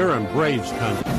You're in Braves country.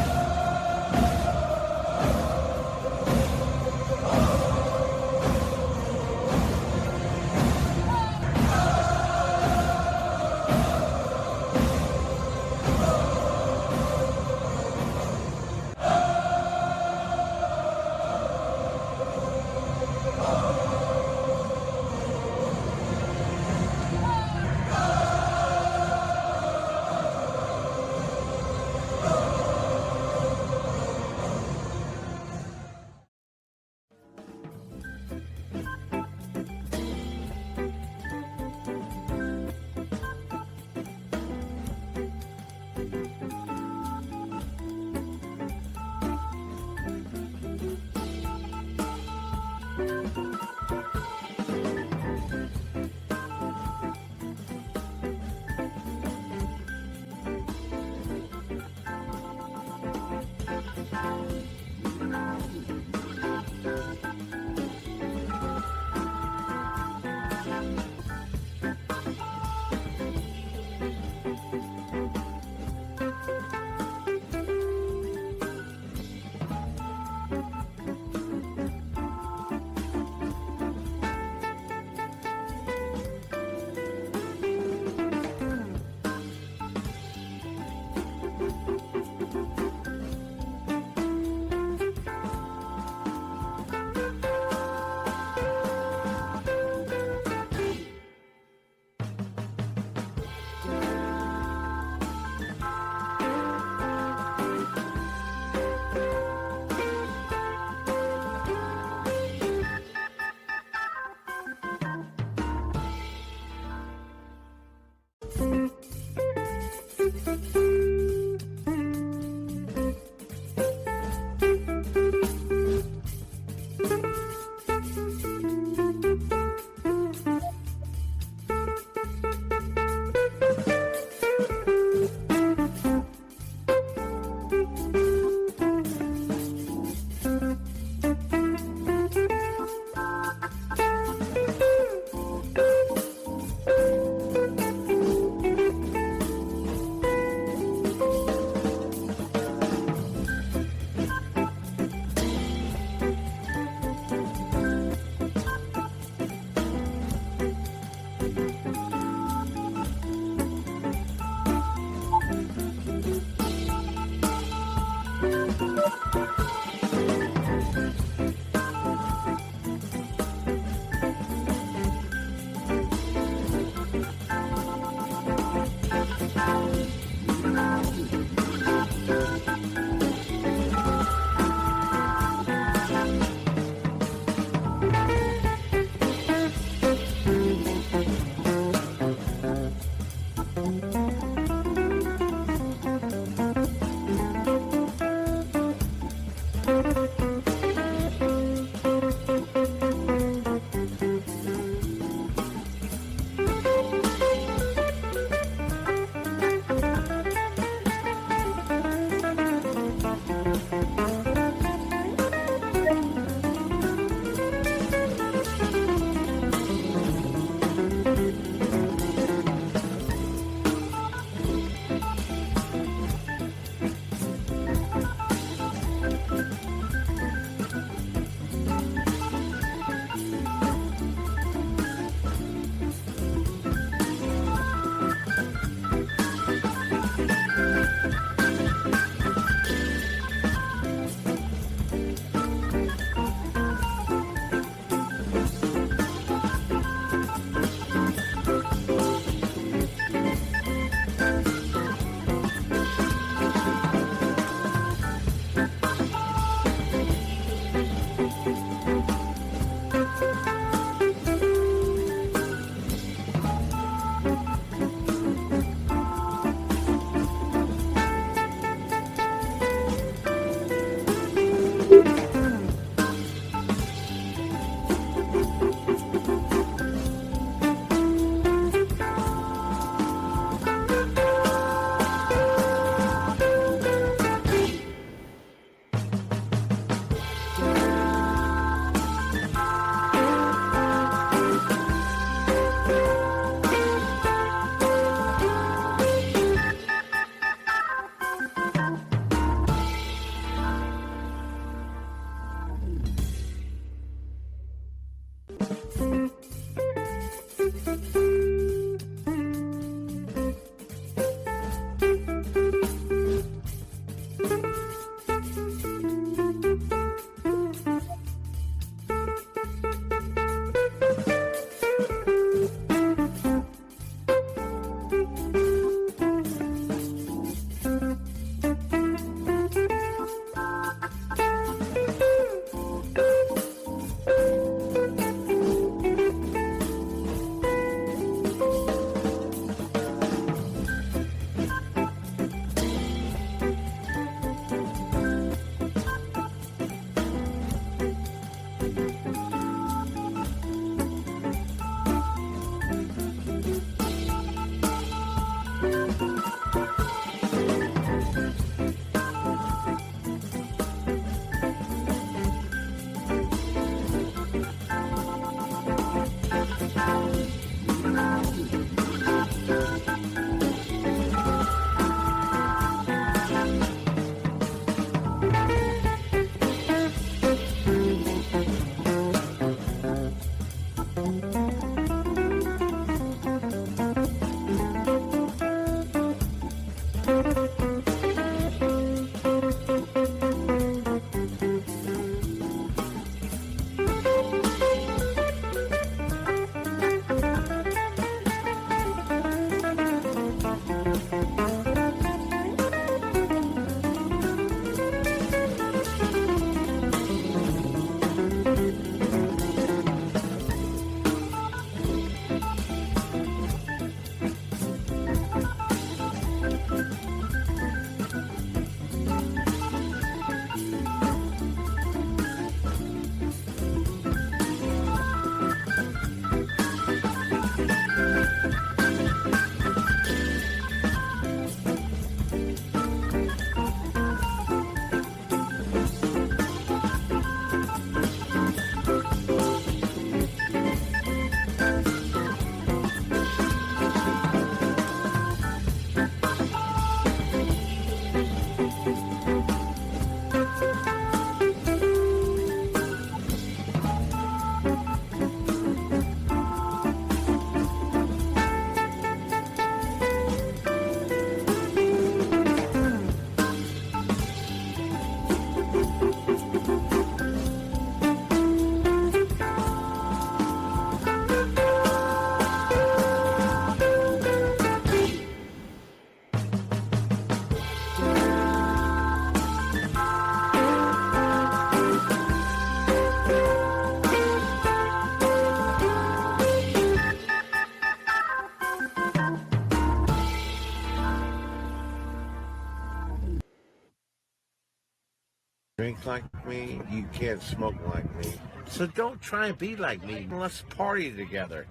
Drink like me, you can't smoke like me. So don't try and be like me. Let's party together.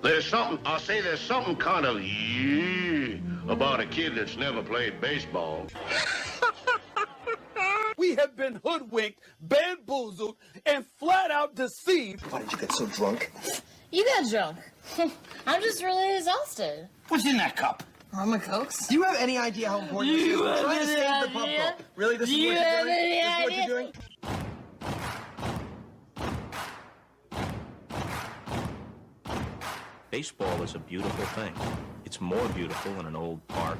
There's something kind of about a kid that's never played baseball. We have been hoodwinked, bamboozled, and flat out deceived. Why did you get so drunk? You got drunk. I'm just really exhausted. What's in that cup? Rum and Cokes? Do you have any idea how important this is? We're trying to save the pub cup. Really? This is what you're doing? This is what you're doing? Baseball is a beautiful thing. It's more beautiful in an old park.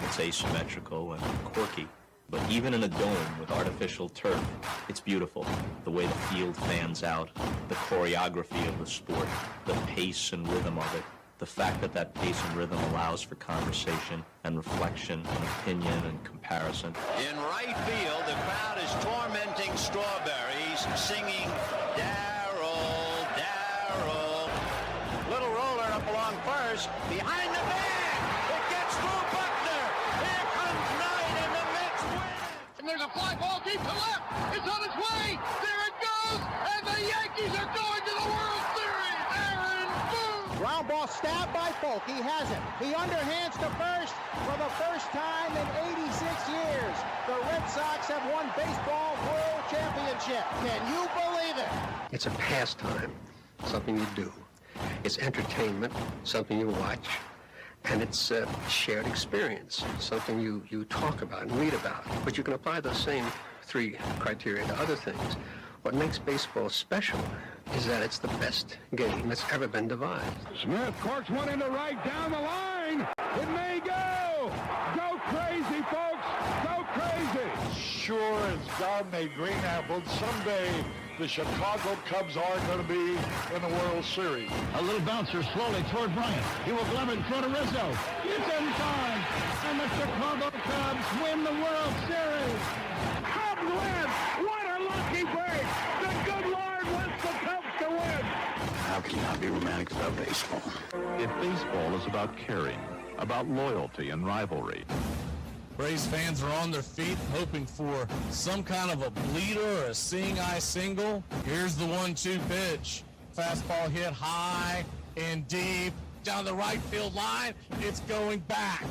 It's asymmetrical and quirky. But even in a dome with artificial turf, it's beautiful. The way the field fans out, the choreography of the sport, the pace and rhythm of it, the fact that that pace and rhythm allows for conversation and reflection and opinion and comparison. In right field, the crowd is tormenting Strawberries, singing Darryl, Darryl. Little roller up along first, behind the bag. It gets through Buckner. Here comes Knight, and the Mets win. And there's a fly ball deep to left. It's on its way. There it goes, and the Yankees are going to the World Series. Aaron Boone. Ground ball stabbed by Folk. He has it. He underhands to first for the first time in 86 years. The Red Sox have won baseball world championship. Can you believe it? It's a pastime, something you do. It's entertainment, something you watch. And it's a shared experience, something you talk about and read about. But you can apply those same three criteria to other things. What makes baseball special is that it's the best game that's ever been devised. Smith corks one into right down the line. It may go. Go crazy, folks. Go crazy. Sure as God made green apples, someday the Chicago Cubs are going to be in the World Series. A little bouncer slowly toward Bryant. He will glove it in front of Rizzo. It's in time. And the Chicago Cubs win the World Series. Cubs win. What a lucky break. The good Lord wants the Cubs to win. How can you not be romantic about baseball? If baseball is about caring, about loyalty and rivalry, Braves fans are on their feet hoping for some kind of a bleeder or a seeing-eye single. Here's the 1-2 pitch. Fastball hit high and deep down the right field line. It's going back,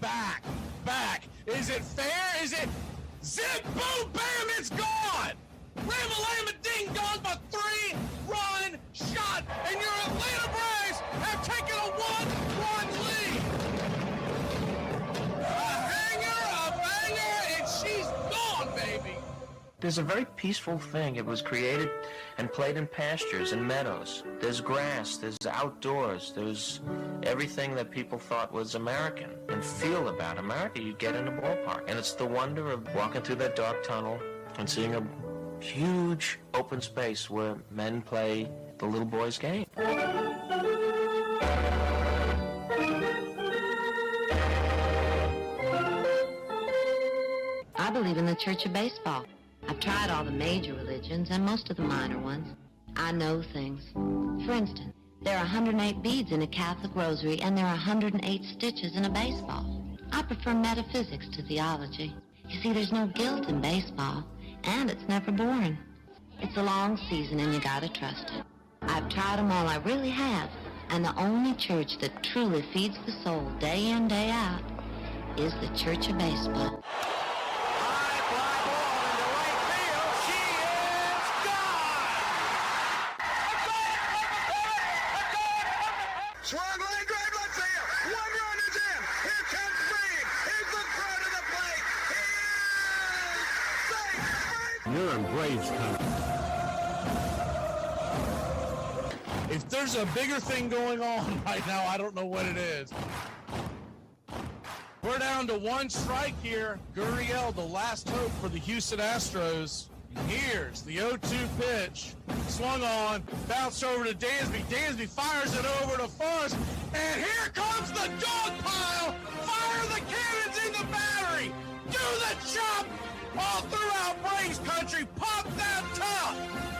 back, back. Is it fair? Is it zip, boom, bam, it's gone! Ram-a-lam-a ding-dong, a 3-run shot, and your Atlanta Braves have taken a 1-run lead. She's gone, baby! There's a very peaceful thing. It was created and played in pastures and meadows. There's grass, there's outdoors, there's everything that people thought was American and feel about America you get in a ballpark. And it's the wonder of walking through that dark tunnel and seeing a huge open space where men play the little boy's game. I believe in the Church of Baseball. I've tried all the major religions and most of the minor ones. I know things. For instance, there are 108 beads in a Catholic rosary and there are 108 stitches in a baseball. I prefer metaphysics to theology. You see, there's no guilt in baseball, and it's never boring. It's a long season and you gotta trust it. I've tried them all, I really have. And the only church that truly feeds the soul day in, day out is the Church of Baseball. Swung line drive left field. One run is in. Here comes Breen. Here's the throw to the plate. He is safe. You're in Braves country. If there's a bigger thing going on right now, I don't know what it is. We're down to one strike here. Gurriel, the last hope for the Houston Astros. And here's the 0-2 pitch. Swung on, bounced over to Dansby. Dansby fires it over to first. And here comes the dog pile. Fire the cannons in the battery. Do the chop all throughout Braves country. Pop that top.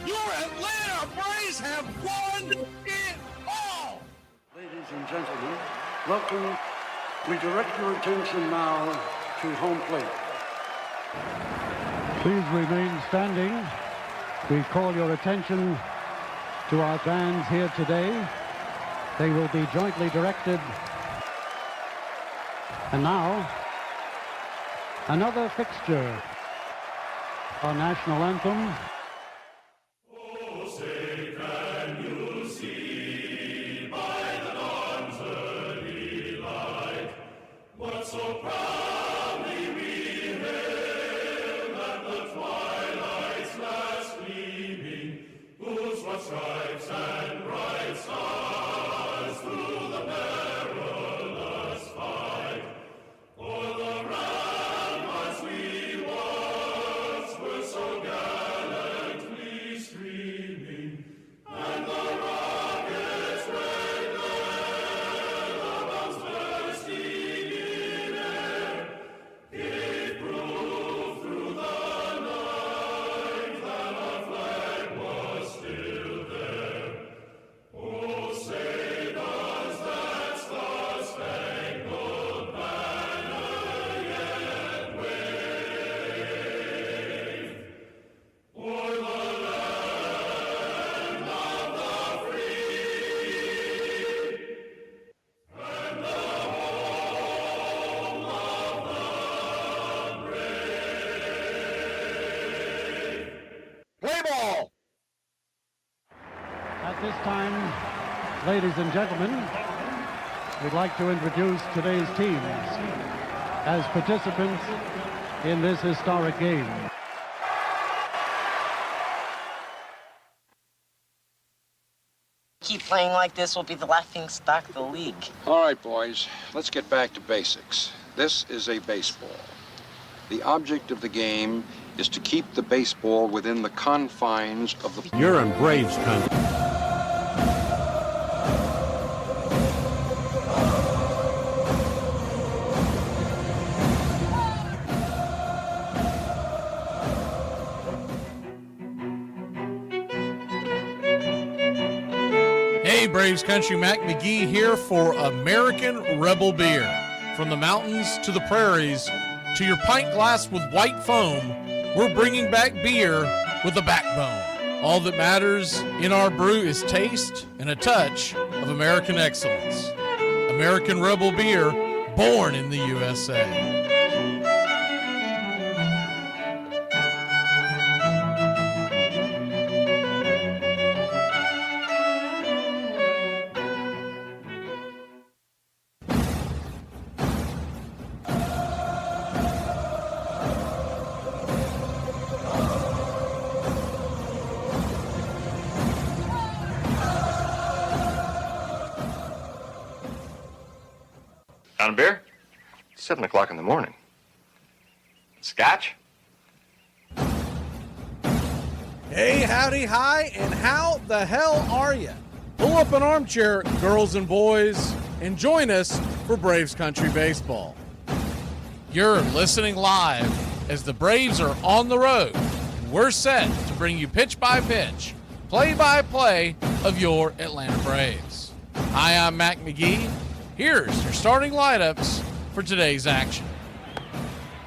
Your Atlanta Braves have won it all. Ladies and gentlemen, welcome. We direct your attention now to home plate. Please remain standing. We call your attention to our fans here today. They will be jointly directed. And now, another fixture. Our national anthem. So proudly we hail at the twilight's last gleaming, whose broad stripes and bright stars through the perilous fight, for the ramparts we once were so gallantly streaming, and the rockets' red glare above bursting gave proof through the night that our flag was still there. Oh, say does that star-spangled banner yet wave o'er the land of the free and the home of the Play ball! At this time, ladies and gentlemen, we'd like to introduce today's teams as participants in this historic game. Keep playing like this, will be the laughing stock of the league. All right, boys, let's get back to basics. This is a baseball. The object of the game is to keep the baseball within the confines of the... You're in Braves country. Hey, Braves Country, Mac McGee here for American Rebel Beer. From the mountains to the prairies to your pint glass with white foam, we're bringing back beer with a backbone. All that matters in our brew is taste and a touch of American excellence. American Rebel Beer, born in the USA. On a beer? 7 o'clock in the morning. Scotch? Hey, howdy, hi, and how the hell are you? Pull up an armchair, girls and boys, and join us for Braves Country Baseball. You're listening live as the Braves are on the road, and we're set to bring you pitch by pitch, play by play of your Atlanta Braves. Hi, I'm Mac McGee. Here's your starting lineups for today's action.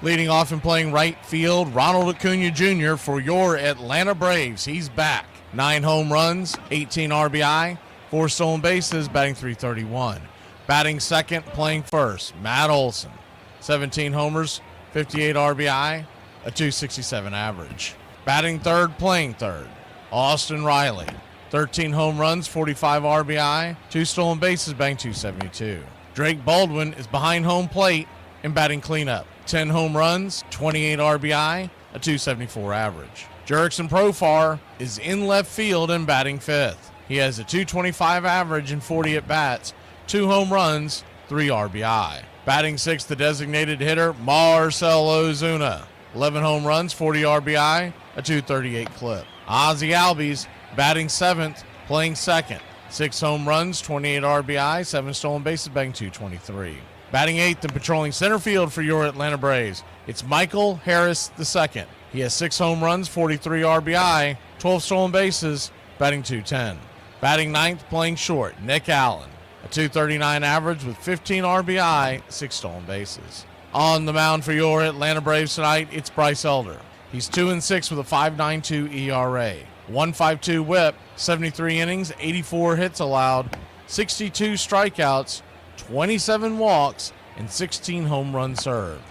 Leading off and playing right field, Ronald Acuna Jr. for your Atlanta Braves. He's back. 9 home runs, 18 RBI, 4 stolen bases, batting .331. Batting second, playing first, Matt Olson. 17 homers, 58 RBI, a .267 average. Batting third, playing third, Austin Riley. 13 home runs, 45 RBI, 2 stolen bases, batting .272. Drake Baldwin is behind home plate and batting cleanup. 10 home runs, 28 RBI, a .274 average. Jurickson Profar is in left field and batting fifth. He has a .225 average and 40 at-bats, 2 home runs, 3 RBI. Batting sixth, the designated hitter, Marcell Ozuna. 11 home runs, 40 RBI, a .238 clip. Ozzie Albies batting seventh, playing second. 6 home runs, 28 RBI, 7 stolen bases, batting .223. Batting eighth and patrolling center field for your Atlanta Braves, it's Michael Harris II. He has 6 home runs, 43 RBI, 12 stolen bases, batting .210. Batting ninth, playing short, Nick Allen. A .239 average with 15 RBI, 6 stolen bases. On the mound for your Atlanta Braves tonight, it's Bryce Elder. He's 2-6 with a 5.92 ERA. 1.52 whip, 73 innings, 84 hits allowed, 62 strikeouts, 27 walks, and 16 home runs served.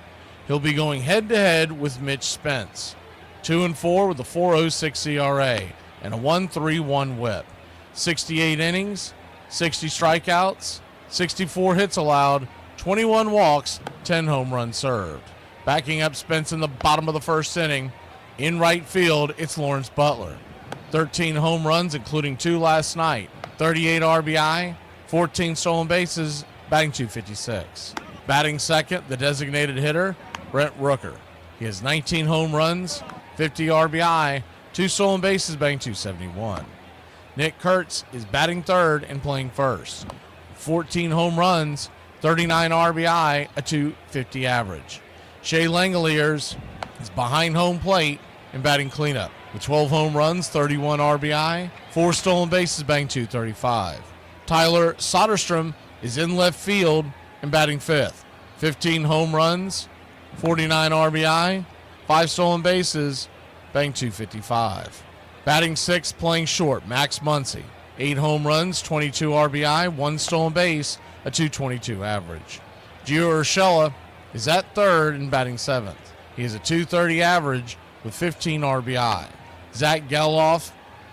He'll be going head-to-head with Mitch Spence. 2-4 with a 4.06 ERA and a 1.31 whip. 68 innings, 60 strikeouts, 64 hits allowed, 21 walks, 10 home runs served. Backing up Spence in the bottom of the first inning, in right field, it's Lawrence Butler. 13 home runs, including 2 last night. 38 RBI, 14 stolen bases, batting .256. Batting second, the designated hitter, Brent Rooker. He has 19 home runs, 50 RBI, 2 stolen bases, batting .271. Nick Kurtz is batting third and playing first. 14 home runs, 39 RBI, a .250 average. Shea Langoliers is behind home plate and batting cleanup with 12 home runs, 31 RBI, 4 stolen bases, batting .235. Tyler Soderstrom is in left field and batting fifth. 15 home runs, 49 RBI, 5 stolen bases, batting .255. Batting sixth, playing short, Max Muncy. 8 home runs, 22 RBI, 1 stolen base, a .222 average. Gio Urshela is at third and batting seventh. He has a .230 average with 15 RBI. Zach Geloff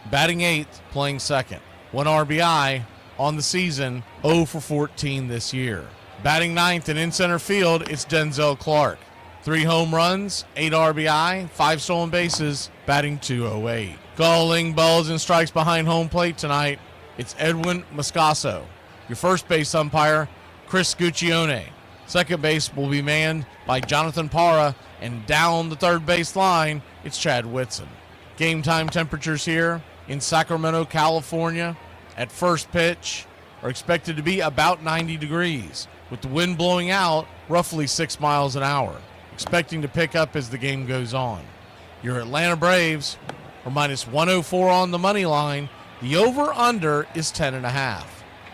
batting eighth, playing second. 1 RBI on the season, 0 for 14 this year. Batting ninth and in center field, it's Denzel Clark. 3 home runs, 8 RBI, 5 stolen bases, batting .208. Calling balls and strikes behind home plate tonight, it's Edwin Moscaso. Your first base umpire, Chris Guccione. Second base will be manned by Jonathan Parra, and down the third base line, it's Chad Whitson. Game time temperatures here in Sacramento, California, at first pitch are expected to be about 90 degrees, with the wind blowing out roughly 6 miles an hour, expecting to pick up as the game goes on. Your Atlanta Braves are minus 104 on the money line. The over-under is 10.5.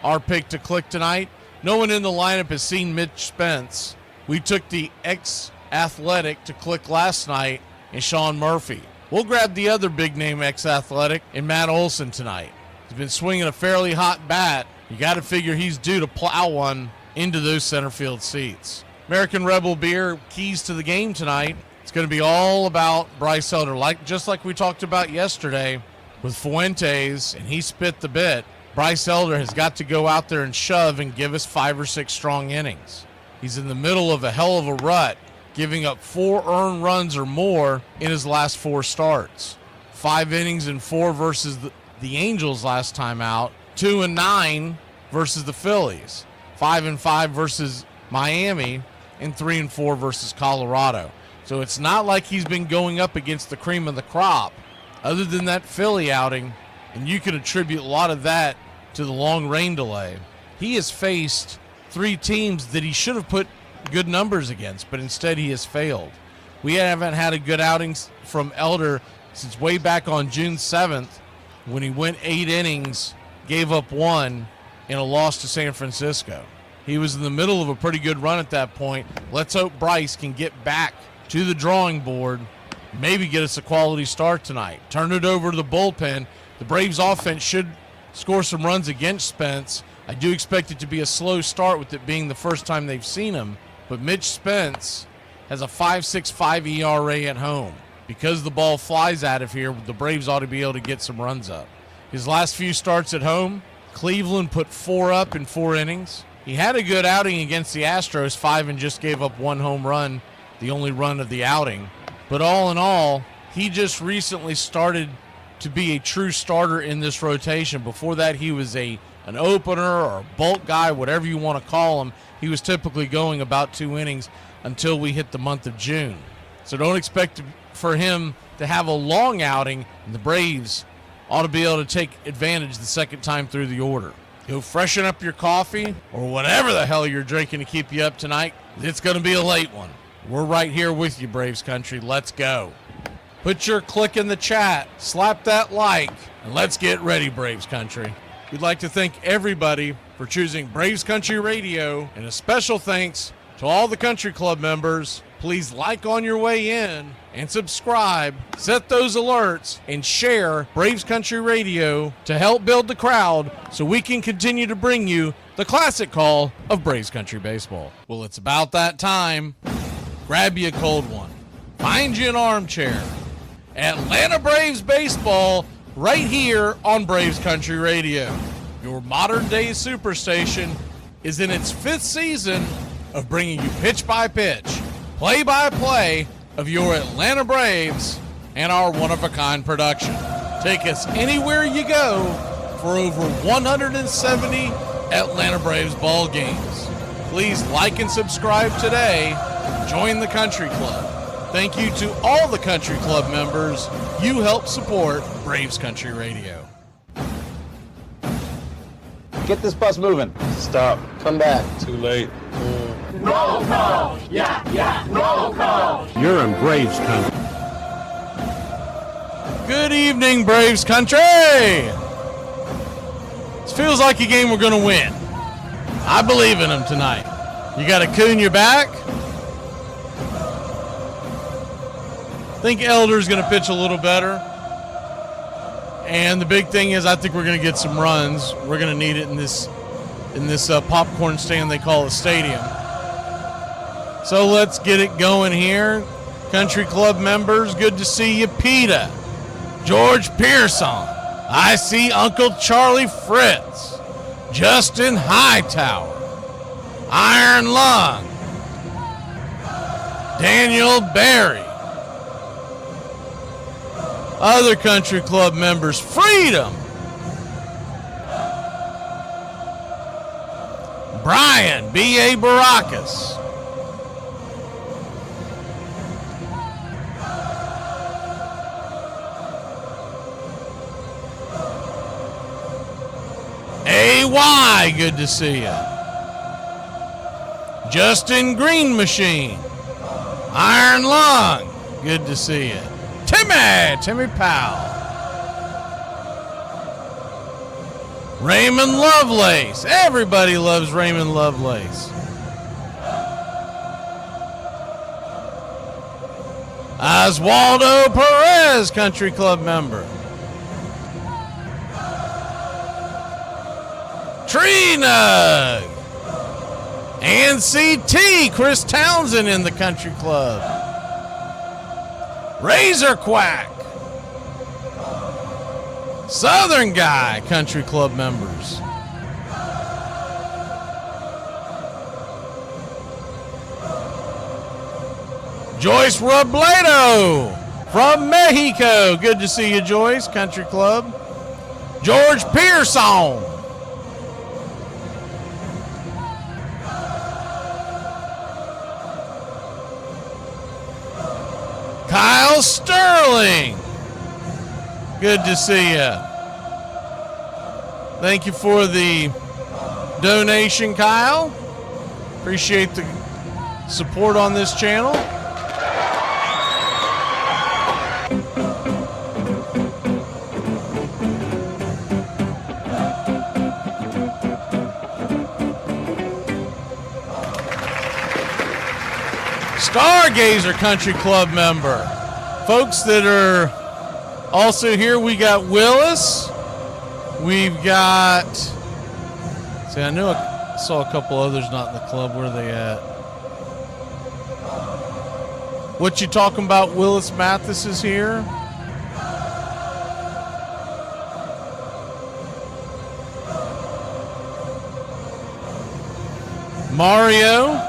Our pick to click tonight, no one in the lineup has seen Mitch Spence. We took the ex-athletic to click last night and Sean Murphy. We'll grab the other big-name ex-athletic and Matt Olson tonight. He's been swinging a fairly hot bat. You got to figure he's due to plow one into those center field seats. American Rebel Beer, keys to the game tonight. It's going to be all about Bryce Elder, just like we talked about yesterday with Fuentes, and he spit the bit. Bryce Elder has got to go out there and shove and give us 5 or 6 strong innings. He's in the middle of a hell of a rut, giving up 4 earned runs or more in his last 4 starts. 5 innings and 4 versus the Angels last time out, 2 and 9 versus the Phillies, 5 and 5 versus Miami, and 3 and 4 versus Colorado. So it's not like he's been going up against the cream of the crop, other than that Philly outing, and you can attribute a lot of that to the long rain delay. He has faced 3 teams that he should have put good numbers against, but instead he has failed. We haven't had a good outing from Elder since way back on June 7th when he went 8 innings, gave up 1 in a loss to San Francisco. He was in the middle of a pretty good run at that point. Let's hope Bryce can get back to the drawing board, maybe get us a quality start tonight. Turn it over to the bullpen. The Braves offense should score some runs against Spence. I do expect it to be a slow start with it being the first time they've seen him, but Mitch Spence has a 5.65 ERA at home. Because the ball flies out of here, the Braves ought to be able to get some runs up. His last few starts at home, Cleveland put 4 up in 4 innings. He had a good outing against the Astros, 5 and just gave up 1 home run, the only run of the outing. But all in all, he just recently started to be a true starter in this rotation. Before that, he was an opener or a bulk guy, whatever you want to call him. He was typically going about 2 innings until we hit the month of June. So don't expect for him to have a long outing, and the Braves ought to be able to take advantage the second time through the order. Go freshen up your coffee or whatever the hell you're drinking to keep you up tonight. It's going to be a late one. We're right here with you, Braves country. Let's go. Put your click in the chat, slap that like, and let's get ready, Braves country. We'd like to thank everybody for choosing Braves Country Radio, and a special thanks to all the country club members. Please like on your way in and subscribe, set those alerts, and share Braves Country Radio to help build the crowd so we can continue to bring you the classic call of Braves Country Baseball. Well, it's about that time. Grab you a cold one. Find you an armchair. Atlanta Braves Baseball right here on Braves Country Radio. Your modern-day superstation is in its 5th season of bringing you pitch-by-pitch, play-by-play of your Atlanta Braves and our one-of-a-kind production. Take us anywhere you go for over 170 Atlanta Braves ball games. Please like and subscribe today. Join the Country Club. Thank you to all the Country Club members. You help support Braves Country Radio. Get this bus moving. Stop. Come back. Too late. Roll call! Yeah, roll call! You're in Braves country. Good evening, Braves country! This feels like a game we're going to win. I believe in them tonight. You got a coon your back? I think Elder's going to pitch a little better. And the big thing is I think we're going to get some runs. We're going to need it in this popcorn stand they call a stadium. So let's get it going here. Country Club members, good to see you. PETA, George Pearson. I see Uncle Charlie Fritz. Justin Hightower. Iron Lung. Daniel Barry. Other Country Club members, Freedom. Brian B.A. Baracus. A.Y., good to see you. Justin Green Machine. Iron Lung, good to see you. Timmy Powell. Raymond Lovelace. Everybody loves Raymond Lovelace. Oswaldo Perez, Country Club member. Trina. And CT, Chris Townsend in the Country Club. Razor Quack. Southern Guy, Country Club members. Joyce Robledo from Mexico. Good to see you, Joyce, Country Club. George Pearson. Kyle Sterling. Good to see you. Thank you for the donation, Kyle. Appreciate the support on this channel. Stargazer Country Club member. Folks that are also here, we got Willis. We've got, see, I knew I saw a couple others not in the club. Where are they at? What you talking about? Willis Mathis is here. Mario.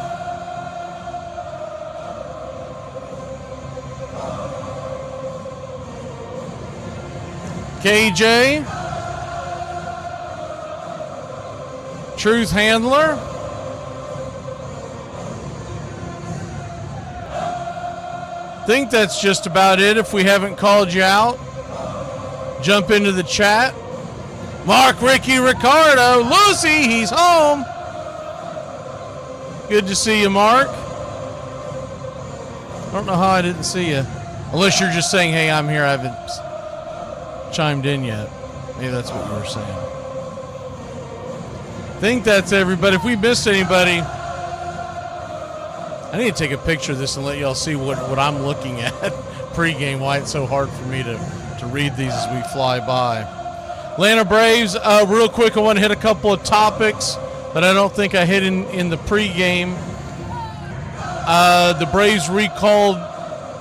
KJ. Truth Handler. Think that's just about it. If we haven't called you out, jump into the chat. Mark, Ricky, Ricardo, Lucy, he's home. Good to see you, Mark. I don't know how I didn't see you. Unless you're just saying, hey, I'm here. I haven't chimed in yet. Maybe that's what you were saying. Think that's everybody. If we missed anybody, I need to take a picture of this and let y'all see what I'm looking at pregame, why it's so hard for me to read these as we fly by. Atlanta Braves, real quick, I want to hit a couple of topics that I don't think I hit in the pregame. The Braves recalled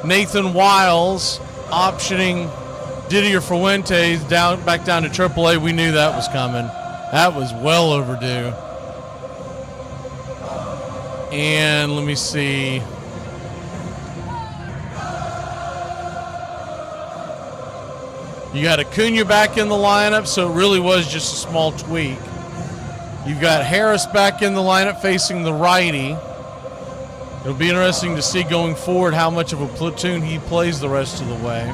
Nathan Wiles, optioning Didier Fuentes back down to AAA. We knew that was coming. That was well overdue. And let me see. You got Acuna back in the lineup, so it really was just a small tweak. You've got Harris back in the lineup facing the righty. It'll be interesting to see going forward how much of a platoon he plays the rest of the way.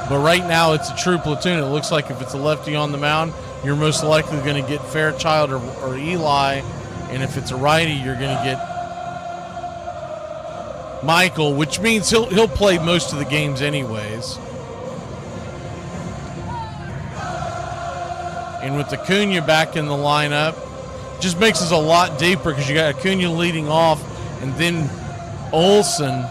But right now it's a true platoon. It looks like if it's a lefty on the mound, you're most likely going to get Fairchild or Eli. And if it's a righty, you're going to get Michael, which means he'll play most of the games anyways. And with Acuna back in the lineup, just makes us a lot deeper because you got Acuna leading off, and then Olsen,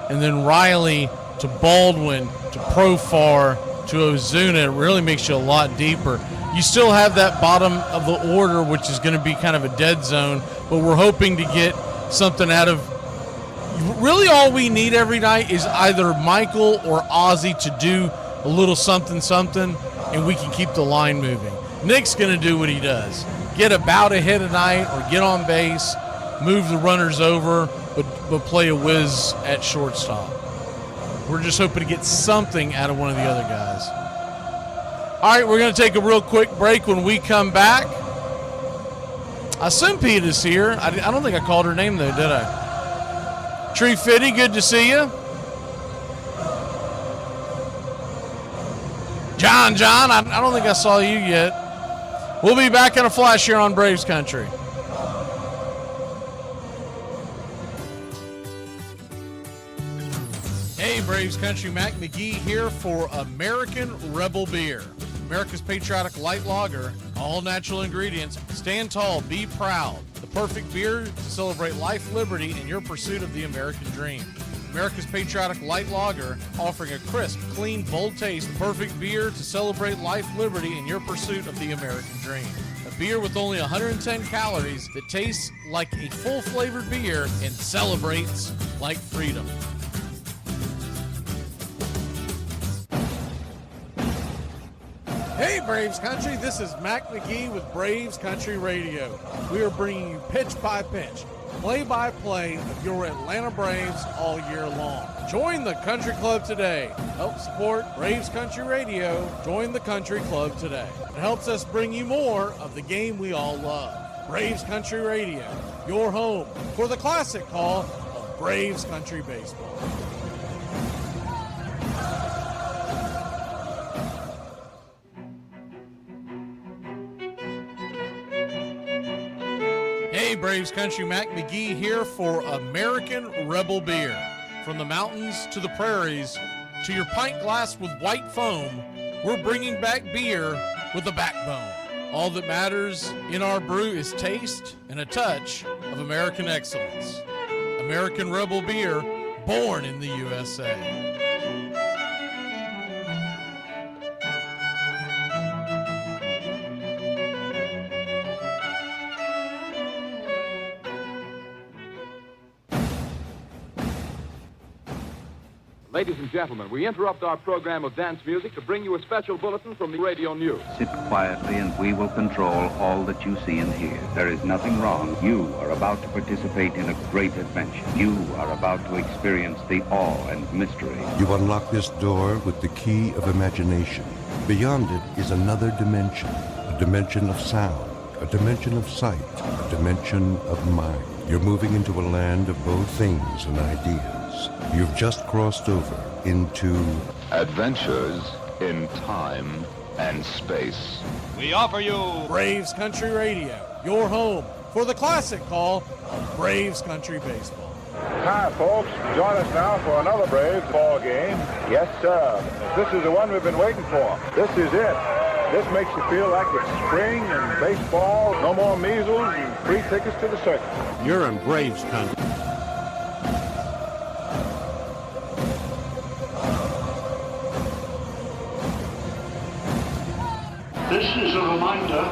and then Riley to Baldwin to Profar to Ozuna. It really makes you a lot deeper. You still have that bottom of the order, which is going to be kind of a dead zone, but we're hoping to get something out of. Really, all we need every night is either Michael or Ozzy to do a little something, and we can keep the line moving. Nick's going to do what he does. Get about a hit a night or get on base, move the runners over, but play a whiz at shortstop. We're just hoping to get something out of one of the other guys. All right, we're going to take a real quick break. When we come back, I assume Pete is here. I don't think I called her name, though, did I? Tree Fitty, good to see you. John, I don't think I saw you yet. We'll be back in a flash here on Braves Country. Hey, Braves Country, Mac McGee here for American Rebel Beer. America's patriotic light lager, all natural ingredients. Stand tall, be proud. The perfect beer to celebrate life, liberty, and your pursuit of the American dream. America's patriotic light lager, offering a crisp, clean, bold taste. Perfect beer to celebrate life, liberty, and your pursuit of the American dream. A beer with only 110 calories that tastes like a full-flavored beer and celebrates like freedom. Hey, Braves Country, this is Mac McGee with Braves Country Radio. We are bringing you pitch by pitch, play-by-play of your Atlanta Braves all year long. Join the Country Club today. Help support Braves Country Radio. Join the Country Club today. It helps us bring you more of the game we all love. Braves Country Radio, your home for the classic call of Braves Country Baseball. Hey, Braves Country, Mac McGee here for American Rebel Beer. From the mountains to the prairies to your pint glass with white foam, we're bringing back beer with a backbone. All that matters in our brew is taste and a touch of American excellence. American Rebel Beer, born in the USA. Ladies and gentlemen, we interrupt our program of dance music to bring you a special bulletin from the radio news. Sit quietly and we will control all that you see and hear. There is nothing wrong. You are about to participate in a great adventure. You are about to experience the awe and mystery. You unlock this door with the key of imagination. Beyond it is another dimension, a dimension of sound, a dimension of sight, a dimension of mind. You're moving into a land of both things and ideas. You've just crossed over into Adventures in Time and Space. We offer you Braves Country Radio, your home for the classic call of Braves Country Baseball. Hi, folks. Join us now for another Braves ball game. Yes, sir. This is the one we've been waiting for. This is it. This makes you feel like it's spring and baseball. No more measles and free tickets to the circus. You're in Braves Country. This is a reminder,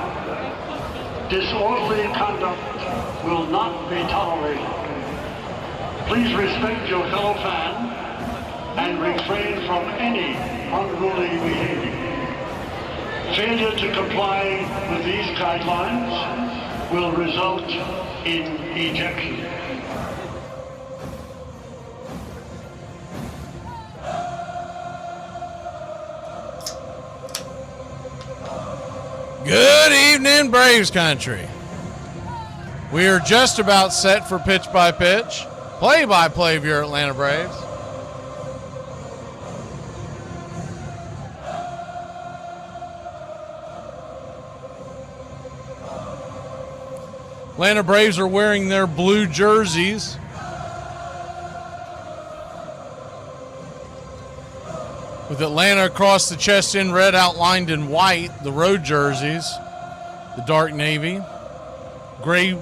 disorderly conduct will not be tolerated. Please respect your fellow fan and refrain from any unruly behavior. Failure to comply with these guidelines will result in ejection. Good evening, Braves Country. We are just about set for pitch-by-pitch, play-by-play of your Atlanta Braves. Atlanta Braves are wearing their blue jerseys. With Atlanta across the chest in red outlined in white, the road jerseys, the dark navy, gray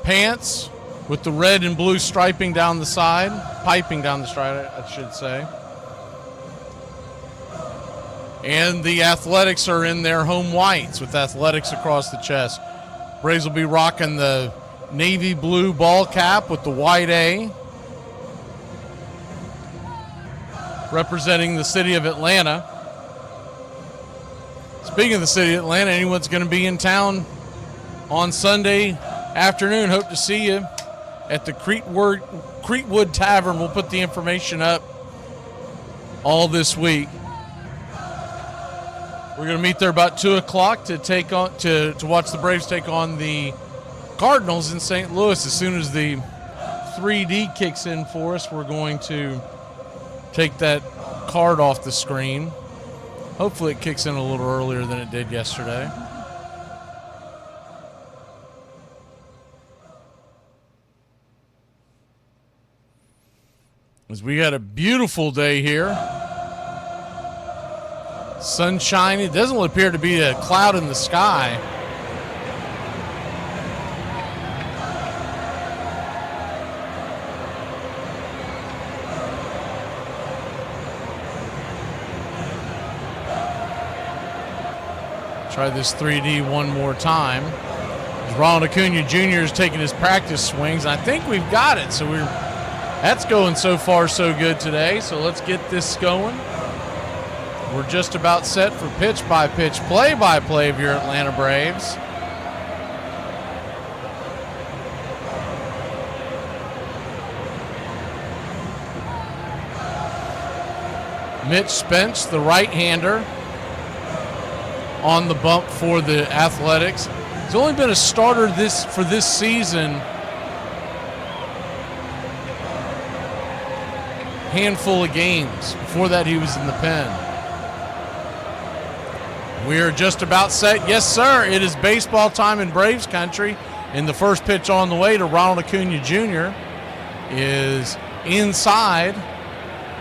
pants with the red and blue striping down the side, piping down the side, I should say. And the Athletics are in their home whites with Athletics across the chest. Braves will be rocking the navy blue ball cap with the white A, representing the city of Atlanta. Speaking of the city of Atlanta, anyone's going to be in town on Sunday afternoon, hope to see you at the Creekwood Tavern. We'll put the information up all this week. We're going to meet there about 2 o'clock to take on to watch the Braves take on the Cardinals in St. Louis. As soon as the 3D kicks in for us, we're going to take that card off the screen. Hopefully it kicks in a little earlier than it did yesterday. As we had a beautiful day here. Sunshine. It doesn't appear to be a cloud in the sky. Try this 3D one more time. Ronald Acuna Jr. is taking his practice swings. I think we've got it. So that's going so far so good today. So let's get this going. We're just about set for pitch-by-pitch, play-by-play of your Atlanta Braves. Mitch Spence, the right-hander, on the bump for the Athletics. He's only been a starter for this season. Handful of games. Before that, he was in the pen. We are just about set. Yes, sir. It is baseball time in Braves country. And the first pitch on the way to Ronald Acuna Jr. is inside.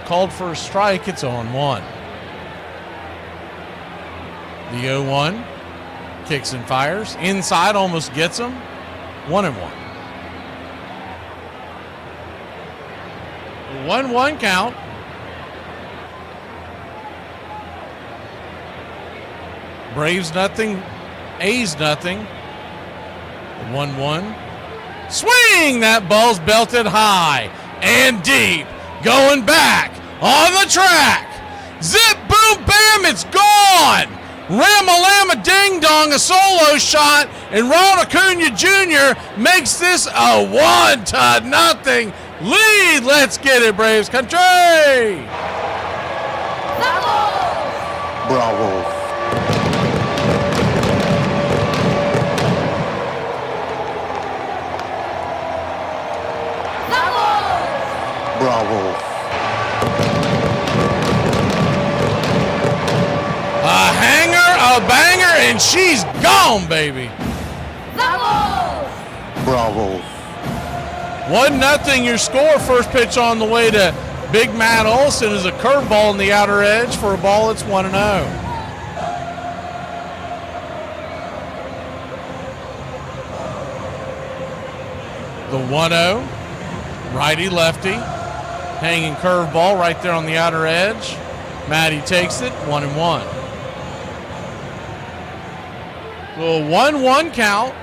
Called for a strike. It's 0-1. The 0-1 kicks and fires. Inside, almost gets him. 1-1. 1-1 count. Braves nothing. A's nothing. 1-1. Swing! That ball's belted high and deep going back on the track. Zip, boom, bam, it's gone. Ram-a-llama ding-dong, a solo shot, and Ron Acuna Jr. makes this a 1-0 lead. Let's get it, Braves country. Bravo. Bravo. A hanger, a banger, and she's gone, baby. Bravo. 1-0 your score. First pitch on the way to Big Matt Olson is a curveball in the outer edge for a ball. It's 1-0. The 1-0, righty-lefty, hanging curveball right there on the outer edge. Matty takes it, 1-1. Little 1-1 count.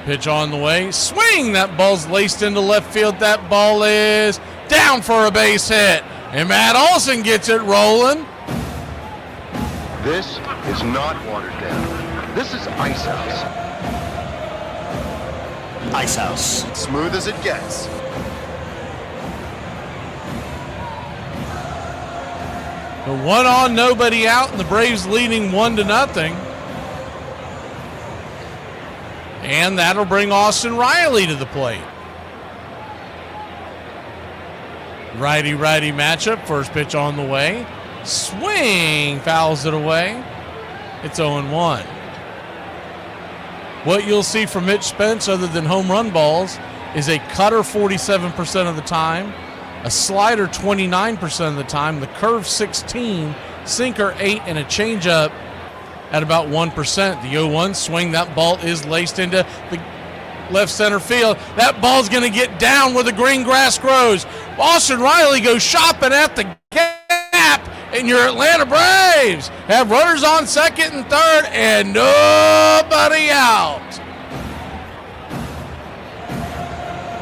Pitch on the way. Swing! That ball's laced into left field. That ball is down for a base hit. And Matt Olson gets it rolling. This is not watered down. This is Ice House. Ice House. Smooth as it gets. The 1 on, nobody out, and the Braves leading 1-0. And that'll bring Austin Riley to the plate. Righty-righty matchup. First pitch on the way. Swing. Fouls it away. It's 0-1. What you'll see from Mitch Spence, other than home run balls, is a cutter 47% of the time, a slider 29% of the time, the curve 16, sinker 8, and a changeup at about 1%. The 0-1 swing, that ball is laced into the left center field. That ball's going to get down where the green grass grows. Austin Riley goes shopping at the gap, and your Atlanta Braves have runners on second and third and nobody out.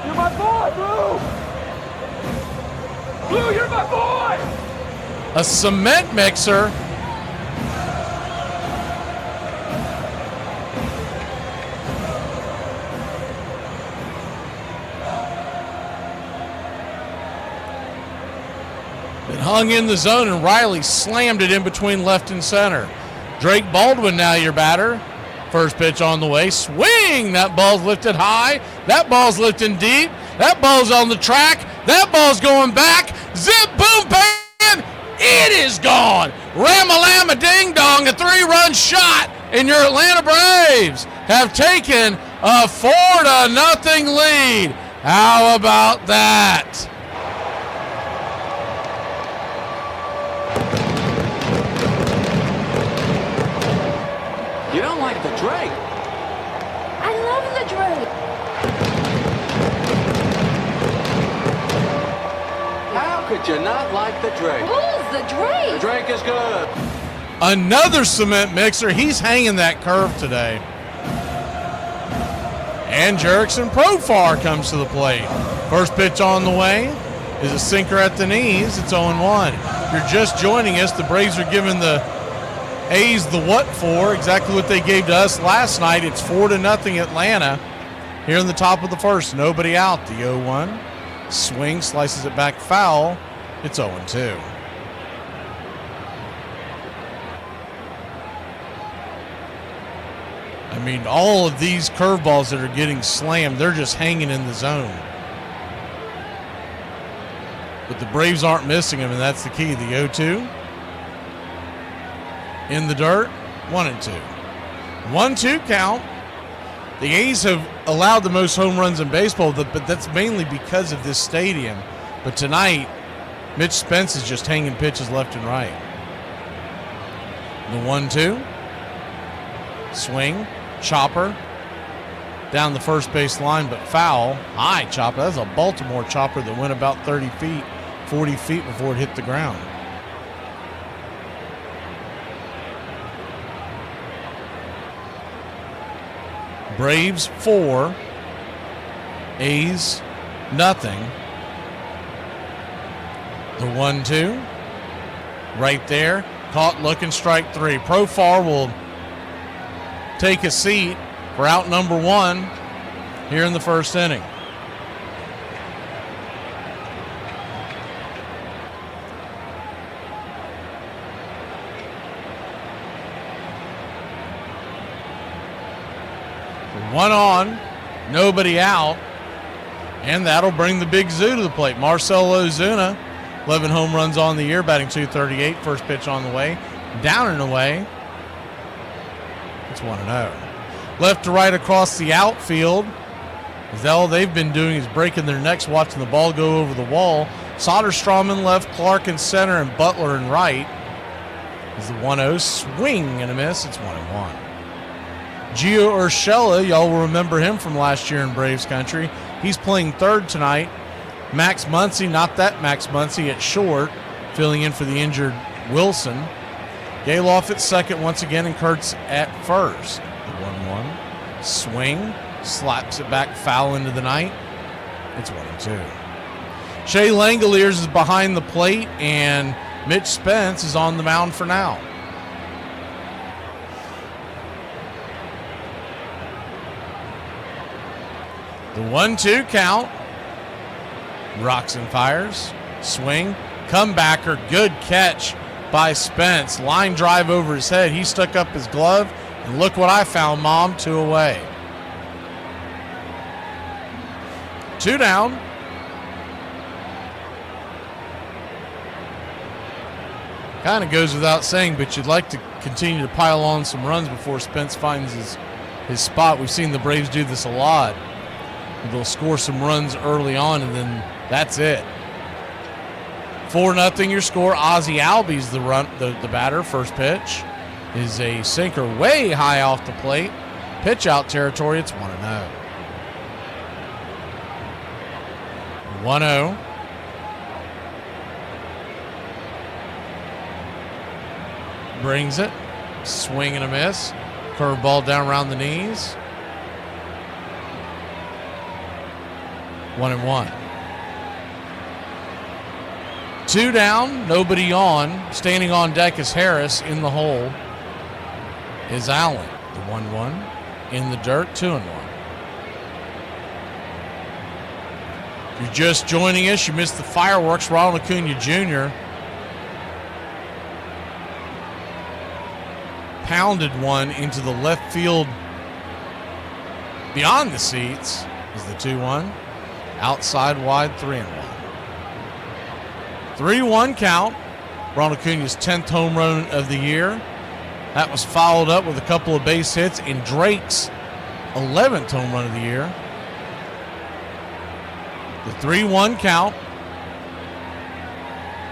You're my boy, Blue! Blue, you're my boy! A cement mixer. It hung in the zone, and Riley slammed it in between left and center. Drake Baldwin now your batter. First pitch on the way. Swing! That ball's lifted high. That ball's lifting deep. That ball's on the track. That ball's going back. Zip, boom, bam! It is gone! Ram-a-llama ding-dong, a 3-run shot, and your Atlanta Braves have taken a 4-0 lead. How about that? You don't like the Drake? I love the Drake. How could you not like the Drake? Who's the Drake? The Drake is good. Another cement mixer. He's hanging that curve today. And Jerickson Profar comes to the plate. First pitch on the way is a sinker at the knees. It's 0-1. If you're just joining us, the Braves are giving the A's the what for, exactly what they gave to us last night. It's 4-0 Atlanta. Here in the top of the first, nobody out. The 0-1. Swing, slices it back foul. It's 0-2. I mean, all of these curveballs that are getting slammed, they're just hanging in the zone. But the Braves aren't missing them, and that's the key. The 0-2. In the dirt, 1-2. 1-2 count. The A's have allowed the most home runs in baseball, but that's mainly because of this stadium. But tonight, Mitch Spence is just hanging pitches left and right. The 1-2. Swing. Chopper. Down the first base line, but foul. High chopper. That's a Baltimore chopper that went about 30 feet, 40 feet before it hit the ground. Braves 4, A's, nothing. The 1-2. Right there. Caught looking, strike 3. Profar will take a seat for out number 1 here in the first inning. One on, nobody out, and that'll bring the big zoo to the plate. Marcell Ozuna, 11 home runs on the year, batting .238. First pitch on the way, down and away. It's 1-0. Left to right across the outfield. As all they've been doing is breaking their necks watching the ball go over the wall. Soderstrom in left, Clark in center, and Butler in right. As the 1-0 swing and a miss, it's 1-1. Gio Urshela, y'all will remember him from last year in Braves country. He's playing third tonight. Max Muncy, not that Max Muncy, at short, filling in for the injured Wilson. Galoff at second once again, and Kurtz at first. The 1-1. Swing, slaps it back foul into the night. It's 1-2. Shea Langoliers is behind the plate, and Mitch Spence is on the mound for now. The 1-2 count. Rocks and fires. Swing. Comebacker. Good catch by Spence. Line drive over his head. He stuck up his glove. And look what I found, Mom. 2 away. 2 down. Kind of goes without saying, but you'd like to continue to pile on some runs before Spence finds his spot. We've seen the Braves do this a lot. They'll score some runs early on, and then that's it. 4-0 your score. Ozzie Albies the batter. First pitch is a sinker way high off the plate. Pitch out territory. It's 1-0. 1-0. Brings it. Swing and a miss. Curveball down around the knees. 1-1. 2 down, nobody on. Standing on deck is Harris. In the hole is Allen. The 1-1 in the dirt, 2-1. If you're just joining us, you missed the fireworks. Ronald Acuna Jr. pounded one into the left field beyond the seats. Is the 2-1. Outside wide, 3-1. 3-1 count. Ronald Acuna's 10th home run of the year. That was followed up with a couple of base hits in Drake's 11th home run of the year. The 3-1 count.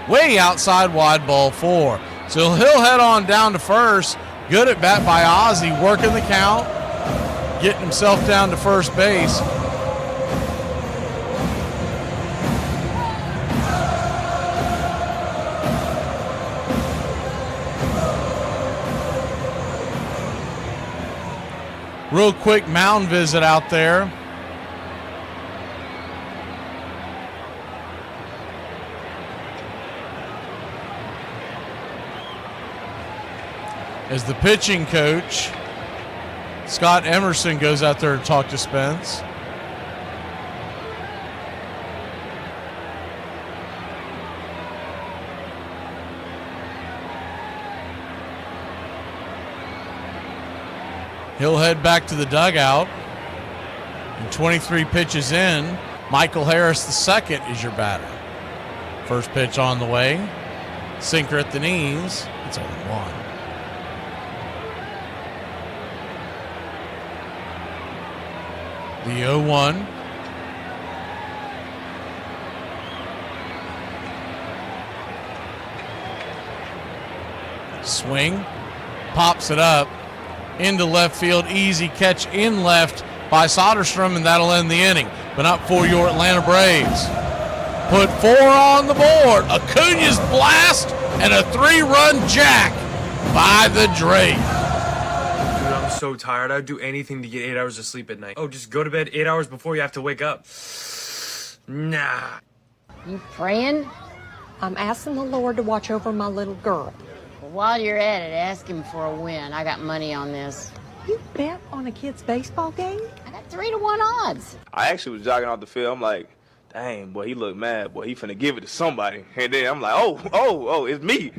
Way outside wide, ball 4. So he'll head on down to first. Good at bat by Ozzie, working the count, getting himself down to first base. Real quick mound visit out there. As the pitching coach, Scott Emerson, goes out there to talk to Spence. He'll head back to the dugout. And 23 pitches in, Michael Harris II is your batter. First pitch on the way. Sinker at the knees. It's 0-1. The 0-1. Swing. Pops it up. Into left field. Easy catch in left by Soderstrom, and that'll end the inning. But not for your Atlanta Braves. Put 4 on the board. Acuna's blast and a 3-run jack by the Drake. Dude, I'm so tired. I'd do anything to get 8 hours of sleep at night. Oh, just go to bed 8 hours before you have to wake up. Nah. You praying? I'm asking the Lord to watch over my little girl. Well, while you're at it, ask him for a win. I got money on this. You bet on a kid's baseball game? I got 3-to-1 odds. I actually was jogging off the field. I'm like, dang, boy, he looked mad. Boy, he finna give it to somebody. And then I'm like, oh, it's me.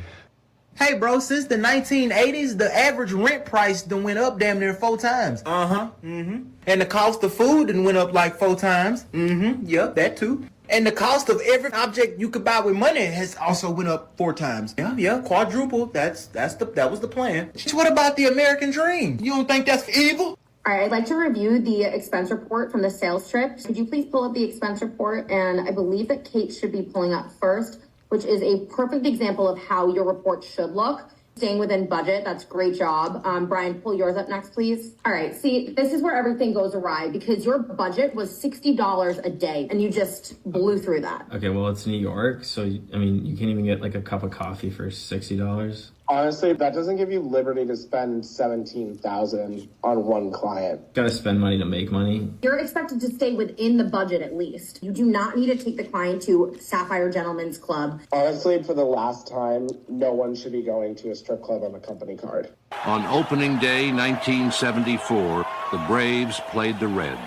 Hey, bro, since the 1980s, the average rent price done went up damn near 4 times. And the cost of food done went up like 4 times. Yep, that too. And the cost of every object you could buy with money has also went up 4 times. Yeah, quadruple. That was the plan. What about the American dream? You don't think that's evil? All right, I'd like to review the expense report from the sales trip. Could you please pull up the expense report? And I believe that Kate should be pulling up first, which is a perfect example of how your report should look. Staying within budget, that's great job. Brian, pull yours up next, please. All right, see, this is where everything goes awry because your budget was $60 a day and you just blew through that. Okay, well, it's New York, so, I mean, you can't even get like a cup of coffee for $60. Honestly, that doesn't give you liberty to spend $17,000 on one client. Gotta spend money to make money. You're expected to stay within the budget at least. You do not need to take the client to Sapphire Gentlemen's Club. Honestly, for the last time, no one should be going to a strip club on a company card. On opening day 1974, the Braves played the Reds.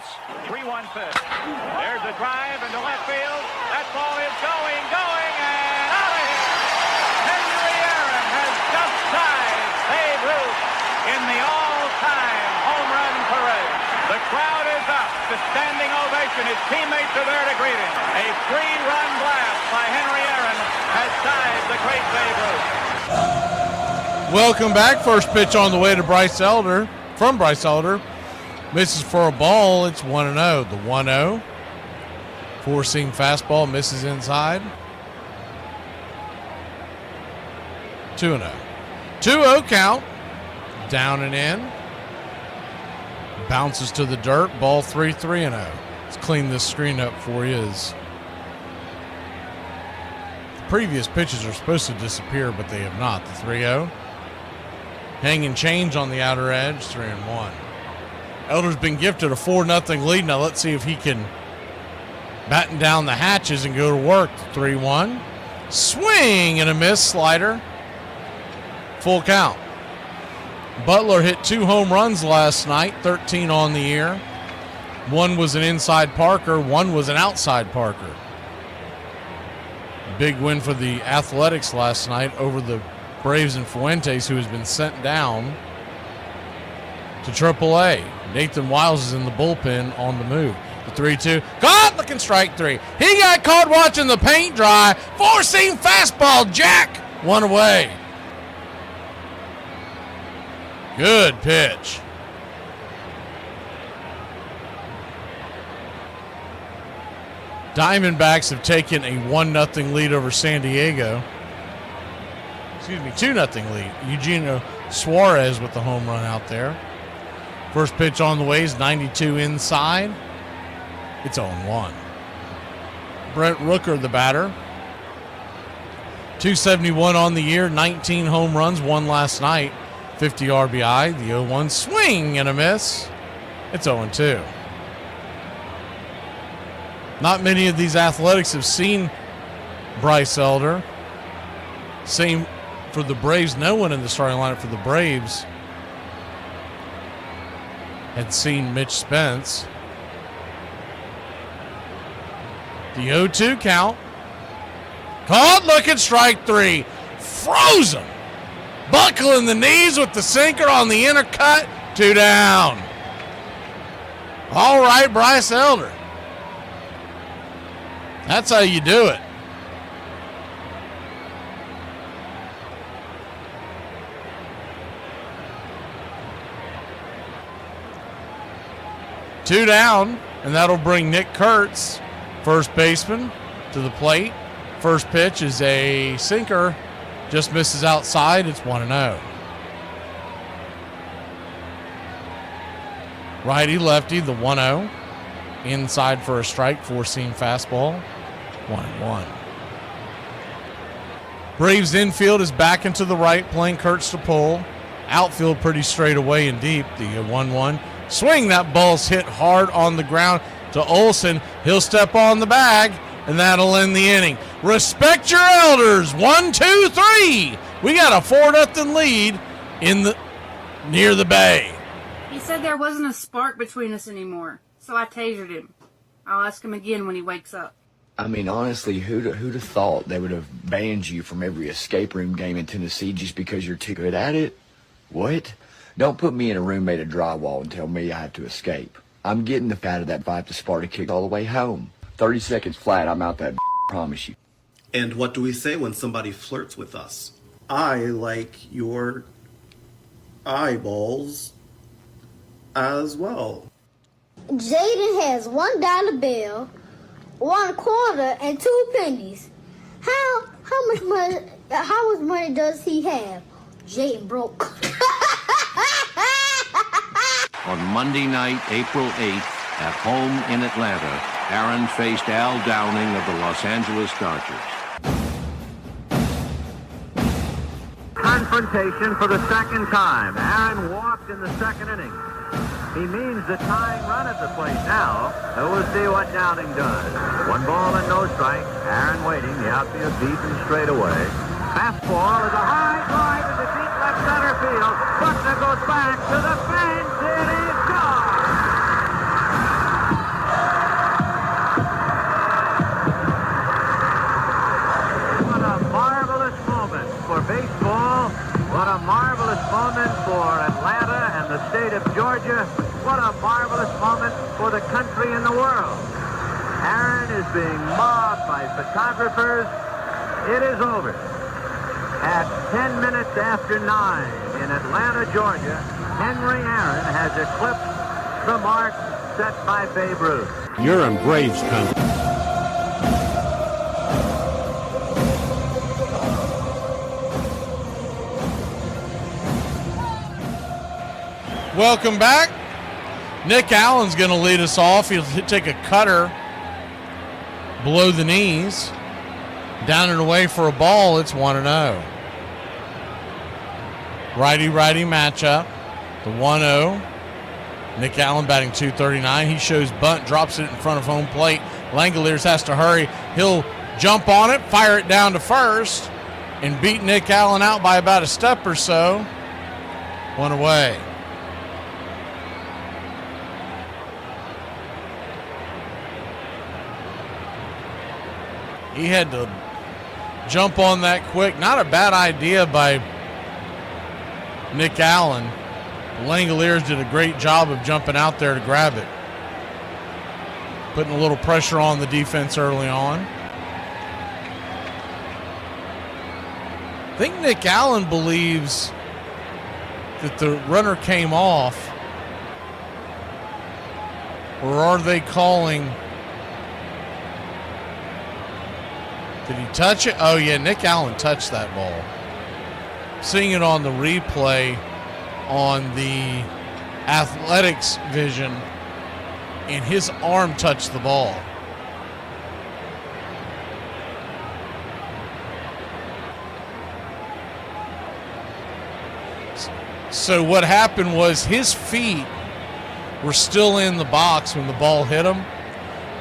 3-1 pitch. There's a drive into left field. That ball is going, and out of here. Henry Aaron has just tied Babe Ruth in the all-time home run parade. The crowd is up. The standing ovation. His teammates are there to greet him. A 3-run blast by Henry Aaron has tied the great Babe Ruth. Welcome back. First pitch on the way to Bryce Elder. From Bryce Elder. Misses for a ball. It's 1-0. The 1-0. Four-seam fastball misses inside. 2-0. 2-0 count. Down and in. Bounces to the dirt. Ball 3-0. Let's clean this screen up for you. The previous pitches are supposed to disappear, but they have not. The 3-0. Hanging change on the outer edge. 3-1. Elder's been gifted a 4-0 lead. Now let's see if he can batten down the hatches and go to work. 3-1. Swing and a miss. Slider. Full count. Butler hit 2 home runs last night, 13 on the year. One was an inside Parker, one was an outside Parker. Big win for the Athletics last night over the Braves and Fuentes, who has been sent down to AAA. Nathan Wiles is in the bullpen on the move. The 3-2. Caught, looking strike 3. He got caught watching the paint dry. Four-seam fastball, Jack. 1 away. Good pitch. Diamondbacks have taken a 1-0 lead over San Diego. Excuse me, 2-0 lead. Eugenio Suarez with the home run out there. First pitch on the way is 92 inside. It's 0-1. Brent Rooker, the batter. 271 on the year, 19 home runs, one last night. 50 RBI, the 0-1 swing and a miss. It's 0-2. Not many of these Athletics have seen Bryce Elder. Same for the Braves. No one in the starting lineup for the Braves had seen Mitch Spence. The 0-2 count. Caught, looking strike 3. Frozen. Buckling the knees with the sinker on the inner cut. 2 down. All right, Bryce Elder. That's how you do it. Two down, and that'll bring Nick Kurtz, first baseman, to the plate. First pitch is a sinker. Just misses outside. It's 1-0. Righty, lefty, the 1-0. Inside for a strike, four-seam fastball. 1-1. Braves infield is back into the right, playing Kurtz to pull. Outfield pretty straight away and deep. The 1-1. Swing. That ball's hit hard on the ground to Olsen. He'll step on the bag, and that'll end the inning. Respect your elders. 1, 2, 3. We got a 4-0 lead near the bay. He said there wasn't a spark between us anymore, so I tasered him. I'll ask him again when he wakes up. I mean, honestly, who'd have thought they would have banned you from every escape room game in Tennessee just because you're too good at it? What? Don't put me in a room made of drywall and tell me I have to escape. I'm getting the fat of that 5 to Sparta kick all the way home. 30 seconds flat, I'm out that promise you. And what do we say when somebody flirts with us? I like your eyeballs as well. Jaden has $1 bill, 1 quarter, and 2 pennies. How much money does he have? Jaden broke. On Monday night, April 8th, at home in Atlanta, Aaron faced Al Downing of the Los Angeles Dodgers. Confrontation for the second time. Aaron walked in the second inning. He means the tying run at the plate now. So we'll see what Downing does. 1 ball and no strike. Aaron waiting. The outfield deep and straight away. Fastball is a high drive into deep left center field. Buckner goes back to the fence. It is gone. What a marvelous moment for baseball. What a marvelous moment for Atlanta and the state of Georgia. What a marvelous moment for the country and the world. Aaron is being mobbed by photographers. It is over. At 10 minutes after 9 in Atlanta, Georgia, Henry Aaron has eclipsed the mark set by Babe Ruth. You're in Braves country. Welcome back. Nick Allen's going to lead us off. He'll take a cutter below the knees. Down and away for a ball. It's 1-0. Righty-righty matchup. The 1-0. Nick Allen batting .239. He shows bunt, drops it in front of home plate. Langoliers has to hurry. He'll jump on it, fire it down to first, and beat Nick Allen out by about a step or so. 1 away. He had to jump on that quick. Not a bad idea by Nick Allen. The Langoliers did a great job of jumping out there to grab it. Putting a little pressure on the defense early on. I think Nick Allen believes that the runner came off. Or are they calling... Did he touch it? Oh, yeah, Nick Allen touched that ball. Seeing it on the replay on the Athletics vision, and his arm touched the ball. So what happened was his feet were still in the box when the ball hit him.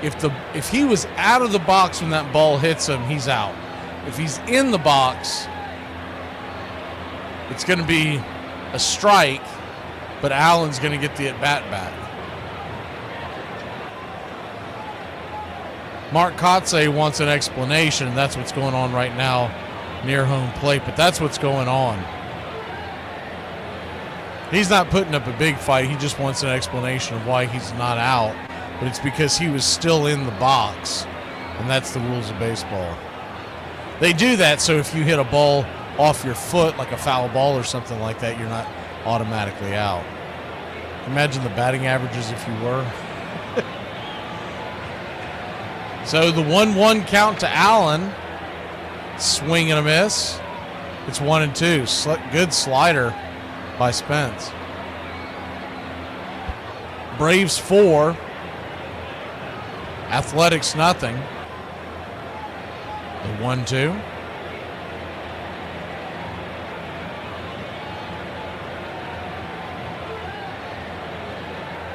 If he was out of the box when that ball hits him, he's out. If he's in the box, it's going to be a strike, but Allen's going to get the at-bat back. Mark Kotze wants an explanation, and that's what's going on right now near home plate, but that's what's going on. He's not putting up a big fight. He just wants an explanation of why he's not out. But it's because he was still in the box, and that's the rules of baseball. They do that so if you hit a ball off your foot, like a foul ball or something like that, you're not automatically out. Imagine the batting averages if you were. So the 1-1 count to Allen. Swing and a miss. It's 1-2. Good slider by Spence. Braves 4. Athletics nothing. The 1-2.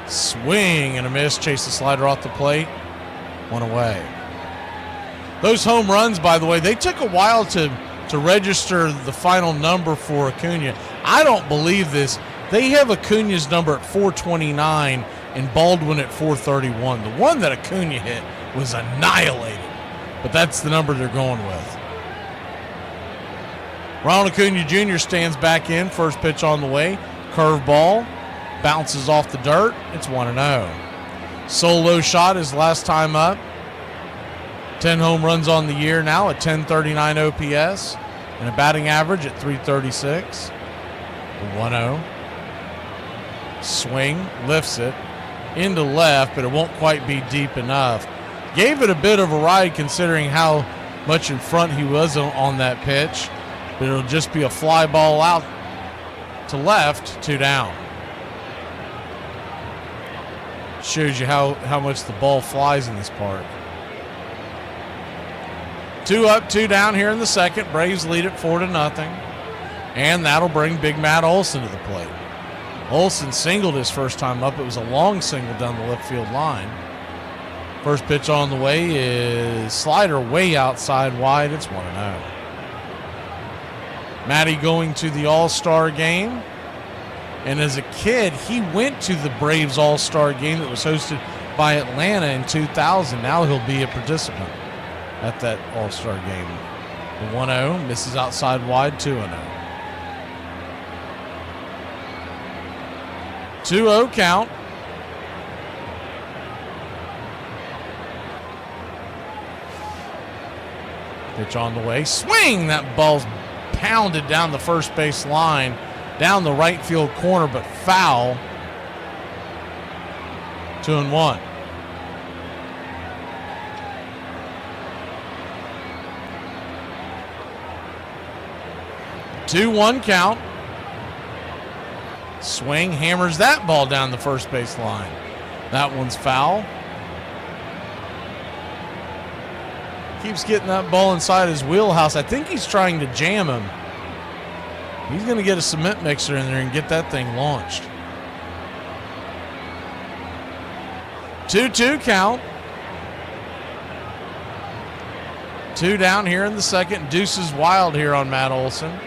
Swing and a miss. Chase the slider off the plate. One away. Those home runs, by the way, they took a while to register the final number for Acuna. I don't believe this. They have Acuna's number at 429 and Baldwin at 431. The one that Acuna hit was annihilated, but that's the number they're going with. Ronald Acuna Jr. stands back in. First pitch on the way. Curveball. Bounces off the dirt. It's 1-0. Solo shot his last time up. 10 home runs on the year now at 1039 OPS and a batting average at 336. 1-0. Swing, lifts it into left, but it won't quite be deep enough. Gave it a bit of a ride considering how much in front he was on that pitch, but it'll just be a fly ball out to left, 2 down. Shows you how much the ball flies in this park. 2 up, 2 down here in the second. Braves lead it 4-0. And that'll bring Big Matt Olson to the plate. Olson singled his first time up. It was a long single down the left field line. First pitch on the way is slider way outside wide. It's 1-0. Matty going to the All-Star game. And as a kid, he went to the Braves All-Star game that was hosted by Atlanta in 2000. Now he'll be a participant at that All-Star game. The 1-0 misses outside wide, 2-0. 2-0 count. Pitch on the way. Swing! That ball's pounded down the first base line, down the right field corner, but foul. 2-1. Two-one count. Swing, hammers that ball down the first base line. That one's foul. Keeps getting that ball inside his wheelhouse. I think he's trying to jam him. He's going to get a cement mixer in there and get that thing launched. 2-2 count. 2 down here in the second. Deuces wild here on Matt Olson.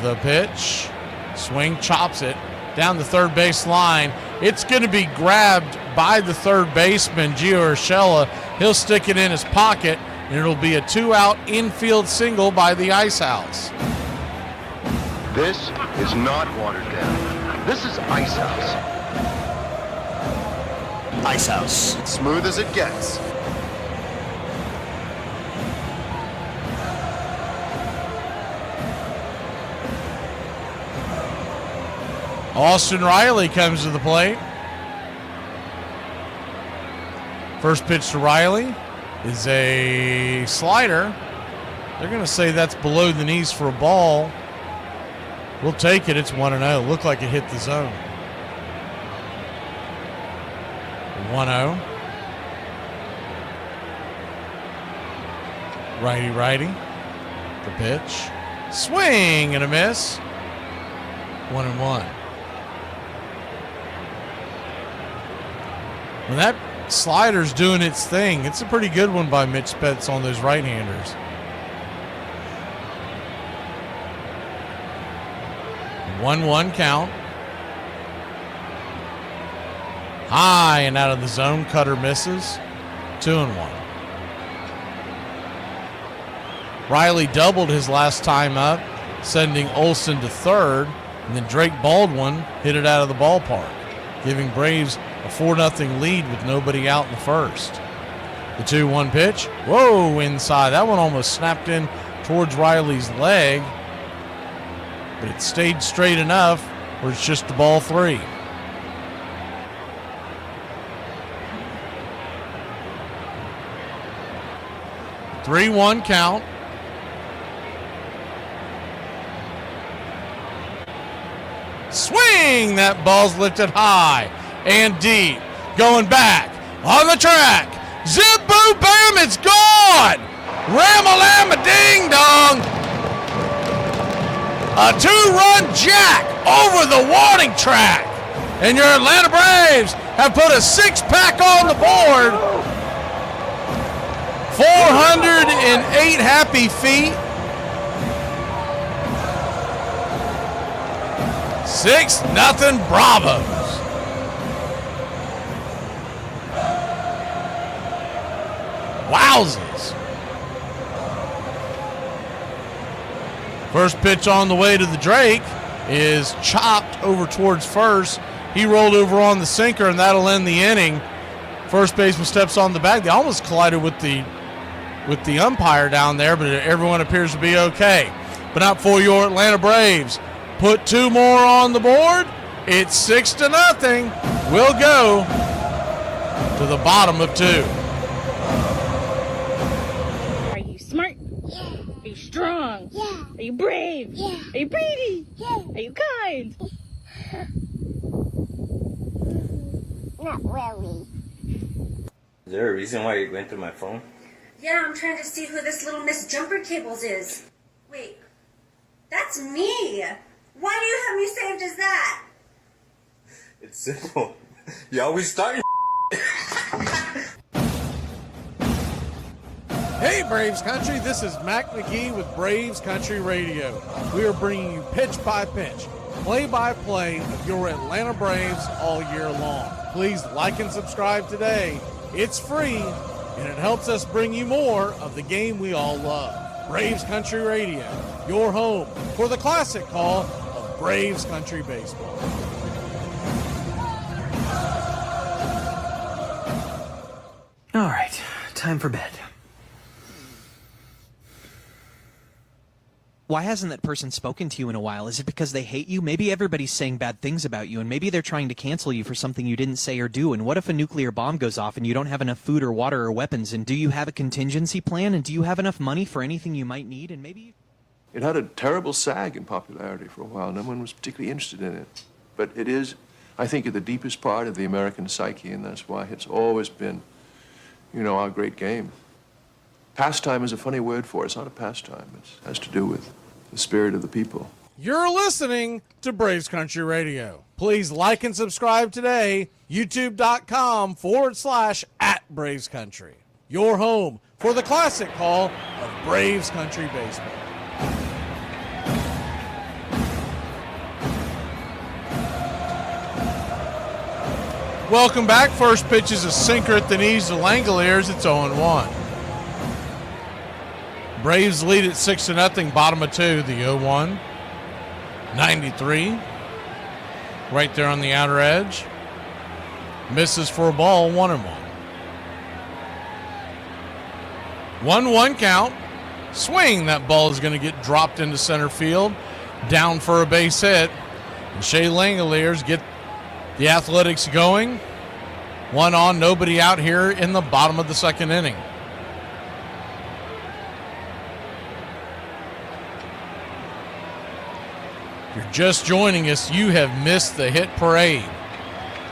The pitch. Swing, chops it down the third base line. It's going to be grabbed by the third baseman, Gio Urshela. He'll stick it in his pocket, and it'll be a 2-out infield single by the Ice House. This is not watered down. This is Ice House. Ice House. Smooth as it gets. Austin Riley comes to the plate. First pitch to Riley is a slider. They're going to say that's below the knees for a ball. We'll take it. It's 1-0. Looked like it hit the zone. 1-0. Righty. The pitch. Swing and a miss. 1-1. When that slider's doing its thing, it's a pretty good one by Mitch Spetz on those right-handers. 1-1 count. High and out of the zone. Cutter misses. 2-1. Riley doubled his last time up, sending Olson to third, and then Drake Baldwin hit it out of the ballpark, giving Braves a 4-0 lead with nobody out in the first. The 2-1 pitch. Whoa, inside. That one almost snapped in towards Riley's leg, but it stayed straight enough where it's just a ball 3. (3-1) count. Swing! That ball's lifted high and deep. Going back on the track. Zip, boo, bam, it's gone! Ram-a-lam-a ding dong! A 2-run jack over the warning track. And your Atlanta Braves have put a six-pack on the board. 408 happy feet. 6-0 Bravos. Wowzers. First pitch on the way to the Drake is chopped over towards first. He rolled over on the sinker, and that'll end the inning. First baseman steps on the bag. They almost collided with the umpire down there, but everyone appears to be okay. But not for your Atlanta Braves. Put two more on the board. It's 6-0. We'll go to the bottom of two. Are you smart? Yeah. Are you strong? Yeah. Are you brave? Yeah. Are you pretty? Yeah. Are you kind? Not really. Is there a reason why you're going through my phone? Yeah, I'm trying to see who this little Miss Jumper Cables is. Wait, that's me. Why do you have me saved as that? It's simple. You always start your Hey Braves Country, this is Mac McGee with Braves Country Radio. We are bringing you pitch by pitch, play by play of your Atlanta Braves all year long. Please like and subscribe today. It's free, and it helps us bring you more of the game we all love. Braves Country Radio, your home for the classic call of Braves Country Baseball. All right, time for bed. Why hasn't that person spoken to you in a while? Is it because they hate you? Maybe everybody's saying bad things about you, and maybe they're trying to cancel you for something you didn't say or do. And what if a nuclear bomb goes off and you don't have enough food or water or weapons? And do you have a contingency plan? And do you have enough money for anything you might need? And maybe... It had a terrible sag in popularity for a while. No one was particularly interested in it. But it is, I think, at the deepest part of the American psyche, and that's why it's always been, our great game. Pastime is a funny word for it. It's not a pastime. It has to do with the spirit of the people. You're listening to Braves Country Radio. Please like and subscribe today. YouTube.com/@BravesCountry. Your home for the classic call of Braves Country Baseball. Welcome back. First pitch is a sinker at the knees to Langoliers. It's 0-1. Braves lead at 6-0, bottom of two, the 0-1. 93. Right there on the outer edge. Misses for a ball, 1-1. 1-1 count. Swing. That ball is going to get dropped into center field. Down for a base hit. And Shea Langoliers get the Athletics going. One on, nobody out here in the bottom of the second inning. If you're just joining us, you have missed the hit parade.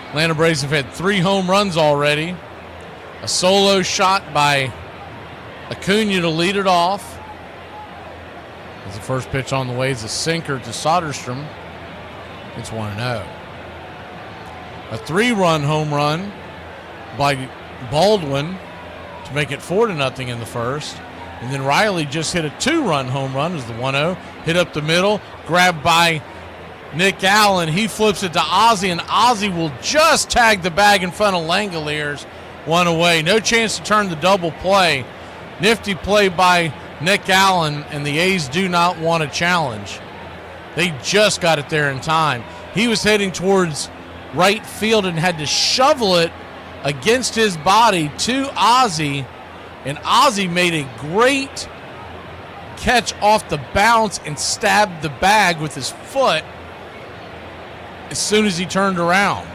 Atlanta Braves have had 3 home runs already. A solo shot by Acuna to lead it off. As the first pitch on the way is a sinker to Soderstrom. It's 1-0. A 3-run home run by Baldwin to make it 4-0 in the first. And then Riley just hit a 2-run home run as the 1-0. Hit up the middle, grabbed by Nick Allen. He flips it to Ozzie, and Ozzie will just tag the bag in front of Langoliers. 1 away. No chance to turn the double play. Nifty play by Nick Allen, and the A's do not want a challenge. They just got it there in time. He was heading towards right field and had to shovel it against his body to Ozzie, and Ozzie made a great catch off the bounce and stabbed the bag with his foot as soon as he turned around.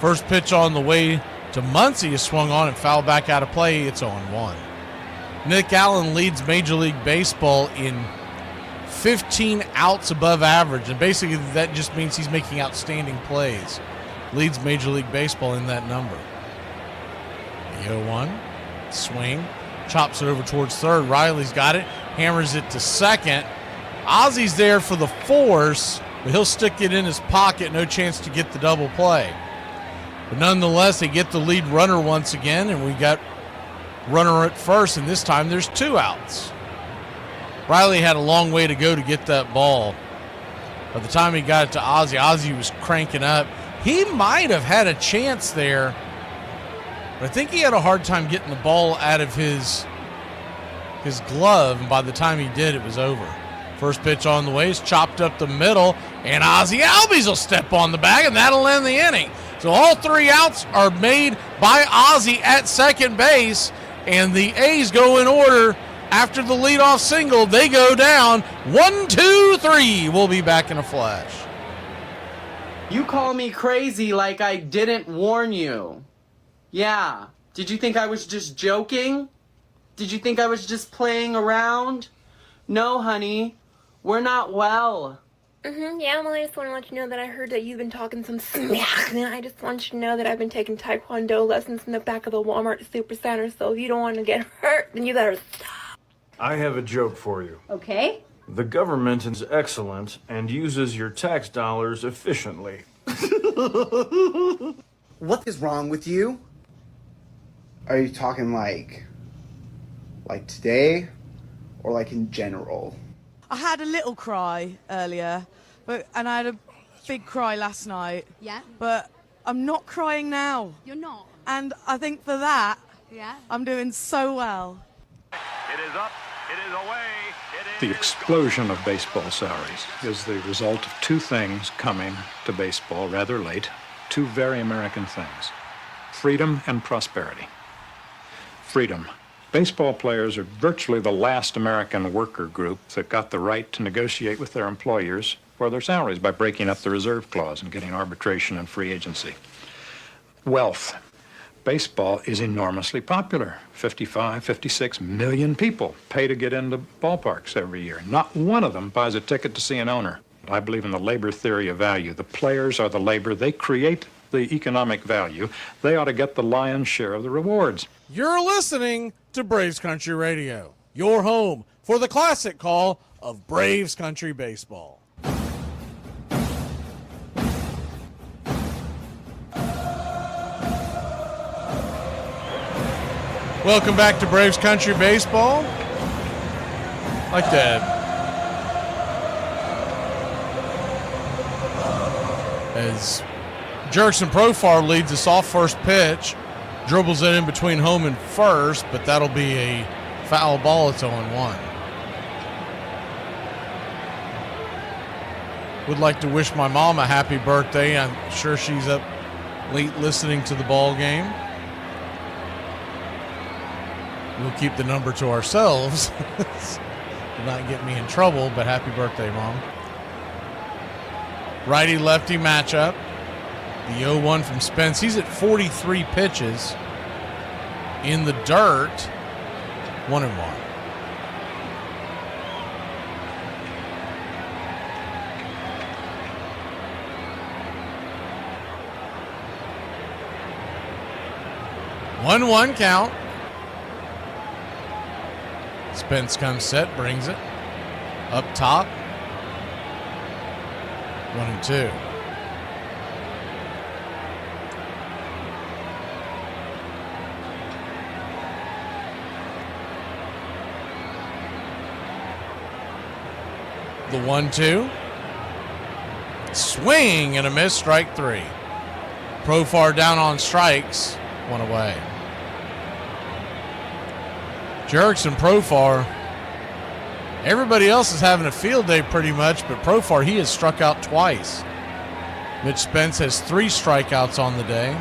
First pitch on the way to Muncy is swung on and fouled back out of play. It's 0-1. Nick Allen leads Major League Baseball in 15 outs above average, and basically that just means he's making outstanding plays. Leads Major League Baseball in that number. The 0-1, swing, chops it over towards third. Riley's got it, hammers it to second, Ozzy's there for the force, but he'll stick it in his pocket, no chance to get the double play. But nonetheless, they get the lead runner once again, and we got runner at first, and this time there's 2 outs. Riley had a long way to go to get that ball. By the time he got it to Ozzy, Ozzy was cranking up. He might have had a chance there, but I think he had a hard time getting the ball out of his glove, and by the time he did, it was over. First pitch on the way is chopped up the middle, and Ozzy Albies will step on the bag, and that'll end the inning. So all 3 outs are made by Ozzy at second base, and the A's go in order. After the leadoff single, they go down 1, 2, 3. We'll be back in a flash. You call me crazy like I didn't warn you. Yeah. Did you think I was just joking? Did you think I was just playing around? No, honey. We're not well. Yeah, well, I just want to let you know that I heard that you've been talking some smack, and I just want you to know that I've been taking Taekwondo lessons in the back of the Walmart Supercenter, so if you don't want to get hurt, then you better stop. I have a joke for you. Okay? The government is excellent and uses your tax dollars efficiently. What is wrong with you? Are you talking like today or like in general? I had a little cry earlier, and I had a big cry last night. Yeah. But I'm not crying now. You're not? And I think for that, Yeah. I'm doing so well. It is up. It is away. The explosion of baseball salaries is the result of 2 things coming to baseball rather late, 2 very American things: freedom and prosperity. Freedom. Baseball players are virtually the last American worker group that got the right to negotiate with their employers for their salaries by breaking up the reserve clause and getting arbitration and free agency. Wealth. Baseball is enormously popular. 55, 56 million people pay to get into ballparks every year. Not one of them buys a ticket to see an owner. I believe in the labor theory of value. The players are the labor. They create the economic value. They ought to get the lion's share of the rewards. You're listening to Braves Country Radio, your home for the classic call of Braves Country Baseball. Welcome back to Braves Country Baseball. Like that. As Jurickson Profar leads us off first pitch, dribbles it in between home and first, but that'll be a foul ball. It's 0-1. Would like to wish my mom a happy birthday. I'm sure she's up late listening to the ball game. We'll keep the number to ourselves. Will not get me in trouble, but happy birthday, Mom. Righty-lefty matchup. The 0-1 from Spence. He's at 43 pitches in the dirt. 1-1. One count. Spence comes set, brings it up top. 1-2. The 1-2. Swing and a miss, strike 3. Profar down on strikes, 1 away. Jurickson Profar, everybody else is having a field day pretty much, but Profar, he has struck out twice. Mitch Spence has 3 strikeouts on the day.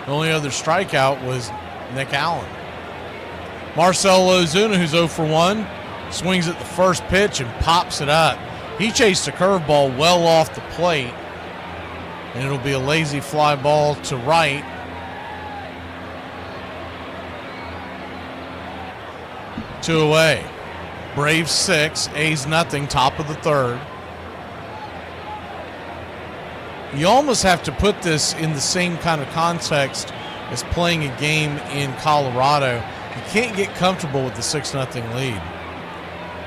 The only other strikeout was Nick Allen. Marcell Ozuna, who's 0 for 1, swings at the first pitch and pops it up. He chased a curveball well off the plate, and it'll be a lazy fly ball to right. Two away. Braves 6, A's nothing, top of the third. You almost have to put this in the same kind of context as playing a game in Colorado. You can't get comfortable with the 6-0 lead.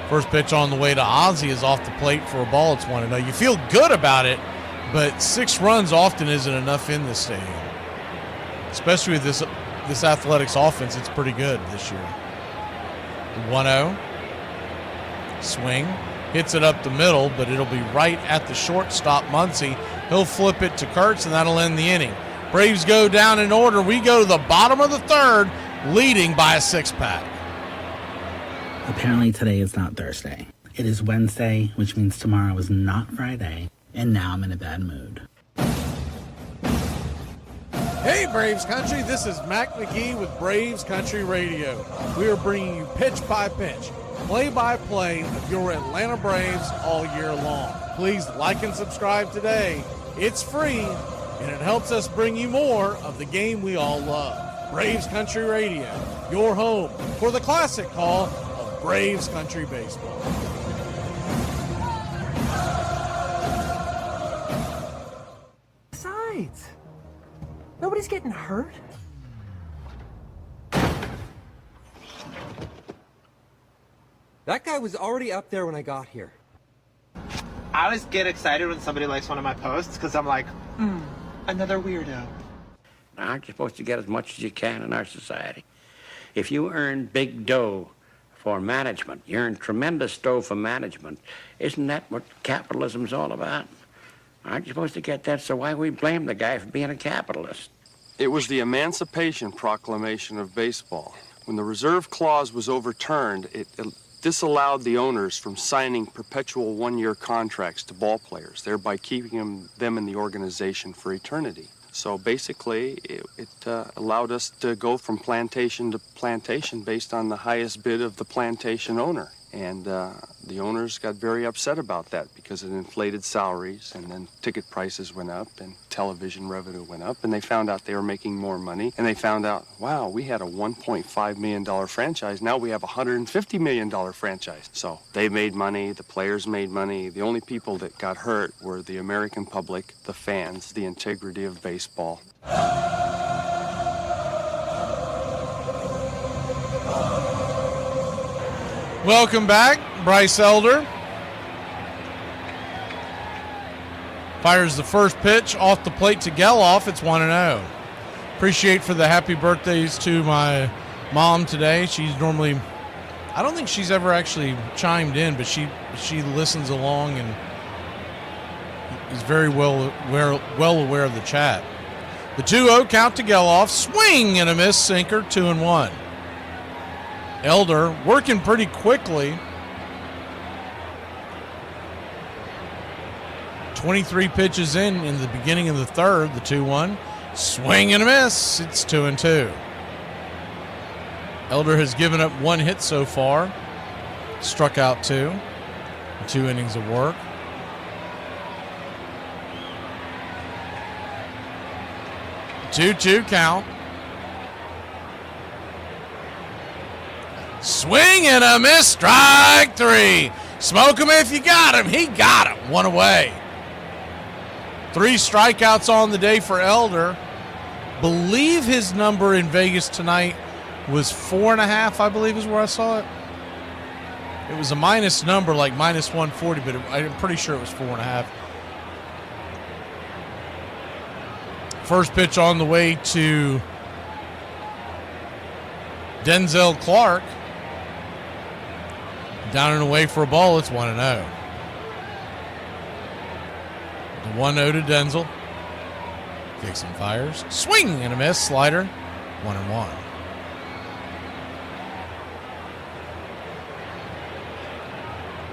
First pitch on the way to Ozzie is off the plate for a ball. It's 1-0. You feel good about it, but 6 runs often isn't enough in this stadium. Especially with this Athletics offense, it's pretty good this year. 1-0. Swing. Hits it up the middle, but it'll be right at the shortstop, Muncy. He'll flip it to Kurtz, and that'll end the inning. Braves go down in order. We go to the bottom of the third, leading by a 6-pack. Apparently today is not Thursday. It is Wednesday, which means tomorrow is not Friday, and now I'm in a bad mood. Hey Braves Country, this is Mac McGee with Braves Country Radio. We are bringing you pitch by pitch, play-by-play of your Atlanta Braves all year long. Please like and subscribe today. It's free, and it helps us bring you more of the game we all love. Braves Country Radio, your home for the classic call of Braves Country Baseball. Besides, nobody's getting hurt. That guy was already up there when I got here. I always get excited when somebody likes one of my posts because I'm like, another weirdo. Aren't you supposed to get as much as you can in our society? If you earn big dough for management, you earn tremendous dough for management. Isn't that what capitalism's all about? Aren't you supposed to get that? So why we blame the guy for being a capitalist? It was the Emancipation Proclamation of baseball. When the reserve clause was overturned, it disallowed the owners from signing perpetual one-year contracts to ball players, thereby keeping them in the organization for eternity. So basically, it allowed us to go from plantation to plantation based on the highest bid of the plantation owner. And the owners got very upset about that because it inflated salaries, and then ticket prices went up and television revenue went up, and they found out they were making more money, and they found out, wow, we had a $1.5 million franchise, now we have a $150 million franchise. So they made money, the players made money. The only people that got hurt were the American public, the fans, the integrity of baseball. Welcome back, Bryce Elder. Fires the first pitch off the plate to Geloff. It's 1-0. Appreciate for the happy birthdays to my mom today. She's normally, I don't think she's ever actually chimed in, but she listens along and is very well aware of the chat. The 2-0 count to Geloff. Swing and a miss, sinker, 2-1. Elder working pretty quickly. 23 pitches in the beginning of the third, the 2-1. Swing and a miss. It's 2-2. Elder has given up 1 hit so far. Struck out 2. 2 innings of work. Two count. Swing and a miss, strike 3. Smoke him if you got him. He got him. 1 away. 3 strikeouts on the day for Elder. Believe his number in Vegas tonight was 4.5, I believe is where I saw it. It was a minus number, like minus 140, but I'm pretty sure it was 4.5. First pitch on the way to Denzel Clark. Down and away for a ball, it's 1-0. The 1-0 to Denzel. Kicks and fires. Swing and a miss, slider. 1-1.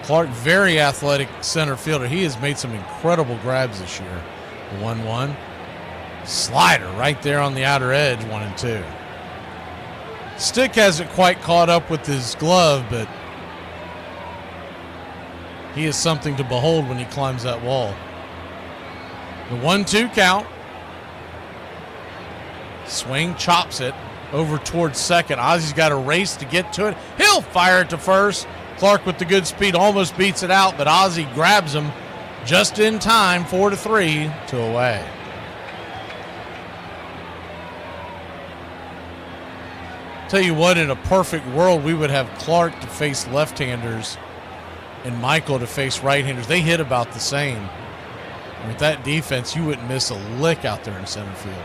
Clark, very athletic center fielder. He has made some incredible grabs this year. The 1-1. Slider right there on the outer edge, 1-2. Stick hasn't quite caught up with his glove, but he is something to behold when he climbs that wall. The 1-2 count. Swing, chops it over towards second. Ozzie's got a race to get to it. He'll fire it to first. Clark with the good speed almost beats it out, but Ozzie grabs him just in time. 4-3, 2 away. Tell you what, in a perfect world, we would have Clark to face left-handers and Michael to face right-handers. They hit about the same. And with that defense, you wouldn't miss a lick out there in center field.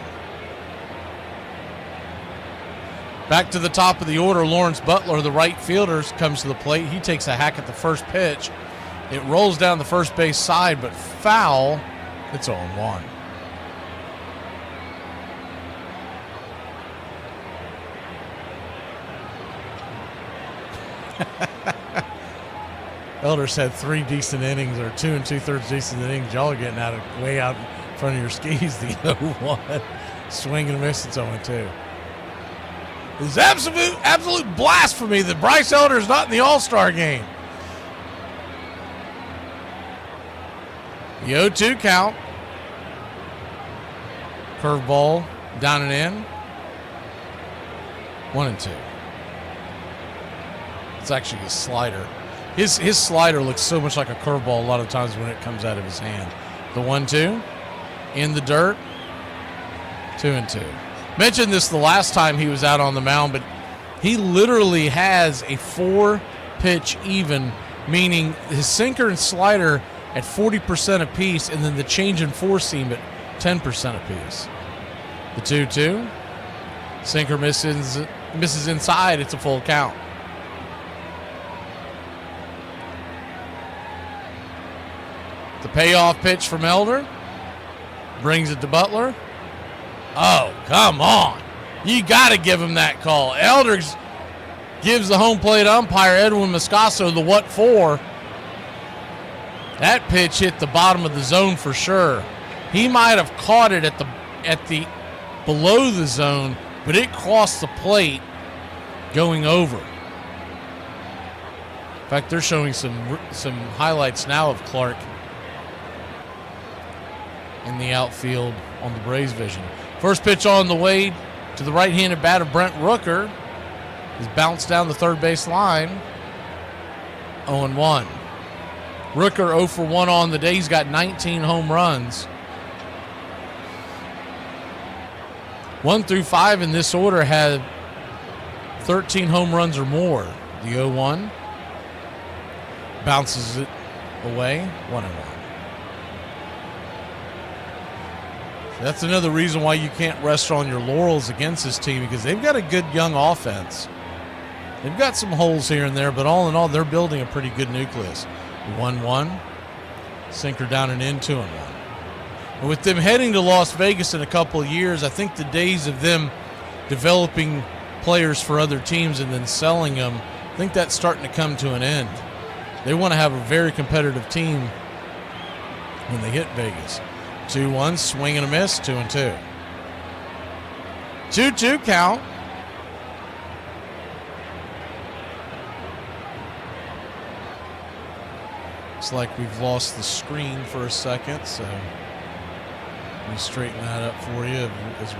Back to the top of the order, Lawrence Butler, the right fielder, comes to the plate. He takes a hack at the first pitch. It rolls down the first base side, but foul. It's 0-1. Elders had 3 decent innings, or 2 2/3 decent innings. Y'all are getting way out in front of your skis. The 0-1. Swing and a miss. It's 0-2. It's absolute blasphemy that Bryce Elder is not in the All-Star game. The 0-2 count. Curveball down and in. 1-2. It's actually his slider. His slider looks so much like a curveball a lot of times when it comes out of his hand. The 1-2 in the dirt. 2-2. Mentioned this the last time he was out on the mound, but he literally has a 4-pitch even, meaning his sinker and slider at 40% apiece, and then the change in four seam at 10% apiece. The 2-2. Sinker misses inside. It's a full count. The payoff pitch from Elder brings it to Butler. Oh, come on. You got to give him that call. Elder gives the home plate umpire, Edwin Moscaso, the what for. That pitch hit the bottom of the zone for sure. He might have caught it at the below the zone, but it crossed the plate going over. In fact, they're showing some highlights now of Clark in the outfield on the Braves vision. First pitch on the way to the right-handed bat of Brent Rooker is bounced down the third base line. 0-1. Rooker 0 for 1 on the day. He's got 19 home runs. 1 through 5 in this order had 13 home runs or more. The 0-1 bounces it away. 1-1. That's another reason why you can't rest on your laurels against this team, because they've got a good young offense. They've got some holes here and there, but all in all, they're building a pretty good nucleus. 1-1. Sinker down and in, 2-1. And with them heading to Las Vegas in a couple of years, I think the days of them developing players for other teams and then selling them, I think that's starting to come to an end. They want to have a very competitive team when they hit Vegas. 2-1, swing and a miss, 2-2. 2-2 count. Looks like we've lost the screen for a second, so let me straighten that up for you as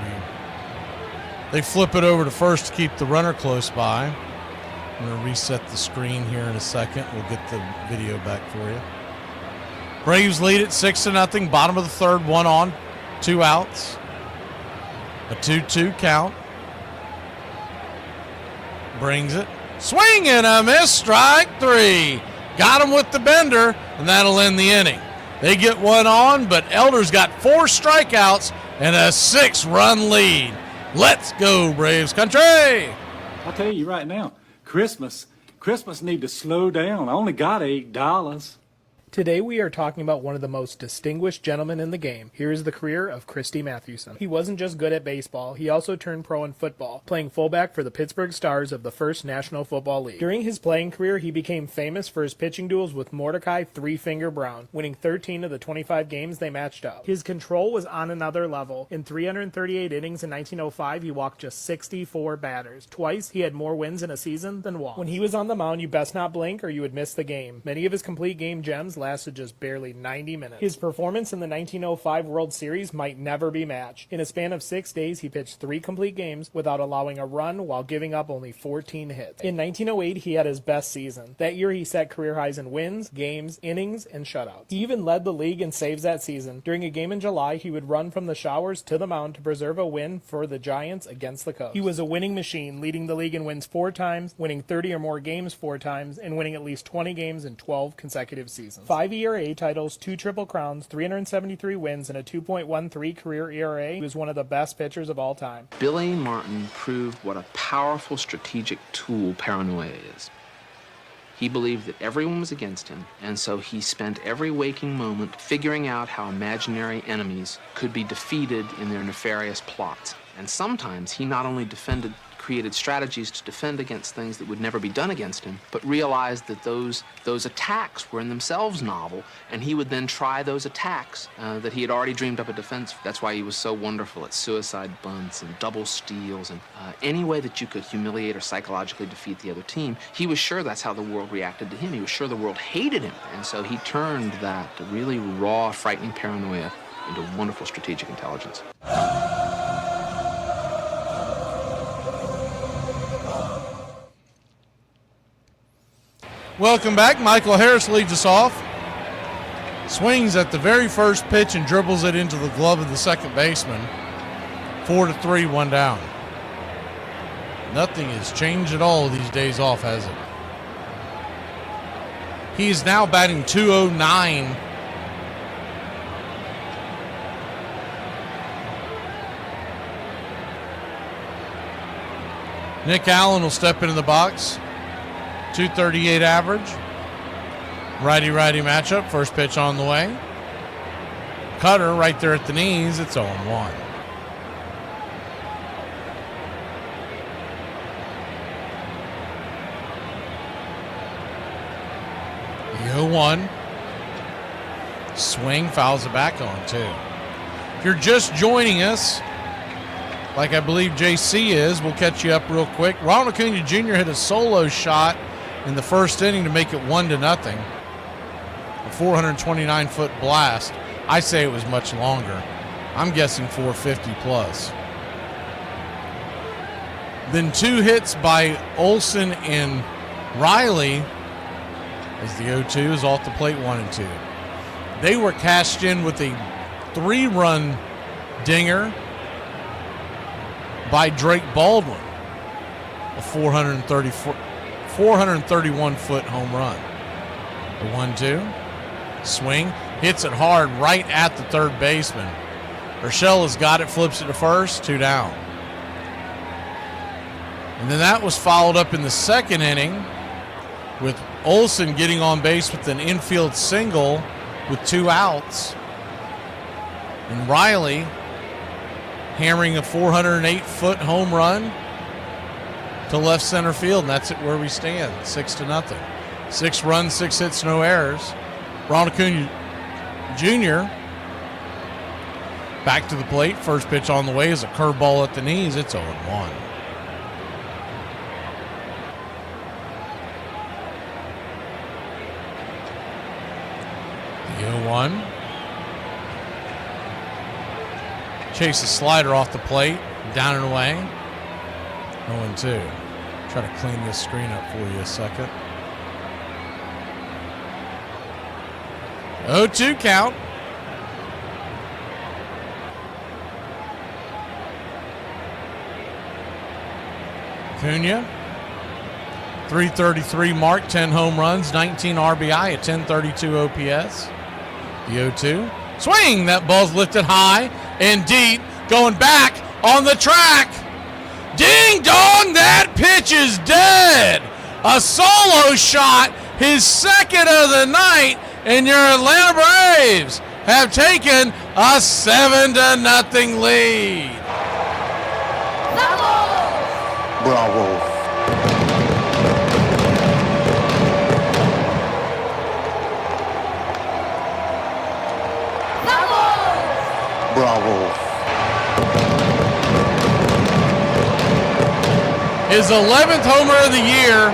they flip it over to first to keep the runner close by. I'm going to reset the screen here in a second. We'll get the video back for you. Braves lead it 6-0, bottom of the third, 1 on, 2 outs. A 2-2 count. Brings it. Swing and a miss, strike 3. Got him with the bender, and that'll end the inning. They get 1 on, but Elder's got 4 strikeouts and a 6-run lead. Let's go, Braves country! I'll tell you right now, Christmas need to slow down. I only got $8. Today we are talking about one of the most distinguished gentlemen in the game. Here is the career of Christy Mathewson. He wasn't just good at baseball, he also turned pro in football, playing fullback for the Pittsburgh Stars of the First National Football League. During his playing career, he became famous for his pitching duels with Mordecai Three-Finger Brown, winning 13 of the 25 games they matched up. His control was on another level. In 338 innings in 1905, he walked just 64 batters. Twice, he had more wins in a season than walks. When he was on the mound, you best not blink or you would miss the game. Many of his complete game gems lasted just barely 90 minutes. His performance in the 1905 World Series might never be matched. In a span of 6 days, he pitched 3 complete games without allowing a run while giving up only 14 hits. In 1908, he had his best season. That year, he set career highs in wins, games, innings, and shutouts. He even led the league in saves that season. During a game in July, he would run from the showers to the mound to preserve a win for the Giants against the Cubs. He was a winning machine, leading the league in wins 4 times, winning 30 or more games 4 times, and winning at least 20 games in 12 consecutive seasons. 5 ERA titles, 2 Triple Crowns, 373 wins, and a 2.13 career ERA. He was one of the best pitchers of all time. Billy Martin proved what a powerful strategic tool paranoia is. He believed that everyone was against him, and so he spent every waking moment figuring out how imaginary enemies could be defeated in their nefarious plots. And sometimes he not only created strategies to defend against things that would never be done against him, but realized that those attacks were in themselves novel, and he would then try those attacks that he had already dreamed up a defense for. That's why he was so wonderful at suicide bunts and double steals and any way that you could humiliate or psychologically defeat the other team. He was sure that's how the world reacted to him. He was sure the world hated him, and so he turned that really raw, frightening paranoia into wonderful strategic intelligence. Welcome back. Michael Harris leads us off. Swings at the very first pitch and dribbles it into the glove of the second baseman. 4-3, 1 down. Nothing has changed at all these days off, has it? He is now batting .209. Nick Allen will step into the box. .238 average. Righty-righty matchup. First pitch on the way. Cutter right there at the knees. It's 0-1. The 0-1. Swing, fouls it back on, too. If you're just joining us, like I believe JC is, we'll catch you up real quick. Ronald Acuna Jr. hit a solo shot in the first inning to make it 1-0. A 429-foot blast. I say it was much longer. I'm guessing 450 plus. Then 2 hits by Olson and Riley as the 0-2 is off the plate, 1-2. They were cashed in with a 3-run dinger by Drake Baldwin, a 431-foot home run. The 1-2, swing, hits it hard right at the third baseman. Urshela has got it, flips it to first, 2 down. And then that was followed up in the second inning with Olson getting on base with an infield single with 2 outs. And Riley hammering a 408-foot home run to left center field, and that's it where we stand, 6-0. 6 runs, 6 hits, no errors. Ronald Acuna Jr. back to the plate. First pitch on the way is a curveball at the knees. It's 0-1. The 0-1. Chase a slider off the plate, down and away. 0-2. Try to clean this screen up for you a second. 0-2 count. Acuna, 333 mark, 10 home runs, 19 RBI, a 1032 OPS. The 0-2. Swing! That ball's lifted high and deep, going back on the track. Ding dong, that pitch is dead. A solo shot, his second of the night, and your Atlanta Braves have taken a 7-0 lead. Bravo. Bravo. His 11th homer of the year,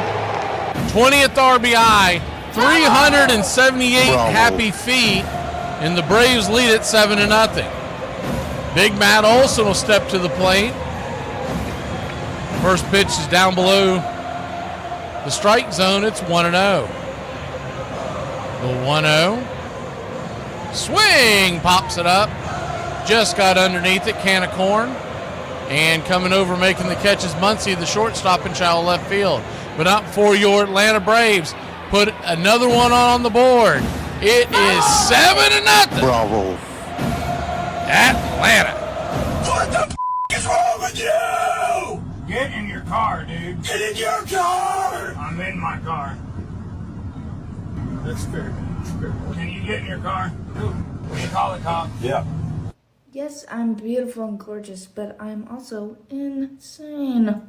20th RBI, 378 Bravo. happy feet, and the Braves lead it 7-0. Big Matt Olson will step to the plate. First pitch is down below the strike zone. It's 1-0. The 1-0. Swing, pops it up. Just got underneath it, can of corn. And coming over making the catch is Muncie, the shortstop in shallow left field. But not before your Atlanta Braves put another one on the board. It is 7-0. Bravo. Atlanta. What the is wrong with you? Get in your car, dude. Get in your car. I'm in my car. That's fair. Can you get in your car? Can you call the cop? Yeah. Yes, I'm beautiful and gorgeous, but I'm also insane.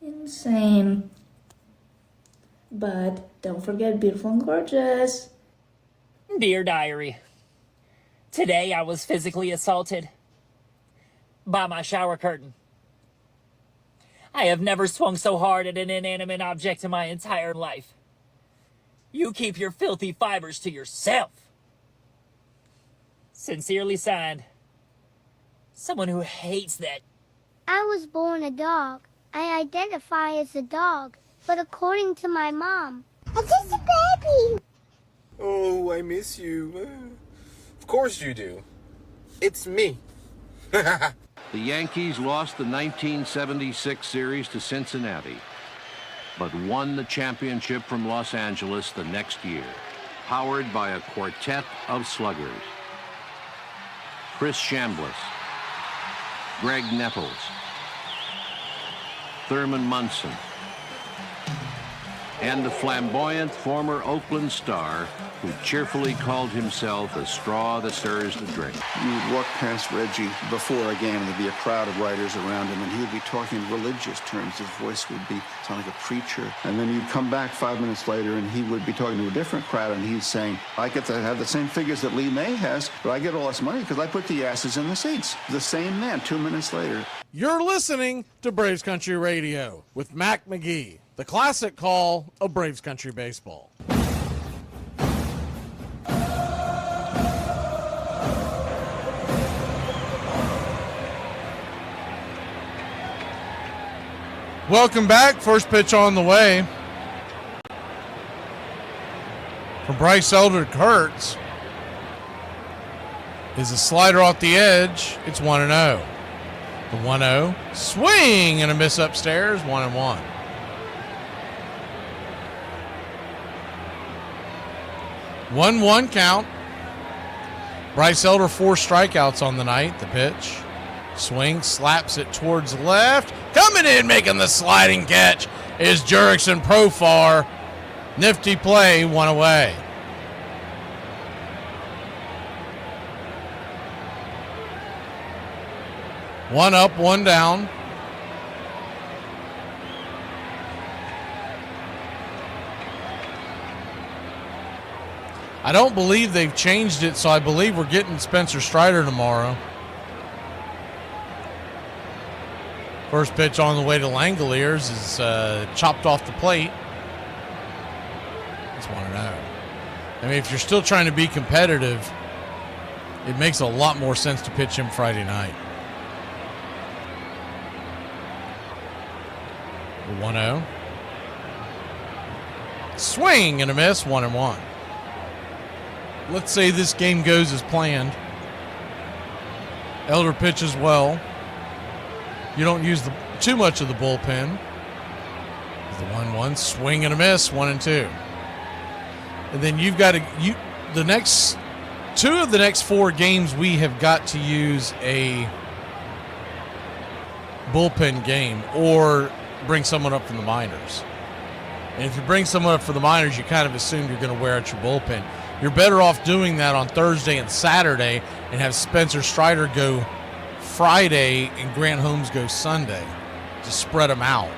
Insane. But don't forget beautiful and gorgeous. Dear Diary, today I was physically assaulted by my shower curtain. I have never swung so hard at an inanimate object in my entire life. You keep your filthy fibers to yourself. Sincerely signed, someone who hates that. I was born a dog. I identify as a dog, but according to my mom, I'm just a baby. Oh, I miss you. Of course you do. It's me. The Yankees lost the 1976 series to Cincinnati, but won the championship from Los Angeles the next year, powered by a quartet of sluggers. Chris Chambliss, Greg Nettles, Thurman Munson, and the flamboyant former Oakland star who cheerfully called himself a straw that stirs the drink. You would walk past Reggie before a game, and there'd be a crowd of writers around him, and he would be talking in religious terms. His voice would be sound like a preacher. And then you'd come back 5 minutes later, and he would be talking to a different crowd, and he's saying, I get to have the same figures that Lee May has, but I get all this money because I put the asses in the seats. The same man 2 minutes later. You're listening to Braves Country Radio with Mac McGee, the classic call of Braves Country baseball. Welcome back. First pitch on the way from Bryce Elder Kurtz is a slider off the edge. It's 1-0. The 1-0 swing and a miss upstairs. 1-1. 1-1 count. Bryce Elder 4 strikeouts on the night. The pitch. Swing, slaps it towards left. Coming in, making the sliding catch is Jurickson Profar. Nifty play, one away. One up, one down. I don't believe they've changed it, so I believe we're getting Spencer Strider tomorrow. First pitch on the way to Langoliers is chopped off the plate. It's 1-0. I mean, if you're still trying to be competitive, it makes a lot more sense to pitch him Friday night. The 1-0. Swing and a miss, 1-1. Let's say this game goes as planned. Elder pitches well. You don't use too much of the bullpen. The 1-1 swing and a miss, 1-2. And then you've got the next 2 of the next 4 games we have got to use a bullpen game or bring someone up from the minors. And if you bring someone up for the minors, you kind of assume you're going to wear out your bullpen. You're better off doing that on Thursday and Saturday and have Spencer Strider go Friday and Grant Holmes go Sunday to spread them out.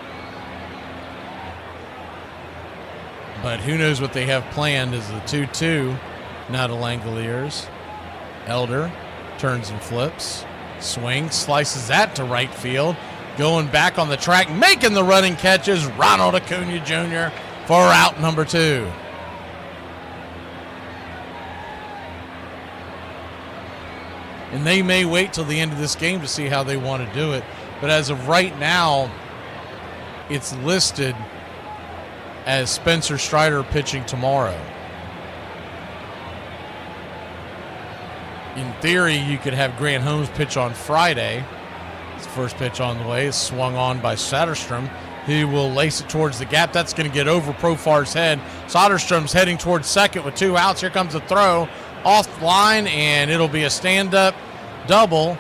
But who knows what they have planned as the 2-2 now to Langoliers. Elder turns and flips. Swing, slices that to right field. Going back on the track, making the running catches, Ronald Acuna Jr. for out number 2. And they may wait till the end of this game to see how they want to do it. But as of right now, it's listed as Spencer Strider pitching tomorrow. In theory, you could have Grant Holmes pitch on Friday. His first pitch on the way is swung on by Soderstrom, who will lace it towards the gap. That's going to get over Profar's head. Soderstrom's heading towards second with 2 outs. Here comes the throw off the line, and it'll be a stand-up double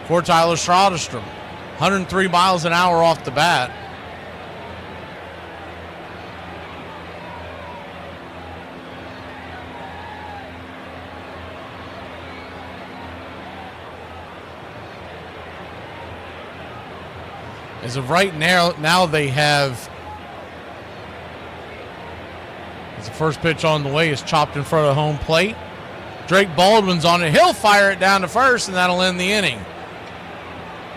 for Tyler Soderstrom. 103 miles an hour off the bat. As of right now they have, as the first pitch on the way is chopped in front of home plate. Drake Baldwin's on it. He'll fire it down to first, and that'll end the inning.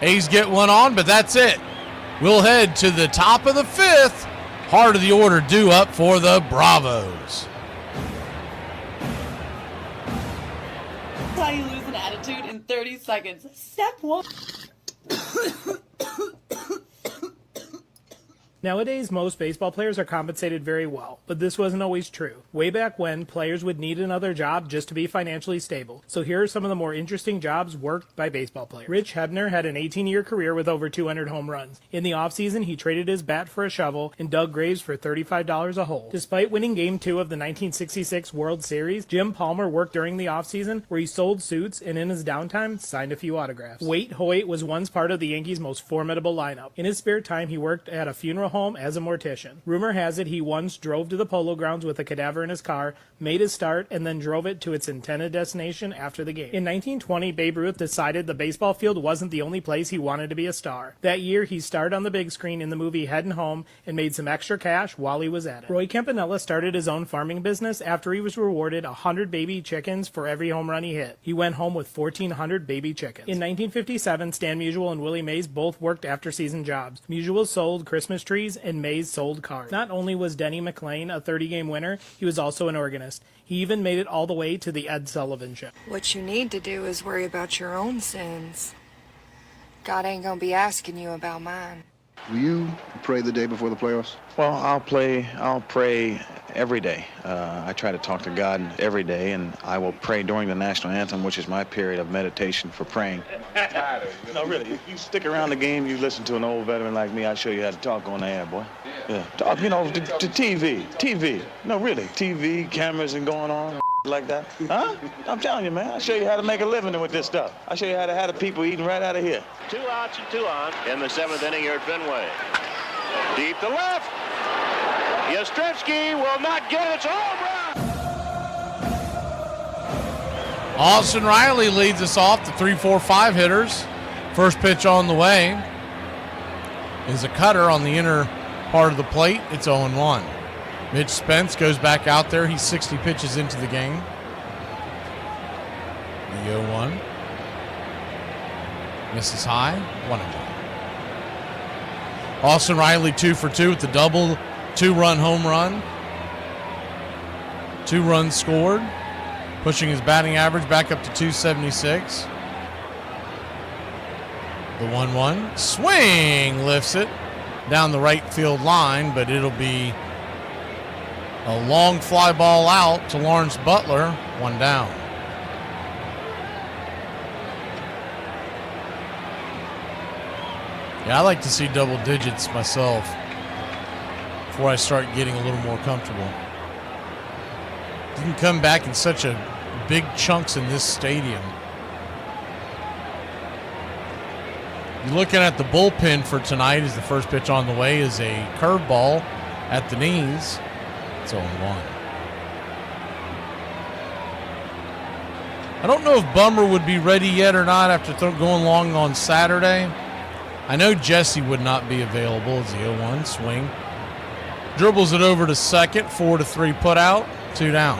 A's get one on, but that's it. We'll head to the top of the 5th. Heart of the order due up for the Bravos. That's how you lose an attitude in 30 seconds. Step 1. Nowadays, most baseball players are compensated very well, but this wasn't always true. Way back when, players would need another job just to be financially stable. So here are some of the more interesting jobs worked by baseball players. Rich Hebner had an 18-year career with over 200 home runs. In the offseason, he traded his bat for a shovel and dug graves for $35 a hole. Despite winning Game 2 of the 1966 World Series, Jim Palmer worked during the offseason where he sold suits and in his downtime signed a few autographs. Waite Hoyt was once part of the Yankees' most formidable lineup. In his spare time, he worked at a funeral home as a mortician. Rumor has it he once drove to the Polo Grounds with a cadaver in his car, made his start, and then drove it to its intended destination after the game. In 1920, Babe Ruth decided the baseball field wasn't the only place he wanted to be a star. That year, he starred on the big screen in the movie Headin' Home and made some extra cash while he was at it. Roy Campanella started his own farming business after he was rewarded 100 baby chickens for every home run he hit. He went home with 1,400 baby chickens. In 1957, Stan Musial and Willie Mays both worked after-season jobs. Musial sold Christmas trees and Mays sold cars. Not only was Denny McLain a 30-game winner, he was also an organist. He even made it all the way to the Ed Sullivan Show. What you need to do is worry about your own sins. God ain't gonna be asking you about mine. Will you pray the day before the playoffs? Well, I'll pray every day. I try to talk to God every day, and I will pray during the national anthem, which is my period of meditation for praying. No, really, if you stick around the game, you listen to an old veteran like me, I'll show you how to talk on the air, boy. Yeah, talk, to TV. No, really, TV, cameras and going on like that. Huh? I'm telling you, man, I'll show you how to make a living with this stuff. I'll show you how to have the people eating right out of here. 2 outs and 2 on in the 7th inning here at Fenway. Deep to left. Yastrzemski will not get it. It's a home run. Austin Riley leads us off, the 3-4-5 hitters. First pitch on the way is a cutter on the inner part of the plate. It's 0-1. Mitch Spence goes back out there. He's 60 pitches into the game. The 0-1. Misses high. 1-1. Austin Riley 2 for 2 with the double, 2-run home run. 2 runs scored, pushing his batting average back up to 276. The 1-1. Swing lifts it down the right field line, but it'll be a long fly ball out to Lawrence Butler. 1 down. Yeah, I like to see double digits myself before I start getting a little more comfortable. You can come back in such a big chunks in this stadium. You're looking at the bullpen for tonight as the first pitch on the way is a curveball at the knees. It's 0-1. I don't know if Bummer would be ready yet or not after going long on Saturday. I know Jesse would not be available as the 0-1 swing. Dribbles it over to second, 4-3 put out, 2 down.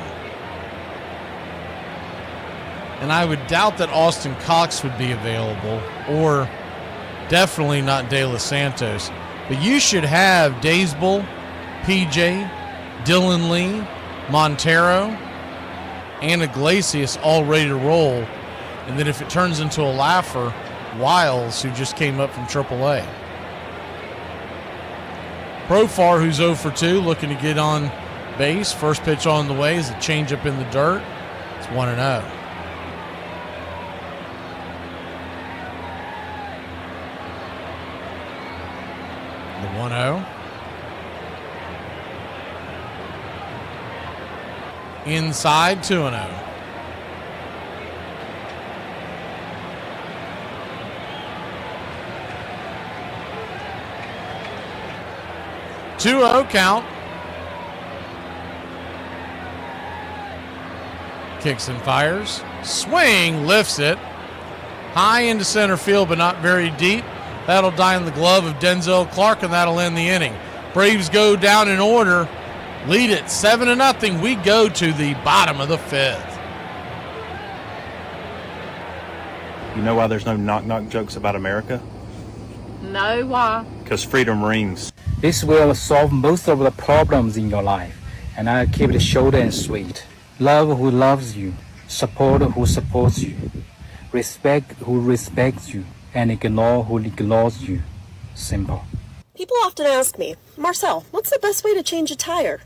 And I would doubt that Austin Cox would be available, or definitely not De Los Santos. But you should have Daysbull, PJ, Dylan Lee, Montero, and Iglesias all ready to roll. And then if it turns into a laugher, Wiles, who just came up from AAA. Profar, who's 0 for 2, looking to get on base. First pitch on the way is a changeup in the dirt. It's 1-0. The 1-0. Inside, 2-0. Two-0 count. Kicks and fires. Swing, lifts it. High into center field, but not very deep. That'll die in the glove of Denzel Clark, and that'll end the inning. Braves go down in order. Lead it 7-0. We go to the bottom of the 5th. You know why there's no knock-knock jokes about America? No, why? Because freedom rings. This will solve most of the problems in your life, and I'll keep it short and sweet. Love who loves you, support who supports you, respect who respects you, and ignore who ignores you. Simple. People often ask me, Marcel, what's the best way to change a tire?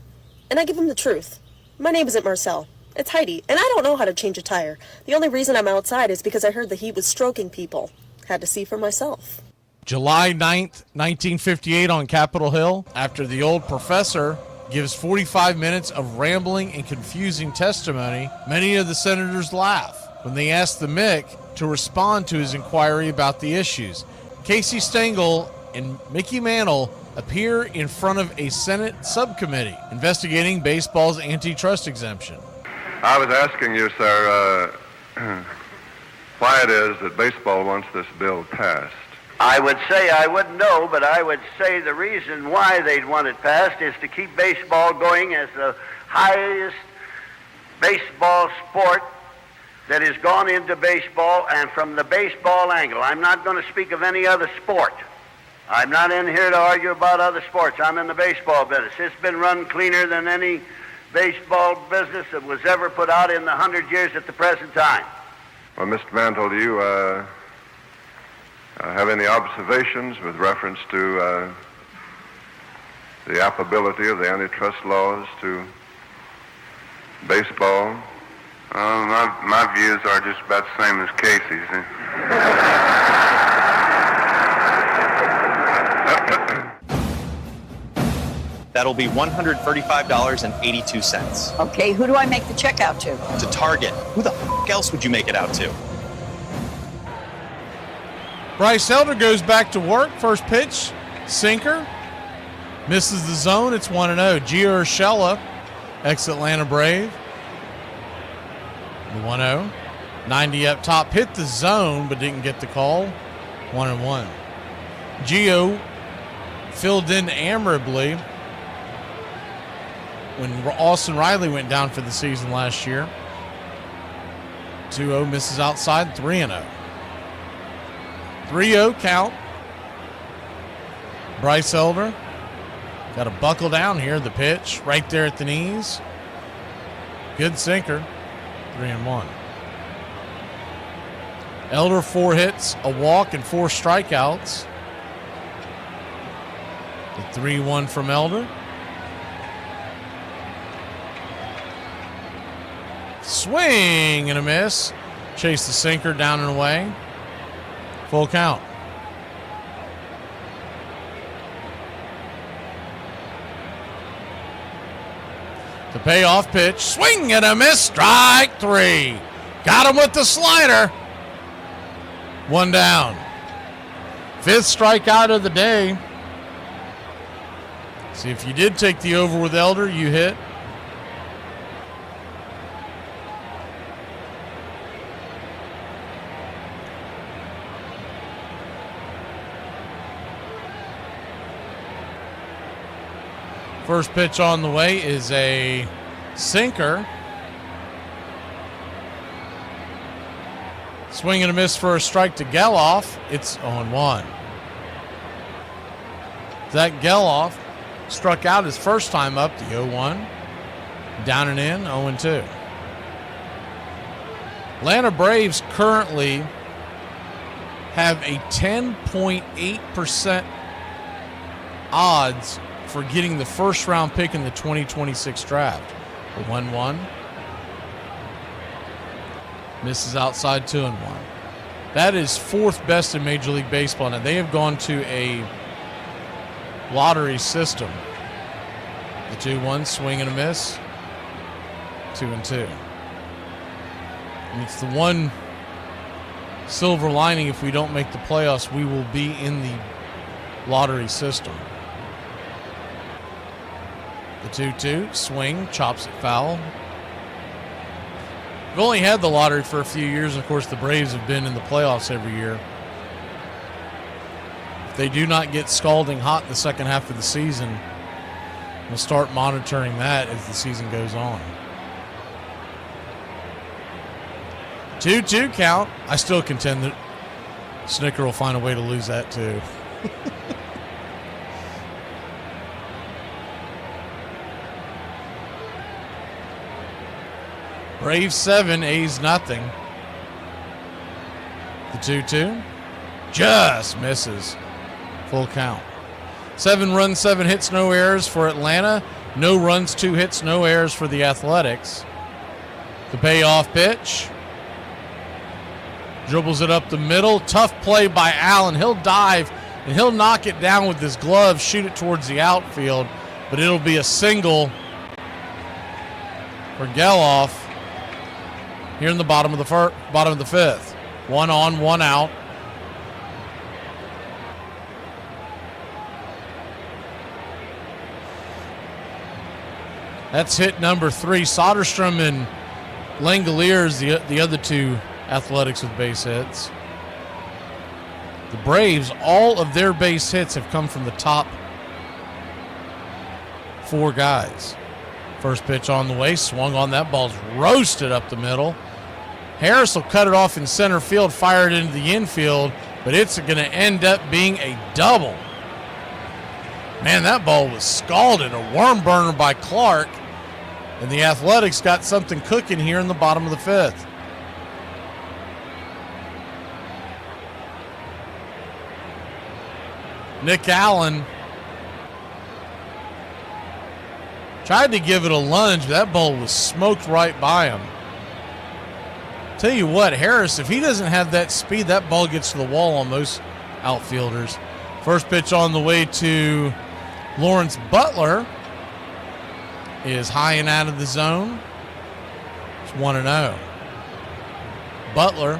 And I give them the truth. My name isn't Marcel. It's Heidi, and I don't know how to change a tire. The only reason I'm outside is because I heard the heat was stroking people. Had to see for myself. July 9th, 1958 on Capitol Hill, after the old professor gives 45 minutes of rambling and confusing testimony, many of the senators laugh when they ask the Mick to respond to his inquiry about the issues. Casey Stengel and Mickey Mantle appear in front of a Senate subcommittee investigating baseball's antitrust exemption. I was asking you, sir, why it is that baseball wants this bill passed. I would say I wouldn't know, but I would say the reason why they'd want it passed is to keep baseball going as the highest baseball sport that has gone into baseball, and from the baseball angle. I'm not going to speak of any other sport. I'm not in here to argue about other sports. I'm in the baseball business. It's been run cleaner than any baseball business that was ever put out in the 100 years at the present time. Well, Mr. Mantle, do you have any observations with reference to the applicability of the antitrust laws to baseball? My views are just about the same as Casey's. That'll be $135.82. Okay, who do I make the check out to? To Target. Who the f*** else would you make it out to? Bryce Elder goes back to work. First pitch, sinker. Misses the zone. It's 1-0. Gio Urshela, ex-Atlanta Brave. The 1-0. 90 up top. Hit the zone, but didn't get the call. 1-1. Gio filled in admirably when Austin Riley went down for the season last year. 2-0, misses outside. 3-0. 3-0 count. Bryce Elder got to buckle down here. The pitch right there at the knees. Good sinker. 3-1. Elder 4 hits, a walk, and 4 strikeouts. The 3-1 from Elder. Swing and a miss. Chase the sinker down and away. Full count. The payoff pitch. Swing and a miss. Strike 3. Got him with the slider. 1 down. 5th strikeout of the day. See, if you did take the over with Elder, you hit. First pitch on the way is a sinker. Swing and a miss for a strike to Geloff. It's 0-1. Zach Geloff struck out his first time up, the 0-1. Down and in, 0-2. Atlanta Braves currently have a 10.8% odds for getting the first round pick in the 2026 draft. The 1-1 misses outside 2-1. That is fourth best in Major League Baseball. Now they have gone to a lottery system. The 2-1 swing and a miss. 2-2. And it's the one silver lining. If we don't make the playoffs, we will be in the lottery system. The 2-2 swing, chops it foul. We've only had the lottery for a few years. Of course, the Braves have been in the playoffs every year. If they do not get scalding hot in the second half of the season, we'll start monitoring that as the season goes on. 2-2 count. I still contend that Snicker will find a way to lose that too. Braves 7, A's nothing. The 2-2 just misses. Full count. 7 runs, 7 hits, no errors for Atlanta. No runs, 2 hits, no errors for the Athletics. The payoff pitch. Dribbles it up the middle. Tough play by Allen. He'll dive and he'll knock it down with his glove, shoot it towards the outfield, but it'll be a single for Geloff here in the bottom of the fifth. 1 on, 1 out. That's hit number 3. Soderstrom and Langoliers, the other two Athletics with base hits. The Braves, all of their base hits have come from the top 4 guys. First pitch on the way, swung on, that ball's roasted up the middle. Harris will cut it off in center field, fire it into the infield, but it's going to end up being a double. Man, that ball was scalded, a worm burner by Clark, and the Athletics got something cooking here in the bottom of the 5th. Nick Allen tried to give it a lunge, but that ball was smoked right by him. Tell you what, Harris, if he doesn't have that speed, that ball gets to the wall on most outfielders. First pitch on the way to Lawrence Butler is high and out of the zone. It's 1-0. Butler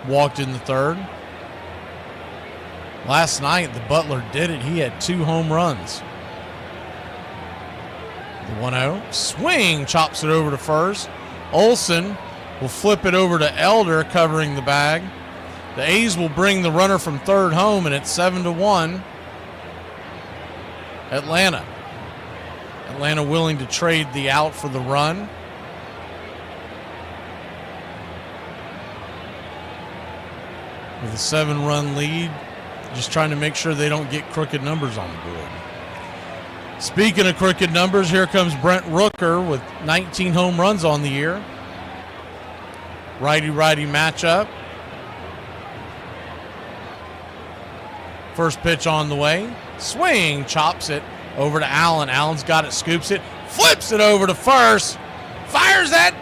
walked in the 3rd. Last night, the Butler did it. He had 2 home runs. The 1-0. Swing, chops it over to first. Olsen will flip it over to Elder, covering the bag. The A's will bring the runner from 3rd home, and it's 7-1. Atlanta. Atlanta willing to trade the out for the run. With a 7-run lead, just trying to make sure they don't get crooked numbers on the board. Speaking of crooked numbers, here comes Brent Rooker with 19 home runs on the year. Righty-righty matchup. First pitch on the way. Swing, chops it over to Allen. Allen's got it, scoops it, flips it over to first. Fires that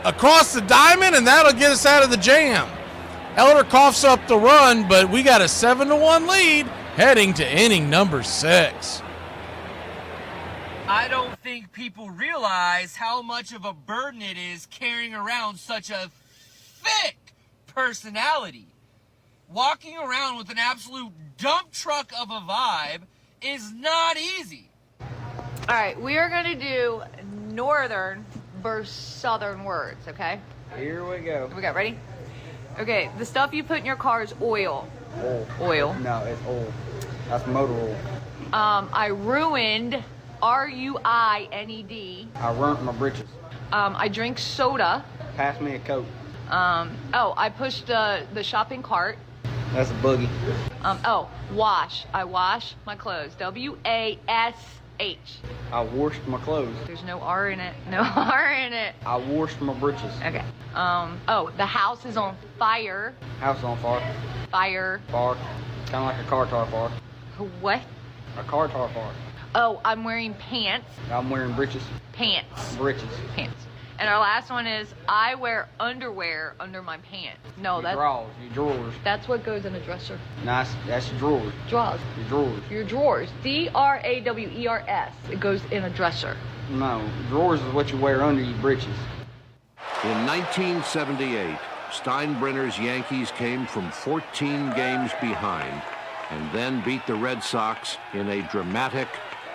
across the diamond, and that'll get us out of the jam. Elder coughs up the run, but we got a 7-1 lead heading to inning number 6. I don't think people realize how much of a burden it is carrying around such a thick personality. Walking around with an absolute dump truck of a vibe is not easy. All right, we are going to do northern versus southern words, okay? Here we go. Here we go. Ready? Okay, the stuff you put in your car is oil. Oil. No, it's oil. That's motor oil. I ruined, R-U-I-N-E-D. I ruined my britches. I drink soda. Pass me a Coke. I pushed the shopping cart. That's a boogie. Wash. I wash my clothes. W-A-S H. I washed my clothes. There's no R in it. No R in it. I washed my britches. Okay. Oh, the house is on fire. House on fire. Fire. Fire. Kind of like a car tar fire. What? A car tar fire. Oh, I'm wearing pants. I'm wearing britches. Pants. Britches. Pants. And our last one is, I wear underwear under my pants. No, that's... Drawers. Your drawers. That's what goes in a dresser. Nice. That's your drawers. Drawers. Your drawers. Your drawers. D-R-A-W-E-R-S. It goes in a dresser. No. Drawers is what you wear under your britches. In 1978, Steinbrenner's Yankees came from 14 games behind and then beat the Red Sox in a dramatic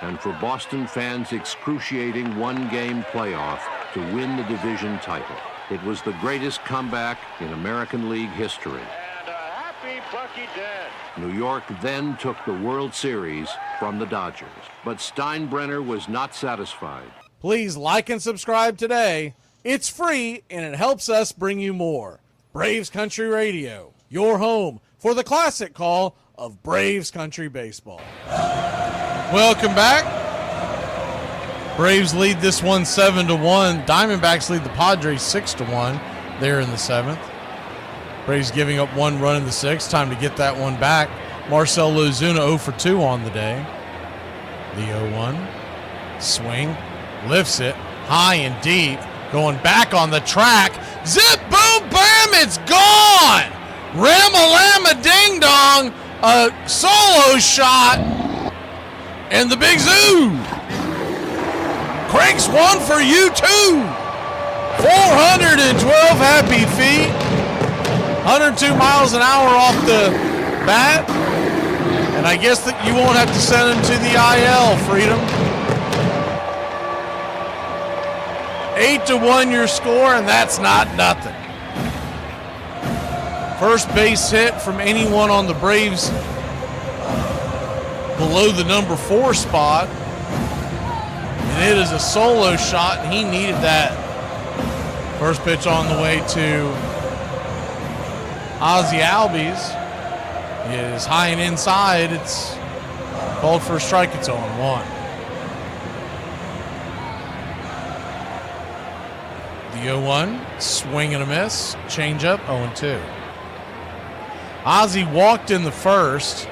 and, for Boston fans, excruciating one-game playoff to win the division title. It was the greatest comeback in American League history. And a happy Bucky Dent. New York then took the World Series from the Dodgers, but Steinbrenner was not satisfied. Please like and subscribe today. It's free and it helps us bring you more. Braves Country Radio, your home for the classic call of Braves Country Baseball. Welcome back. Braves lead this one 7-1. Diamondbacks lead the Padres 6-1. There in the 7th. Braves giving up 1 run in the 6th. Time to get that one back. Marcell Ozuna 0 for 2 on the day. The 0-1. Swing. Lifts it. High and deep. Going back on the track. Zip, boom, bam, it's gone! Ram-a-lam-a ding-dong. A solo shot. And the Big Zoo cranks one for you too. 412 happy feet. 102 miles an hour off the bat. And I guess that you won't have to send him to the IL, Freedom. 8-1 your score, and that's not nothing. First base hit from anyone on the Braves below the number 4 spot. And it is a solo shot, and he needed that. First pitch on the way to Ozzie Albies is high and inside. It's called for a strike. It's 0-1. The 0-1, swing and a miss, changeup, 0-2. Ozzie walked in the first.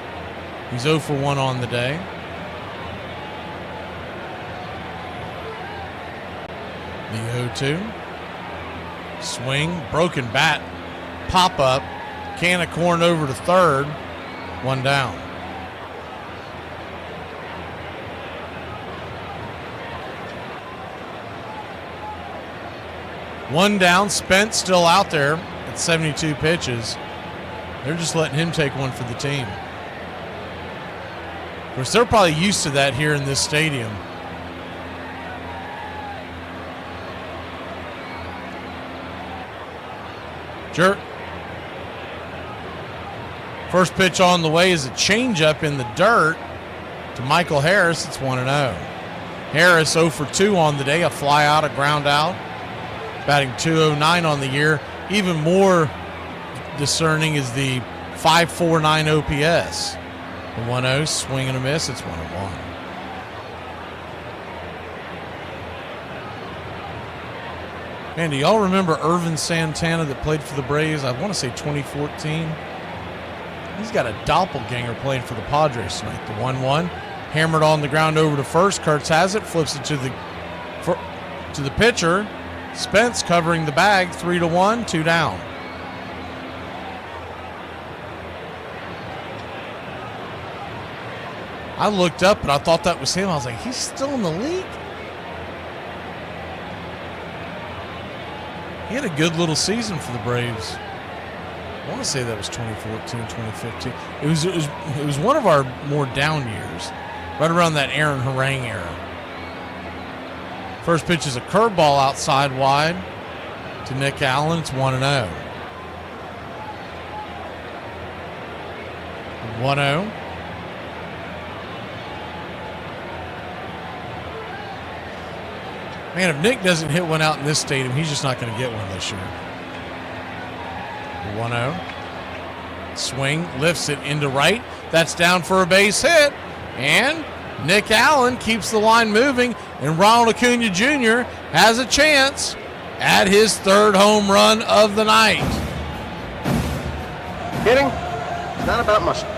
He's 0 for 1 on the day. The 0-2. Swing, broken bat, pop up, can of corn over to third, 1 down. One down, Spence still out there at 72 pitches. They're just letting him take one for the team. Of course, they're probably used to that here in this stadium. Jerk. First pitch on the way is a changeup in the dirt to Michael Harris. It's 1-0. Harris 0 for 2 on the day, a fly out, a ground out. Batting .209 on the year. Even more discerning is the .549 OPS. The 1-0, swing and a miss, it's 1-1. Man, do y'all remember Irvin Santana that played for the Braves? I want to say 2014. He's got a doppelganger playing for the Padres tonight. The 1-1, hammered on the ground over to first. Kurtz has it, flips it to the pitcher. Spence covering the bag, 3-1, 2 down. I looked up and I thought that was him. I was like, he's still in the league? He had a good little season for the Braves. I want to say that was 2014, 2015. It was one of our more down years, right around that Aaron Harang era. First pitch is a curveball outside wide to Nick Allen. It's 1-0. 1-0. Man, if Nick doesn't hit one out in this stadium, he's just not going to get one this year. 1-0. Swing, lifts it into right. That's down for a base hit. And Nick Allen keeps the line moving, and Ronald Acuna Jr. has a chance at his third home run of the night. Hitting? Not about muscle.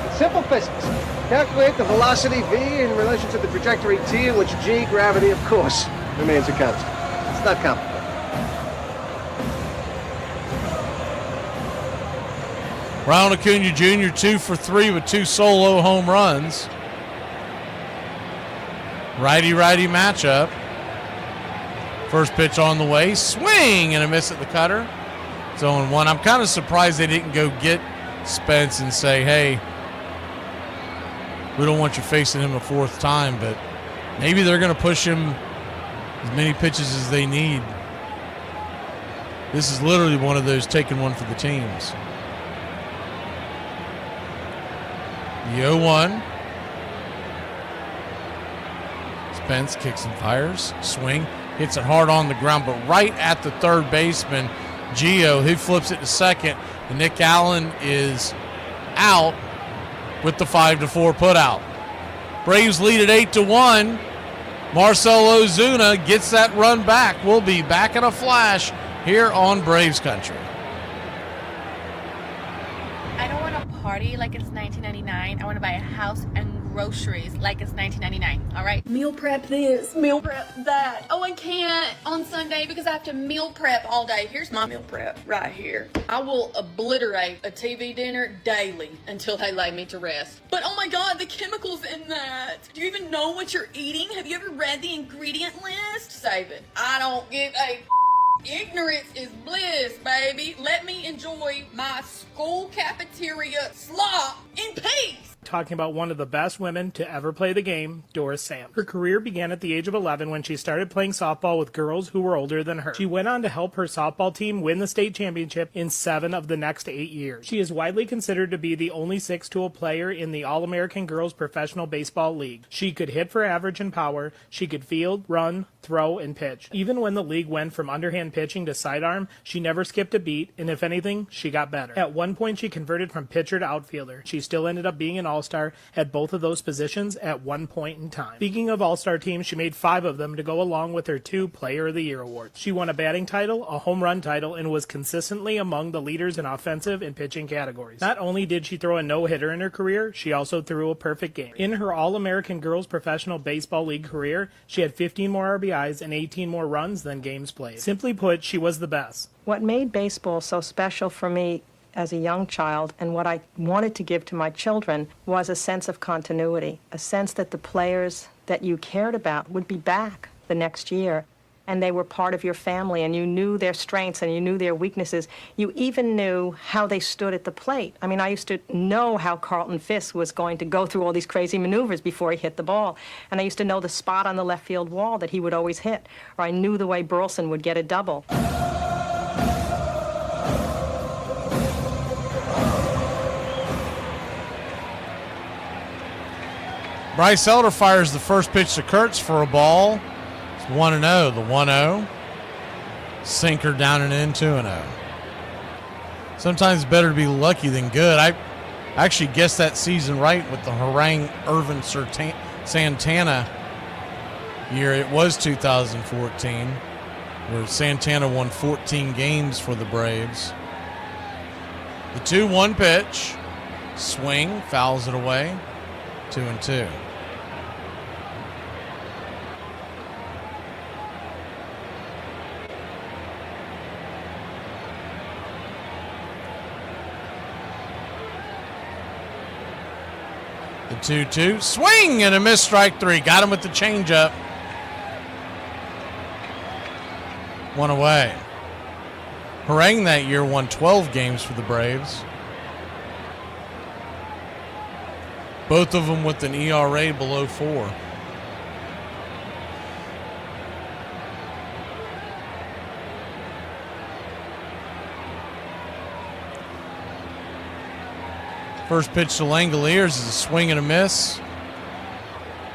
It's simple physics. Calculate the velocity v in relation to the trajectory t, in which g, gravity, of course, remains a constant. It's not complicated. Ronald Acuna Jr. 2 for 3 with 2 solo home runs. Righty-righty matchup. First pitch on the way. Swing and a miss at the cutter. It's 0-1. I'm kind of surprised they didn't go get Spence and say, hey, we don't want you facing him a fourth time, but maybe they're going to push him as many pitches as they need. This is literally one of those taking one for the teams. The 0-1. Spence kicks and fires. Swing. Hits it hard on the ground, but right at the third baseman, Gio, who flips it to second. And Nick Allen is out with the 5-4 putout. Braves lead at 8-1. Marcell Ozuna gets that run back. We'll be back in a flash here on Braves Country. I don't want to party like it's 1999. I want to buy a house and groceries like it's 1999, all right? Meal prep this, meal prep that. Oh, I can't on Sunday because I have to meal prep all day. Here's my meal prep right here. I will obliterate a TV dinner daily until they lay me to rest. But oh my God, the chemicals in that. Do you even know what you're eating? Have you ever read the ingredient list? Save it. I don't give a ignorance is bliss, baby. Let me enjoy my school cafeteria slop in peace. Talking about one of the best women to ever play the game, Doris Sam. Her career began at the age of 11 when she started playing softball with girls who were older than her. She went on to help her softball team win the state championship in 7 of the next 8 years. She is widely considered to be the only 6-tool player in the All-American Girls Professional Baseball League. She could hit for average and power. She could field, run, throw, and pitch. Even when the league went from underhand pitching to sidearm, she never skipped a beat, and if anything, she got better. At one point, she converted from pitcher to outfielder. She still ended up being an all-star at both of those positions at one point in time. Speaking of all-star teams, she made 5 of them to go along with her 2 Player of the Year awards. She won a batting title, a home run title, and was consistently among the leaders in offensive and pitching categories. Not only did she throw a no-hitter in her career, she also threw a perfect game. In her All-American Girls Professional Baseball League career, she had 15 more RBIs and 18 more runs than games played. Simply put, she was the best. What made baseball so special for me as a young child, and what I wanted to give to my children, was a sense of continuity, a sense that the players that you cared about would be back the next year, and they were part of your family, and you knew their strengths and you knew their weaknesses. You even knew how they stood at the plate. I mean, I used to know how Carlton Fisk was going to go through all these crazy maneuvers before he hit the ball, and I used to know the spot on the left field wall that he would always hit, or I knew the way Burleson would get a double. Bryce Elder fires the first pitch to Kurtz for a ball. It's 1-0. The 1-0. Sinker down and in, 2-0. Sometimes it's better to be lucky than good. I actually guessed that season right with the Harang Irvin Santana year. It was 2014, where Santana won 14 games for the Braves. The 2-1 pitch. Swing, fouls it away. 2-2. The 2-2. Swing and a miss, strike 3. Got him with the changeup. 1 away. Harang that year won 12 games for the Braves. Both of them with an ERA below 4. First pitch to Langoliers is a swing and a miss.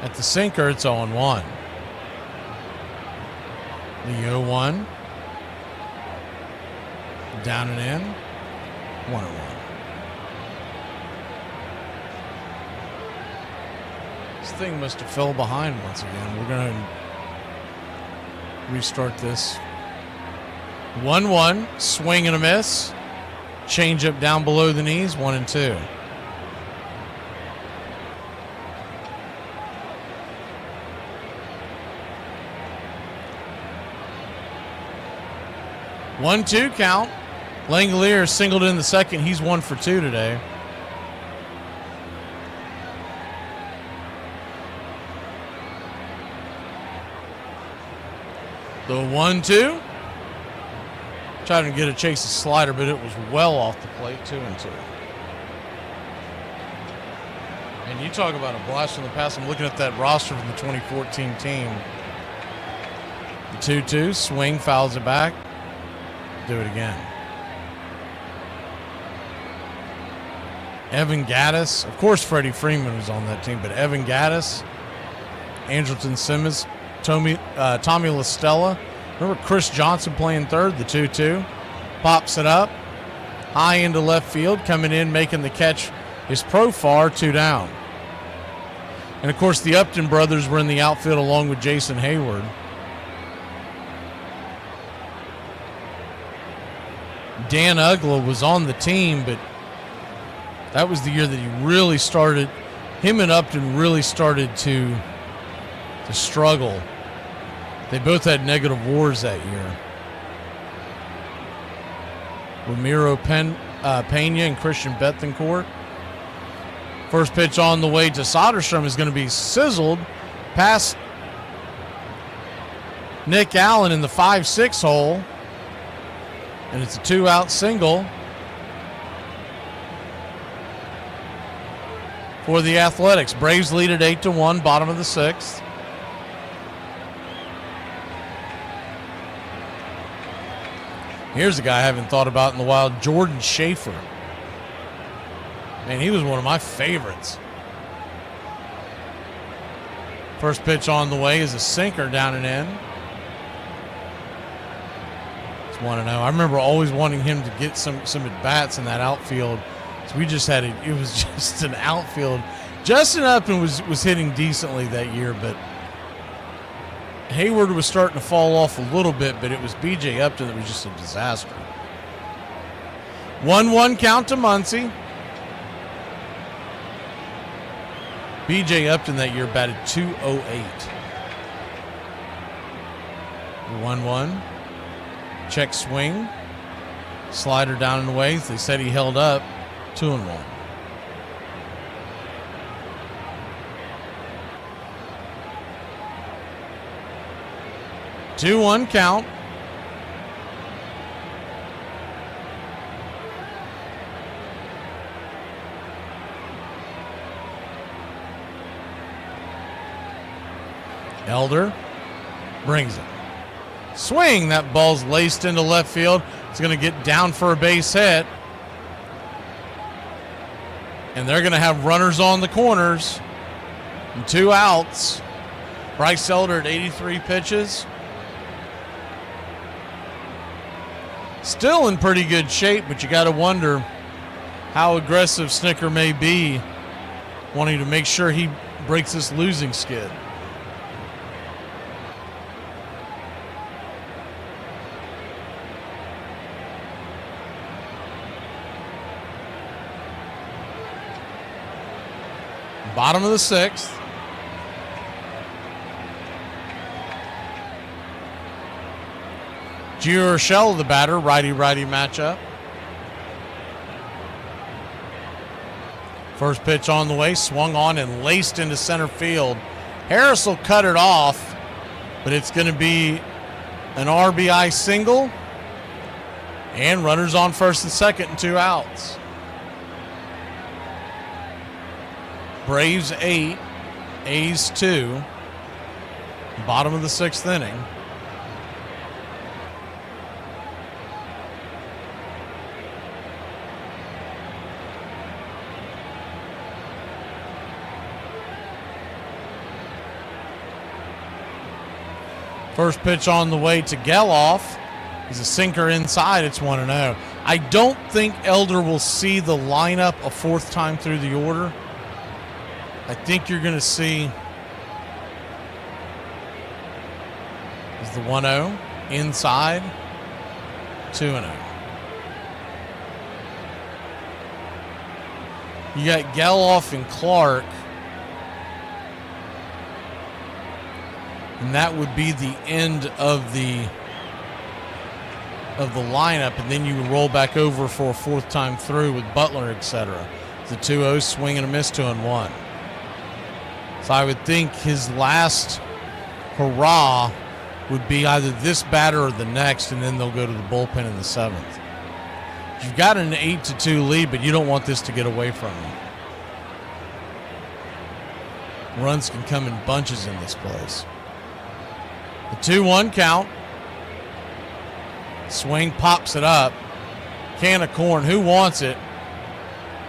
At the sinker, it's 0-1. The 0-1. Down and in. 1-1. 1 This thing must have fell behind once again. We're going to restart this. 1-1, swing and a miss. Change up down below the knees, 1-2. One-two count. Langolier singled in the second. He's 1 for 2 today. The 1-2. Trying to get a chase of slider, but it was well off the plate. 2-2. And you talk about a blast from the past. I'm looking at that roster from the 2014 team. The 2-2, swing, fouls it back. Do it again. Evan Gaddis. Of course, Freddie Freeman was on that team, but Evan Gaddis, Andrelton Simmons, Tommy LaStella. Remember Chris Johnson playing third, the 2-2. Pops it up. High into left field, coming in, making the catch is Profar, 2 down. And, of course, the Upton brothers were in the outfield along with Jason Hayward. Dan Ugla was on the team, but that was the year that he really started. Him and Upton really started to struggle. They both had negative WARs that year. Ramiro Pena and Christian Bethencourt. First pitch on the way to Soderstrom is going to be sizzled past Nick Allen in the 5-6 hole. And it's a 2-out single for the Athletics. Braves lead at 8-1, bottom of the 6th. Here's a guy I haven't thought about in a while, Jordan Schaefer. Man, he was one of my favorites. First pitch on the way is a sinker down and in. It's 1-0. I remember always wanting him to get some at-bats in that outfield. So we just had it was just an outfield. Justin Upton was hitting decently that year, but Hayward was starting to fall off a little bit, but it was B.J. Upton that was just a disaster. 1-1 count to Muncie. B.J. Upton that year batted .208. 1-1. Check swing. Slider down and away. They said he held up. 2-1. Two-one count. Elder brings it. Swing. That ball's laced into left field. It's going to get down for a base hit. And they're going to have runners on the corners. And 2 outs. Bryce Elder at 83 pitches. Still in pretty good shape, but you got to wonder how aggressive Snicker may be, wanting to make sure he breaks this losing skid. Bottom of the 6th. Gio Urshela, the batter, righty-righty matchup. First pitch on the way, swung on and laced into center field. Harris will cut it off, but it's going to be an RBI single. And runners on first and second and 2 outs. Braves 8, A's 2. Bottom of the 6th inning. First pitch on the way to Geloff. He's a sinker inside. It's 1-0. I don't think Elder will see the lineup a 4th time through the order. I think you're going to see is the 1-0 inside 2-0. You got Geloff and Clark, and that would be the end of the lineup, and then you would roll back over for a fourth time through with Butler, etc. The 2-0 swing and a miss, 2-1. So I would think his last hurrah would be either this batter or the next, and then they'll go to the bullpen in the seventh. You've got an 8-2 lead, but you don't want this to get away from you. Runs can come in bunches in this place. The 2-1 count. Swing pops it up. Can of corn. Who wants it?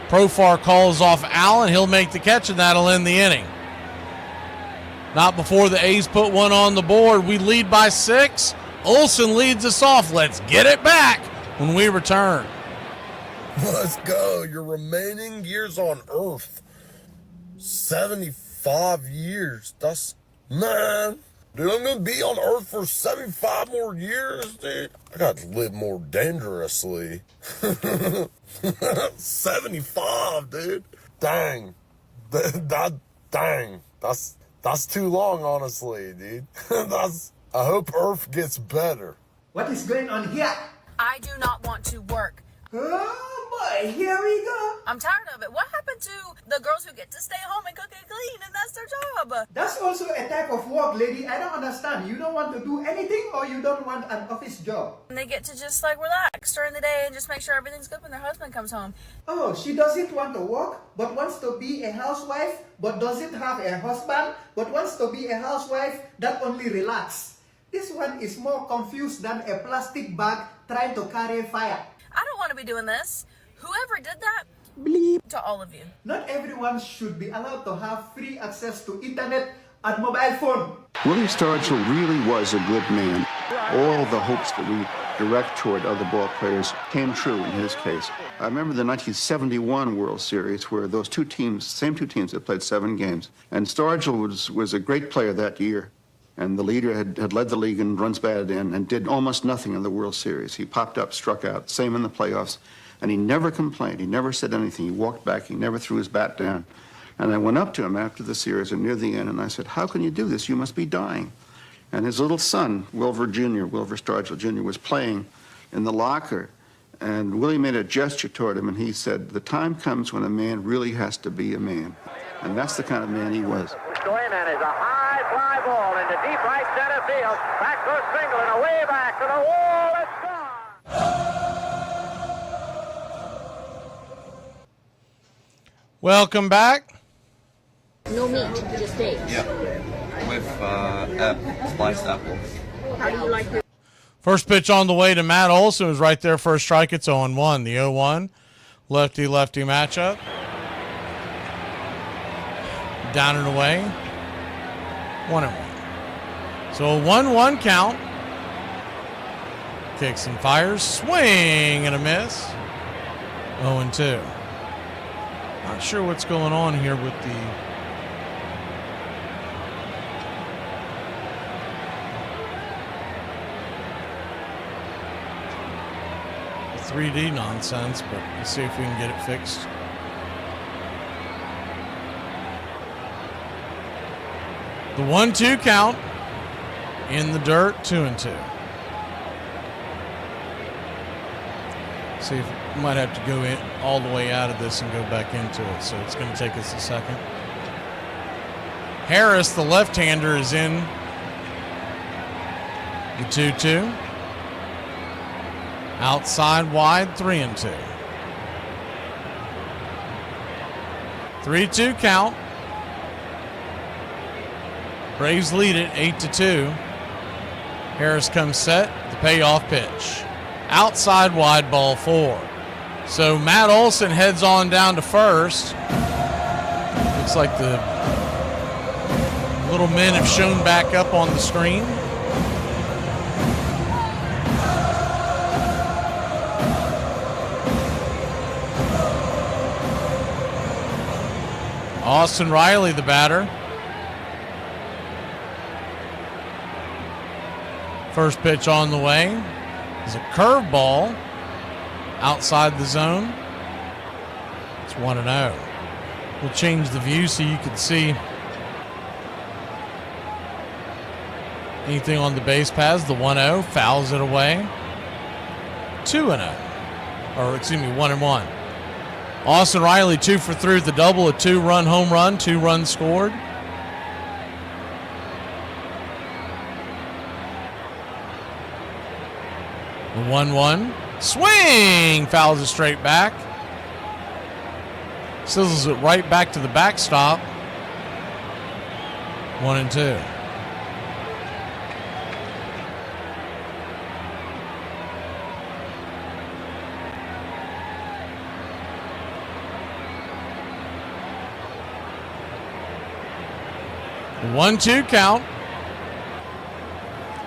Profar calls off Allen. He'll make the catch, and that'll end the inning. Not before the A's put one on the board. We lead by 6. Olsen leads us off. Let's get it back when we return. Let's go. Your remaining years on Earth. 75 years. That's, man. Dude, I'm going to be on Earth for 75 more years, dude. I got to live more dangerously. 75, dude. Dang. Dang. That's too long, honestly, dude. I hope Earth gets better. What is going on here? I do not want to work. Oh boy, here we go. I'm tired of it. What happened to the girls who get to stay home and cook and clean, and that's their job? That's also a type of work, lady. I don't understand. You don't want to do anything, or you don't want an office job? And they get to just like relax during the day and just make sure everything's good when their husband comes home. Oh, she doesn't want to work, but wants to be a housewife, but doesn't have a husband, but wants to be a housewife that only relax. This one is more confused than a plastic bag trying to carry fire. I don't want to be doing this. Whoever did that, bleep to all of you. Not everyone should be allowed to have free access to internet and mobile phone. Willie Stargell really was a good man. All the hopes that we direct toward other ball players came true in his case. I remember the 1971 World Series where those same two teams had played 7 games. And Stargell was a great player that year. And the leader had led the league in runs batted in and did almost nothing in the World Series. He popped up, struck out, same in the playoffs. And he never complained. He never said anything. He walked back. He never threw his bat down. And I went up to him after the series and near the end, and I said, how can you do this? You must be dying. And his little son, Wilver Stargell Jr., was playing in the locker. And Willie made a gesture toward him, and he said, the time comes when a man really has to be a man. And that's the kind of man he was. Going and is a high fly ball into deep right center field. Back goes Single and away back to the wall. It's gone. Welcome back. No meat, just steak. Yeah, with sliced apple. How do you like your... First pitch on the way to Matt Olson was right there for a strike. It's 0-1. The 0-1 lefty-lefty matchup. Down and away. 1-1. So a 1-1 count. Kicks and fires. Swing and a miss. 0-2. Not sure what's going on here with the... the 3D nonsense, but let's see if we can get it fixed. The 1-2 count in the dirt, 2-2. See if we might have to go in all the way out of this and go back into it. So it's going to take us a second. Harris, the left-hander, is in the 2-2. Outside wide, 3-2. 3-2 count. Braves lead it 8-2. Harris comes set, the payoff pitch. Outside wide, ball 4. So Matt Olson heads on down to first. Looks like the little men have shown back up on the screen. Austin Riley, the batter. First pitch on the way is a curveball outside the zone. It's 1-0. We'll change the view so you can see anything on the base paths. The 1-0 fouls it away. 2-0. Or excuse me, 1-1. Austin Riley 2 for 3 with the double, a 2-run home run, 2 runs scored. The 1-1 swing, fouls it straight back. Sizzles it right back to the backstop. 1-2. The 1-2 count.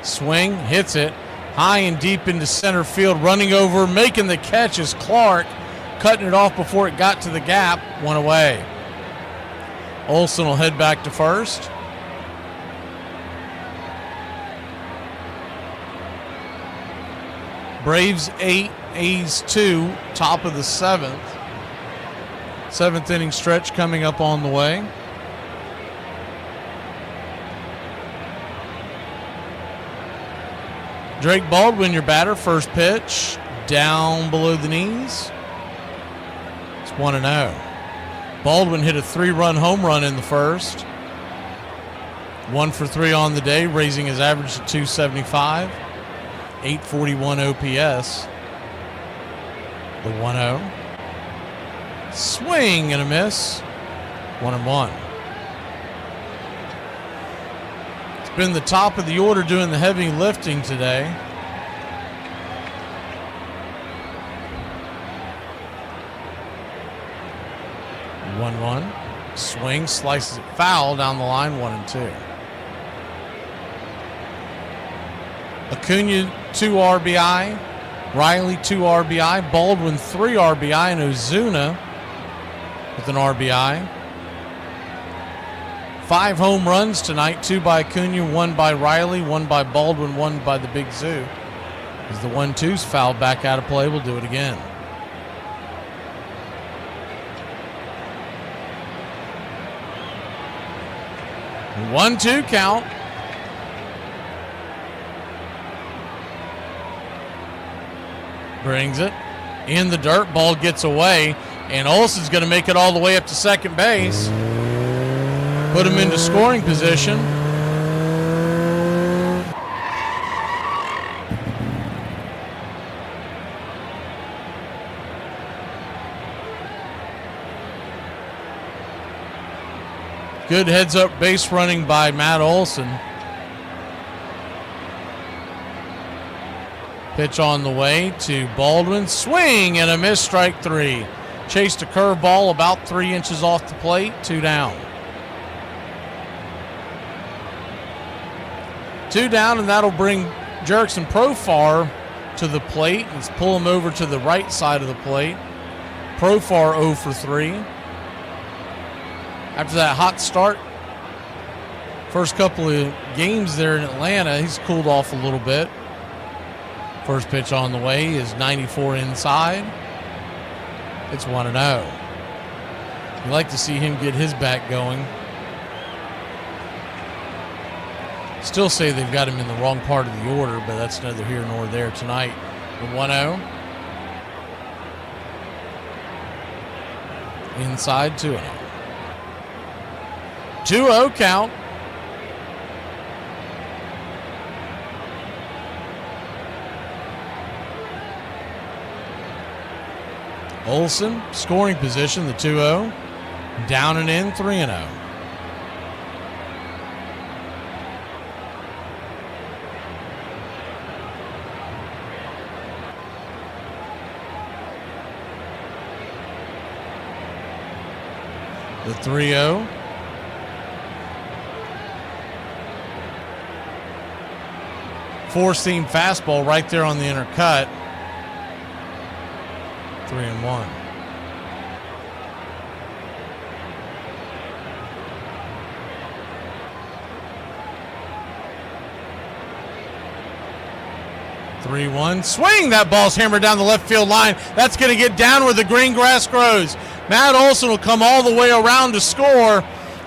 Swing, hits it high and deep into center field. Running over, making the catch is Clark, cutting it off before it got to the gap. 1 away. Olson will head back to first. Braves 8, A's 2, top of the 7th. 7th inning stretch coming up on the way. Drake Baldwin, your batter. First pitch, down below the knees. It's 1-0. Baldwin hit a 3-run home run in the first. 1 for 3 on the day, raising his average to 275. 841 OPS. The 1-0. Swing and a miss. 1-1. It's been the top of the order doing the heavy lifting today. The 1-1. Swing, slices it foul down the line. 1-2. Acuna 2 RBI, Riley 2 RBI, Baldwin 3 RBI, and Ozuna with an RBI. 5 home runs tonight, 2 by Acuna, 1 by Riley, 1 by Baldwin, 1 by the Big Zoo. As the 1-2's fouled back out of play, we'll do it again. The 1-2 count. Brings it in the dirt. Ball gets away, and Olson's going to make it all the way up to second base. Put him into scoring position. Good heads-up base running by Matt Olson. Pitch on the way to Baldwin. Swing and a miss, strike 3. Chased a curveball about 3 inches off the plate. 2 down. 2 down, and that'll bring Jerickson Profar to the plate. Let's pull him over to the right side of the plate. Profar 0 for 3. After that hot start, first couple of games there in Atlanta, he's cooled off a little bit. First pitch on the way is 94 inside. It's 1-0. You like to see him get his bat going. Still say they've got him in the wrong part of the order, but that's neither here nor there tonight. The 1-0. Inside 2-0. 2-0 count. Olson, scoring position, the 2-0. Down and in, 3-0. The 3-0. Four-seam fastball right there on the inner cut. 3-1. 3-1. Swing! That ball's hammered down the left field line. That's going to get down where the green grass grows. Matt Olson will come all the way around to score.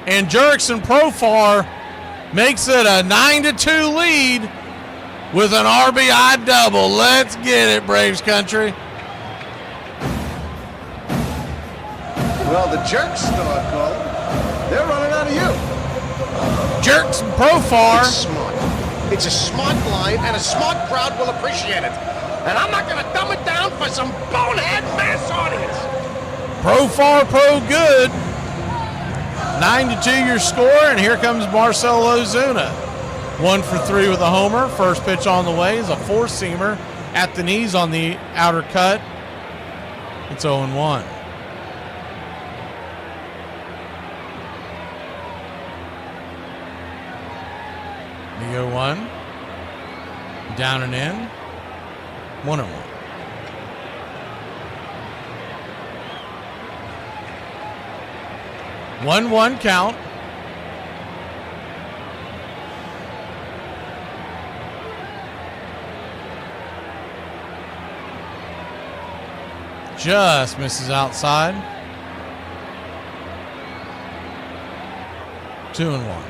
And Jurickson Profar makes it a 9-2 lead with an RBI double. Let's get it, Braves country. Well, the Jerks start calling. They're running out of you. Jurickson Profar. It's smart. It's a smart line, and a smart crowd will appreciate it. And I'm not going to dumb it down for some bonehead mass audience. Profar, pro good. 9-2 your score, and here comes Marcell Ozuna. 1 for 3 with a homer. First pitch on the way is a four-seamer at the knees on the outer cut. It's 0-1. The 0-1. Down and in. 1-1. One count. Just misses outside. 2-1.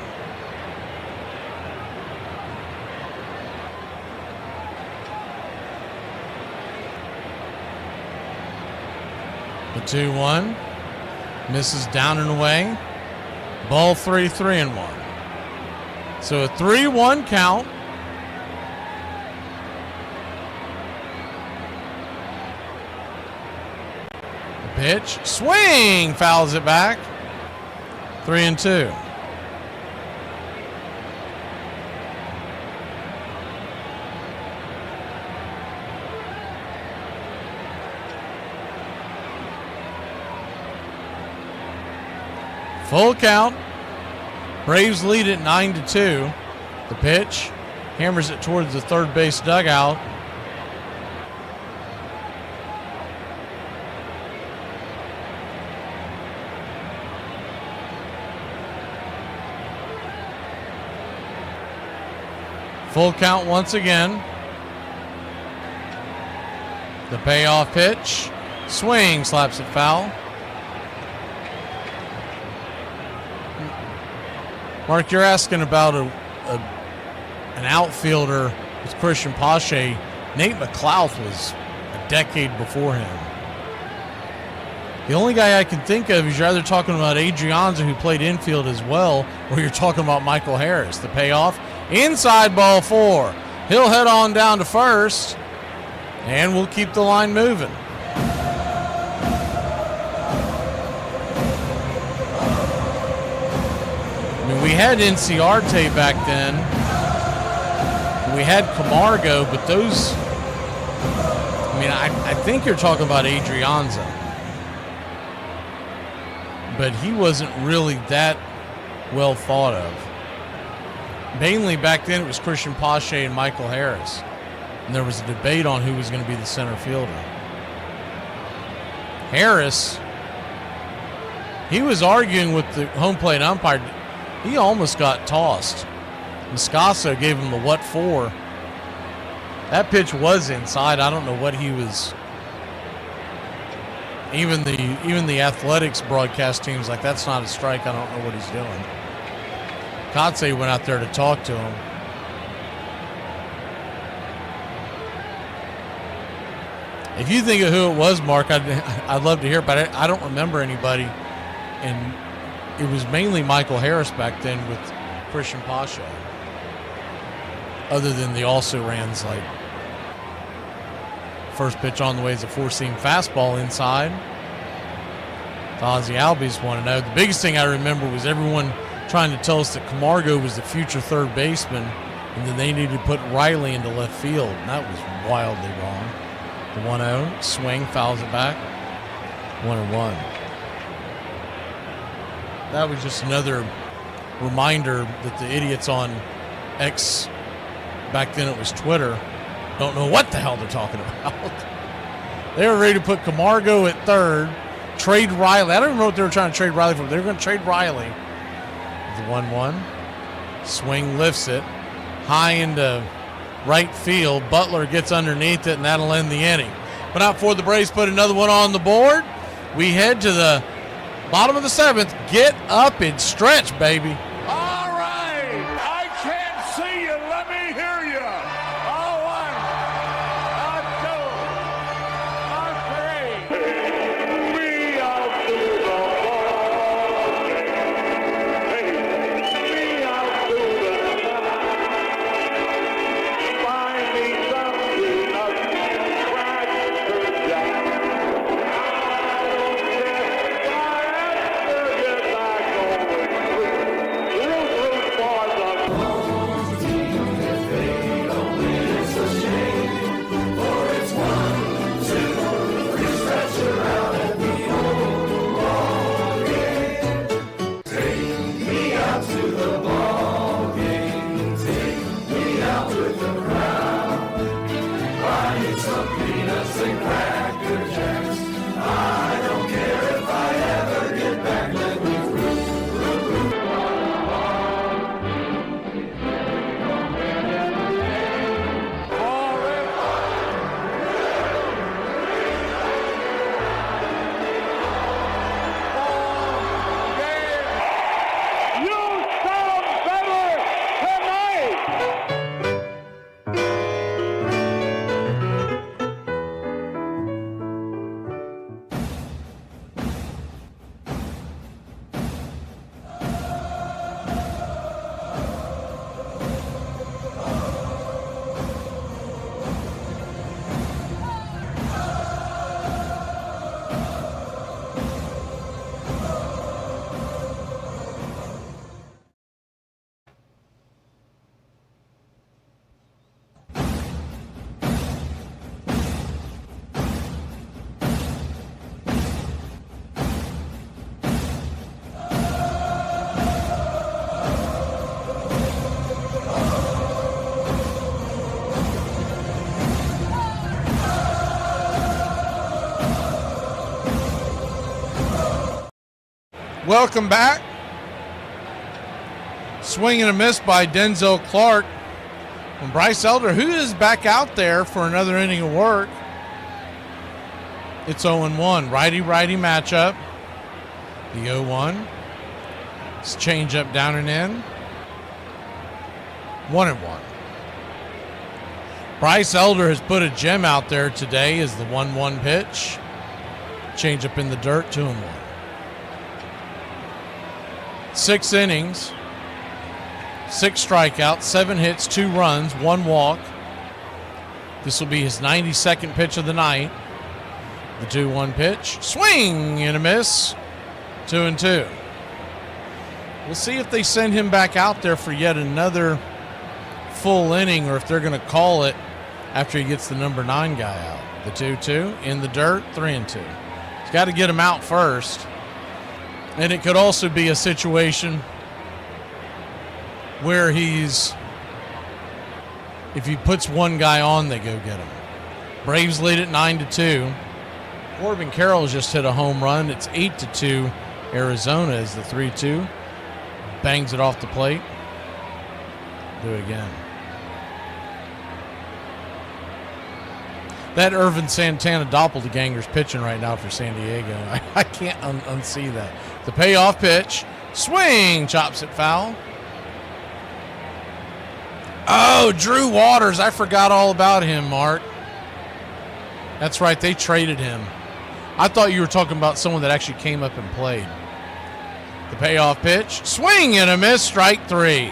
The 2-1. Misses down and away. Ball 3-1. So a 3-1 count. The pitch. Swing! Fouls it back. 3-2. Full count. Braves lead at 9-2. The pitch. Hammers it towards the third base dugout. Full count once again. The payoff pitch. Swing, slaps it foul. Mark, you're asking about an outfielder with Christian Pache. Nate McLouth was a decade before him. The only guy I can think of is you're either talking about Adrianza, who played infield as well, or you're talking about Michael Harris. The payoff, inside ball 4. He'll head on down to first, and we'll keep the line moving. We had Inciarte back then. We had Camargo, but those, I think you're talking about Adrianza. But he wasn't really that well thought of. Mainly back then it was Christian Pache and Michael Harris. And there was a debate on who was going to be the center fielder. Harris, he was arguing with the home plate umpire. He almost got tossed. Moscaso gave him the what for. That pitch was inside. I don't know what he was. Even the Athletics broadcast team's like, that's not a strike. I don't know what he's doing. Kotze went out there to talk to him. If you think of who it was, Mark, I'd love to hear, but I don't remember anybody. And it was mainly Michael Harris back then with Christian Pache. Other than the also-rans, like first pitch on the way is a four-seam fastball inside. Ozzie Albies want to know. The biggest thing I remember was everyone trying to tell us that Camargo was the future third baseman, and then they needed to put Riley into left field, and that was wildly wrong. The 1-0, swing, fouls it back. 1-1. That was just another reminder that the idiots on X, back then it was Twitter, don't know what the hell they're talking about. They were ready to put Camargo at third, trade Riley. I don't even know what they were trying to trade Riley for. They were going to trade Riley. The 1-1. Swing lifts it. High into right field. Butler gets underneath it, and that'll end the inning. But not before the Braves put another one on the board. We head to the bottom of the 7th. Get up and stretch, baby. All right. I can't see you. Let me hear you. A 1, a 2, a 3. We out to the ball game. We out to the top. Find me something up Cracker Jack. Welcome back. Swing and a miss by Denzel Clark. And Bryce Elder, who is back out there for another inning of work. It's 0-1. Righty-righty matchup. The 0-1. It's change up down and in. 1-1. Bryce Elder has put a gem out there today as the 1-1 pitch. Change up in the dirt, 2-1. 6 innings, 6 strikeouts, 7 hits, 2 runs, 1 walk. This will be his 92nd pitch of the night. The 2-1 pitch. Swing and a miss. 2-2. We'll see if they send him back out there for yet another full inning or if they're going to call it after he gets the number 9 guy out. The 2-2 in the dirt, 3-2. He's got to get him out first. And it could also be a situation where if he puts one guy on, they go get him. Braves lead at 9-2. Corbin Carroll just hit a home run. It's 8-2. Arizona is the 3-2. Bangs it off the plate. Do it again. That Irvin Santana doppelganger's pitching right now for San Diego. I can't unsee that. The payoff pitch. Swing. Chops it foul. Oh, Drew Waters. I forgot all about him, Mark. That's right. They traded him. I thought you were talking about someone that actually came up and played. The payoff pitch. Swing and a miss. Strike 3.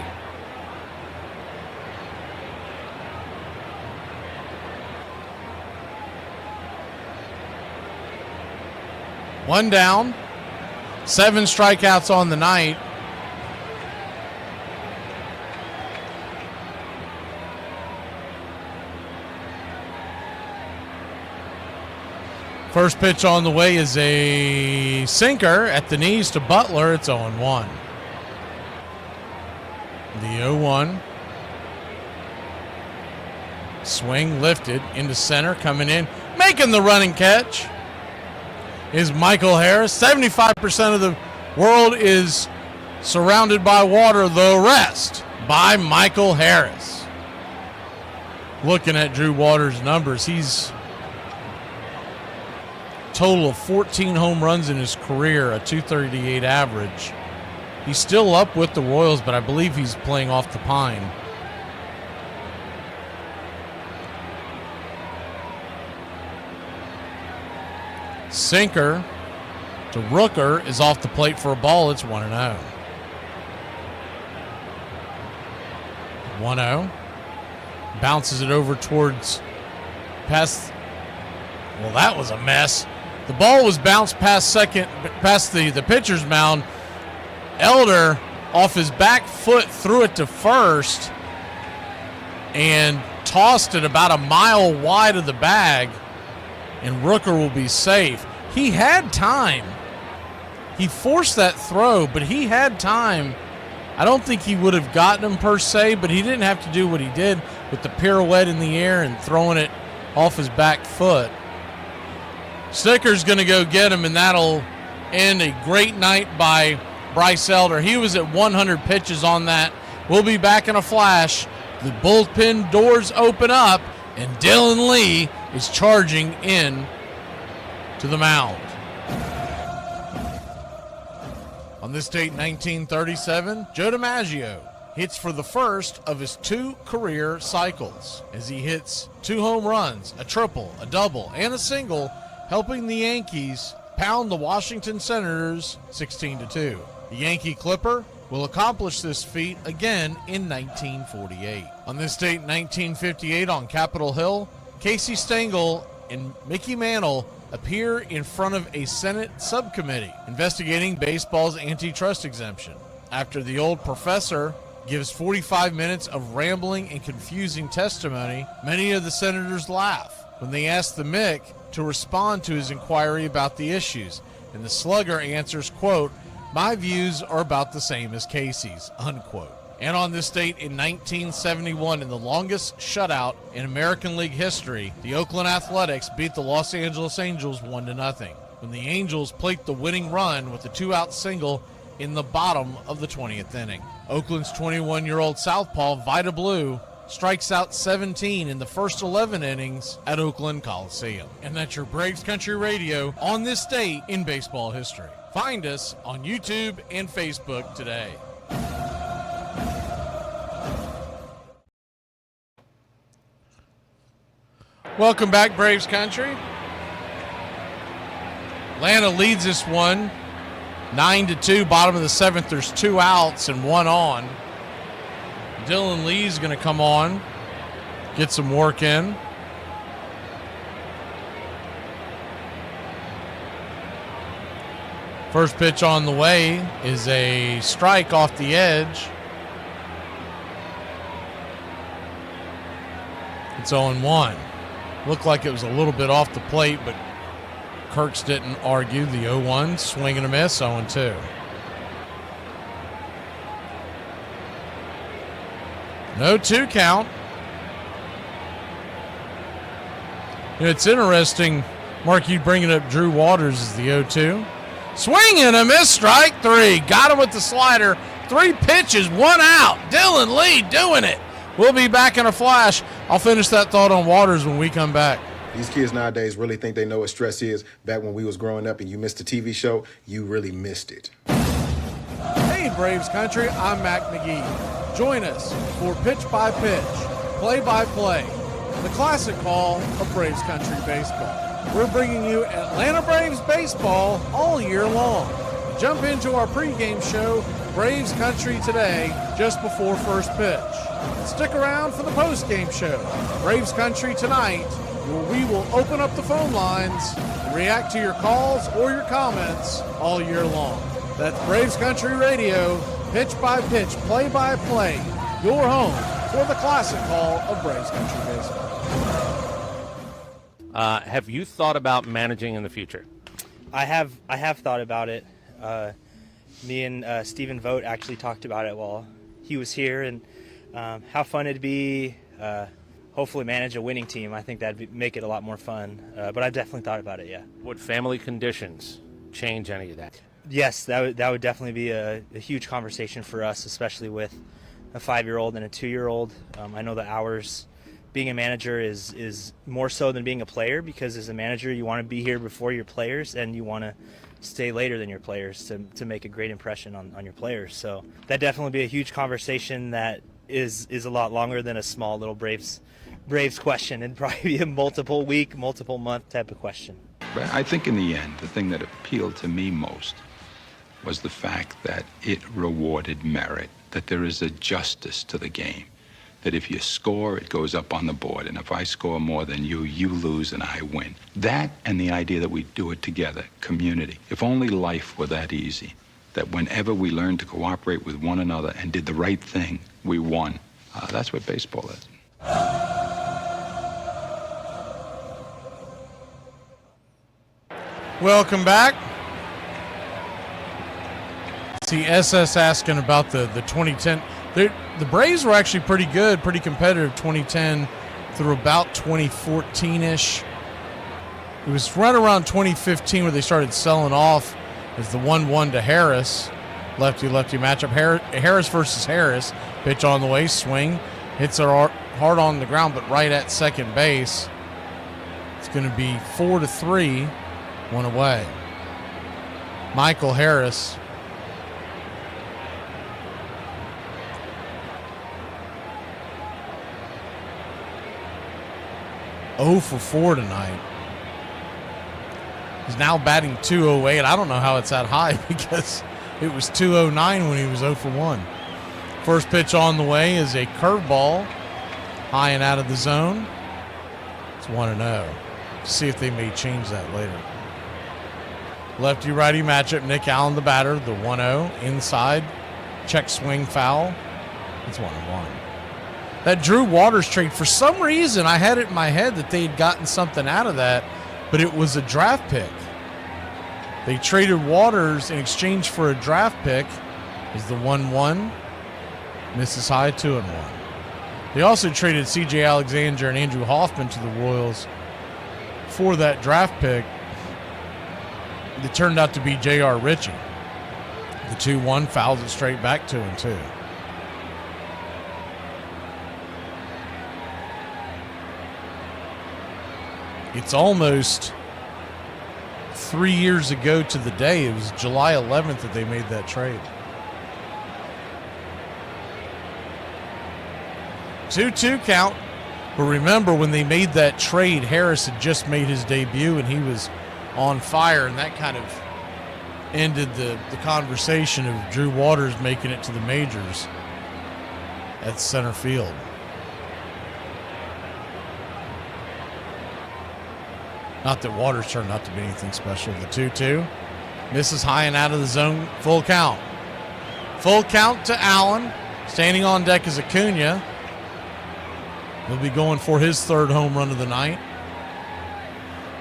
One down. 7 strikeouts on the night. First pitch on the way is a sinker at the knees to Butler. It's 0-1. The 0-1. Swing lifted into center, coming in, making the running catch is Michael Harris. 75% of the world is surrounded by water. The rest by Michael Harris. Looking at Drew Waters' numbers, he's total of 14 home runs in his career, a .238 average. He's still up with the Royals, but I believe he's playing off the pine. Sinker to Rooker is off the plate for a ball. It's 1-0. 1-0. Bounces it over towards past. Well, that was a mess. The ball was bounced past the pitcher's mound. Elder, off his back foot, threw it to first and tossed it about a mile wide of the bag, and Rooker will be safe. He had time. He forced that throw, but he had time. I don't think he would have gotten him per se, but he didn't have to do what he did with the pirouette in the air and throwing it off his back foot. Sticker's going to go get him, and that'll end a great night by Bryce Elder. He was at 100 pitches on that. We'll be back in a flash. The bullpen doors open up, and Dylan Lee is charging in to the mound. On this date, 1937, Joe DiMaggio hits for the first of his 2 career cycles as he hits 2 home runs, a triple, a double, and a single, helping the Yankees pound the Washington Senators 16-2. The Yankee Clipper will accomplish this feat again in 1948. On this date, 1958, on Capitol Hill, Casey Stengel and Mickey Mantle appear in front of a Senate subcommittee investigating baseball's antitrust exemption. After the old professor gives 45 minutes of rambling and confusing testimony, many of the senators laugh when they ask the Mick to respond to his inquiry about the issues, and the slugger answers, quote, "My views are about the same as Casey's," unquote. And on this date in 1971, in the longest shutout in American League history, the Oakland Athletics beat the Los Angeles Angels 1-0, when the Angels plate the winning run with a 2-out single in the bottom of the 20th inning. Oakland's 21-year-old southpaw, Vida Blue, strikes out 17 in the first 11 innings at Oakland Coliseum. And that's your Braves Country Radio on this date in baseball history. Find us on YouTube and Facebook today. Welcome back, Braves Country. Atlanta leads this one 9-2, bottom of the 7th. There's 2 outs and 1 on. Dylan Lee's going to come on, get some work in. First pitch on the way is a strike off the edge. It's 0-1. Looked like it was a little bit off the plate, but Kirks didn't argue. The 0-1, swing and a miss, 0-2. No 2 count. You know, it's interesting, Mark, you bringing up Drew Waters as the 0-2. Swing and a miss, strike 3. Got him with the slider. 3 pitches, 1 out. Dylan Lee doing it. We'll be back in a flash. I'll finish that thought on Waters when we come back. These kids nowadays really think they know what stress is. Back when we was growing up and you missed a TV show, you really missed it. Hey, Braves Country, I'm Mac McGee. Join us for Pitch by Pitch, Play by Play, the classic call of Braves Country Baseball. We're bringing you Atlanta Braves baseball all year long. Jump into our pregame show, Braves Country Today, just before first pitch. Stick around for the postgame show, Braves Country Tonight, where we will open up the phone lines and react to your calls or your comments all year long. That's Braves Country Radio, pitch by pitch, play by play, your home for the classic call of Braves Country Baseball. Have you thought about managing in the future? I have thought about it. Me and Stephen Vogt actually talked about it while he was here, and how fun it'd be. Hopefully manage a winning team. I think that'd make it a lot more fun. But I've definitely thought about it, yeah. Would family conditions change any of that? Yes, that would definitely be a huge conversation for us, especially with a 5-year-old and a 2-year-old. I know the hours being a manager is more so than being a player, because as a manager you want to be here before your players and you want to stay later than your players to make a great impression on your players. So that definitely be a huge conversation that is a lot longer than a small little Braves question, and probably be a multiple week, multiple month type of question. But I think in the end, the thing that appealed to me most was the fact that it rewarded merit, that there is a justice to the game, that if you score, it goes up on the board, and if I score more than you, you lose and I win. That and the idea that we do it together, community. If only life were that easy, that whenever we learned to cooperate with one another and did the right thing, we won. That's what baseball is. Welcome back. See, SS asking about the 2010. The Braves were actually pretty good, pretty competitive 2010 through about 2014-ish. It was right around 2015 where they started selling off as the 1-1 to Harris. Lefty-lefty matchup. Harris versus Harris. Pitch on the way, swing. Hits it hard on the ground, but right at second base. It's going to be 4-3, one away. Michael Harris. Oh for 4 tonight. He's now batting .208. I don't know how it's that high because it was .209 when he was 0 for 1. First pitch on the way is a curveball, high and out of the zone. It's 1-0. See if they may change that later. Lefty-righty matchup. Nick Allen, the batter, the 1-0 inside. Check swing foul. It's 1-1. That Drew Waters trade, for some reason, I had it in my head that they had gotten something out of that, but it was a draft pick. They traded Waters in exchange for a draft pick. Is the 1-1. Misses high, 2-1. They also traded C.J. Alexander and Andrew Hoffman to the Royals for that draft pick. It turned out to be J.R. Ritchie. The 2-1 fouls it straight back, 2-2. It's almost 3 years ago to the day. It was July 11th that they made that trade. 2-2 count. But remember, when they made that trade, Harris had just made his debut and he was on fire, and that kind of ended the conversation of Drew Waters making it to the majors at center field. Not that Waters turned out to be anything special. The 2-2. Misses high and out of the zone. Full count. Full count to Allen. Standing on deck is Acuna. He'll be going for his third home run of the night.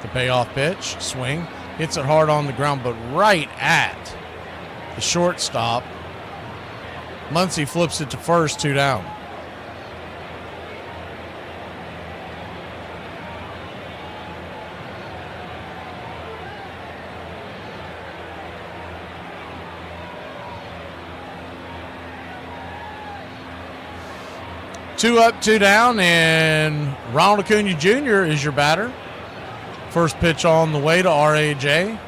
The payoff pitch. Swing. Hits it hard on the ground, but right at the shortstop. Muncy flips it to first, 2 down. Two up, 2 down, and Ronald Acuna Jr. is your batter. First pitch on the way to RAJ.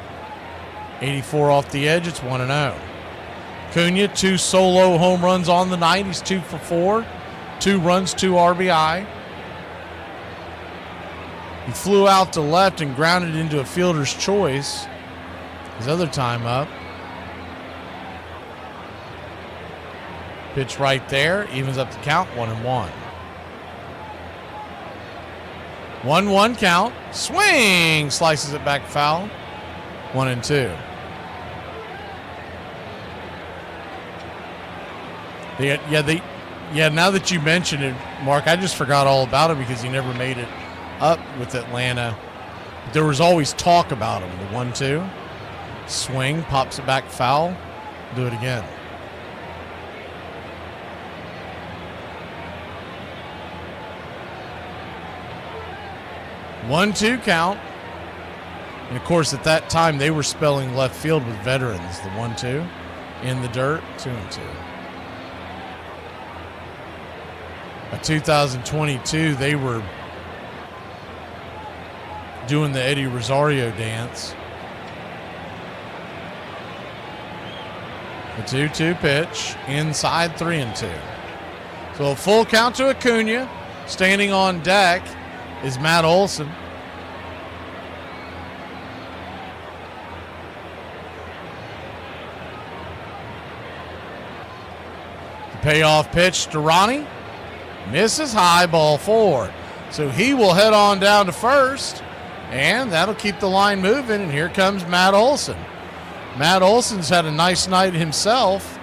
84 off the edge. It's 1-0. Acuna, 2 solo home runs on the night. He's 2 for 4. 2 runs, 2 RBI. He flew out to left and grounded into a fielder's choice. His other time up. Pitch right there, evens up the count, 1-1. 1-1 count, swing, slices it back foul, 1-2. Now that you mention it, Mark, I just forgot all about it because he never made it up with Atlanta. There was always talk about him. The 1-2, swing, pops it back foul, do it again. 1-2 count. And of course, at that time, they were spelling left field with veterans. The 1-2 in the dirt, 2-2. 2022, they were doing the Eddie Rosario dance. The 2-2 pitch, inside 3-2. So a full count to Acuna. Standing on deck is Matt Olson. The payoff pitch to Ronnie. Misses, high, ball 4. So he will head on down to first, and that'll keep the line moving. And here comes Matt Olson. Matt Olson's had a nice night himself.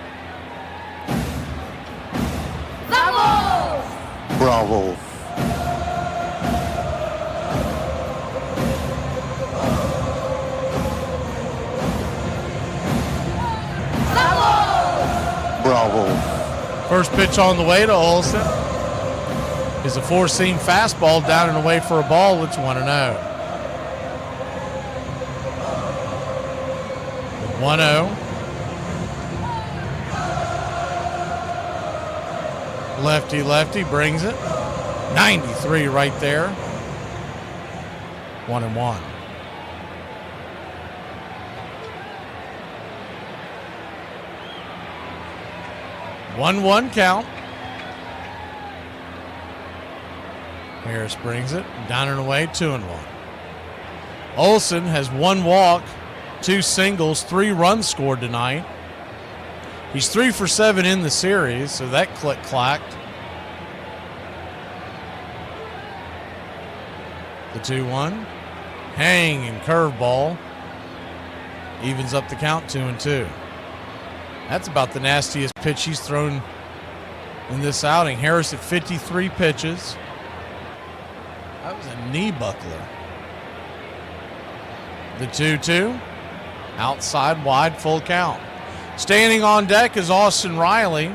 Bravo. Bravo. First pitch on the way to Olson is a four-seam fastball down and away for a ball. It's 1-0. 1-0. Lefty brings it. 93 right there. 1-1. One count. Harris brings it down and away. 2-1. Olson has 1 walk, 2 singles, 3 runs scored tonight. He's 3 for 7 in the series, so that click-clacked. The 2-1. Hanging curveball. Evens up the count, 2-2. That's about the nastiest pitch he's thrown in this outing. Harris at 53 pitches. That was a knee buckler. The 2-2. Outside wide, full count. Standing on deck is Austin Riley.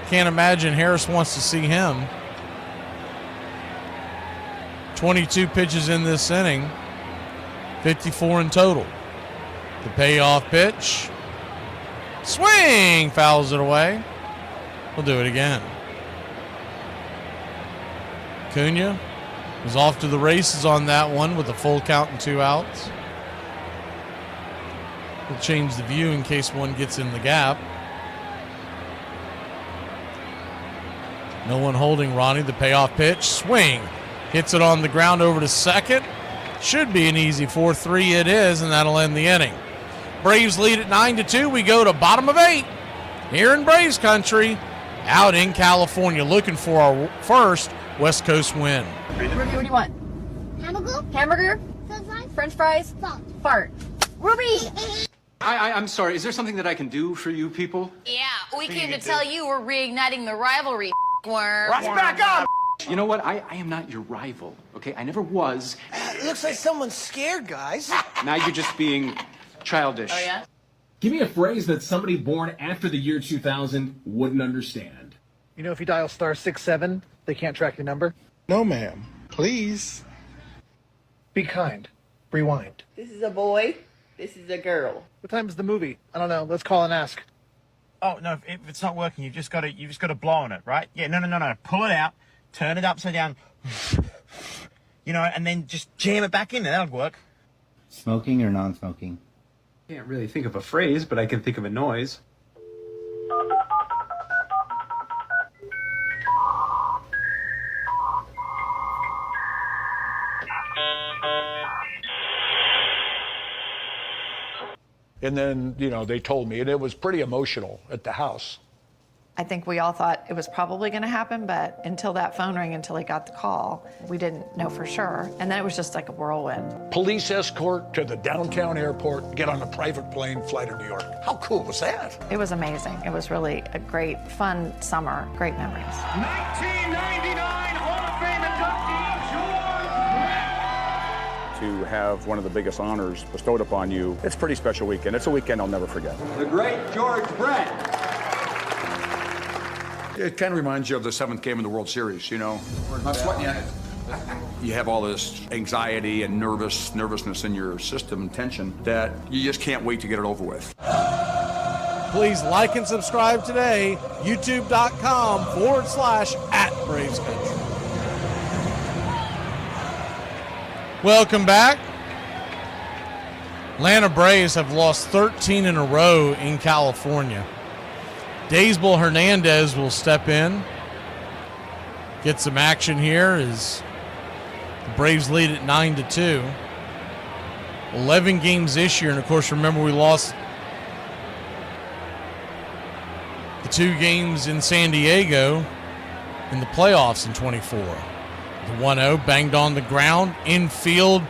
Can't imagine Harris wants to see him. 22 pitches in this inning, 54 in total. The payoff pitch. Swing! Fouls it away. We'll do it again. Acuna was off to the races on that one with a full count and 2 outs. We'll change the view in case one gets in the gap. No one holding Ronnie. The payoff pitch. Swing. Hits it on the ground over to second. Should be an easy 4-3. It is, and that'll end the inning. Braves lead at 9-2. We go to bottom of 8 here in Braves country, out in California, looking for our first West Coast win. Ruby, what do you want? Hamburger? French fries? Fart. Ruby! I'm sorry, is there something that I can do for you people? Yeah, we came to tell you we're reigniting the rivalry, worm. Rush back up! You know what? I am not your rival, okay? I never was. It looks like someone's scared, guys. Now you're just being childish. Oh, yeah? Give me a phrase that somebody born after the year 2000 wouldn't understand. You know, if you dial *67, they can't track your number? No, ma'am. Please. Be kind. Rewind. This is a boy. This is a girl. What time is the movie? I don't know. Let's call and ask. Oh, no, if it's not working, you've just got to blow on it, right? Yeah, no. Pull it out, turn it upside down, you know, and then just jam it back in there. That'll work. Smoking or non-smoking? Can't really think of a phrase, but I can think of a noise. And then, you know, they told me, and it was pretty emotional at the house. I think we all thought it was probably going to happen, but until that phone rang, until he got the call, we didn't know for sure. And then it was just like a whirlwind. Police escort to the downtown airport, get on a private plane, fly to New York. How cool was that? It was amazing. It was really a great, fun summer, great memories. 1999 Hall of Fame inductee, George Brett. To have one of the biggest honors bestowed upon you, it's a pretty special weekend. It's a weekend I'll never forget. The great George Brett. It kind of reminds you of the 7th game of the World Series, you know? I'm sweating you. You have all this anxiety and nervousness in your system, tension, that you just can't wait to get it over with. Please like and subscribe today. YouTube.com/@BravesCountry. Welcome back. Atlanta Braves have lost 13 in a row in California. Daysbel Hernandez will step in. Get some action here as the Braves lead at 9-2. 11 games this year, and of course, remember we lost the 2 games in San Diego in the playoffs in 24. The 1-0 banged on the ground, infield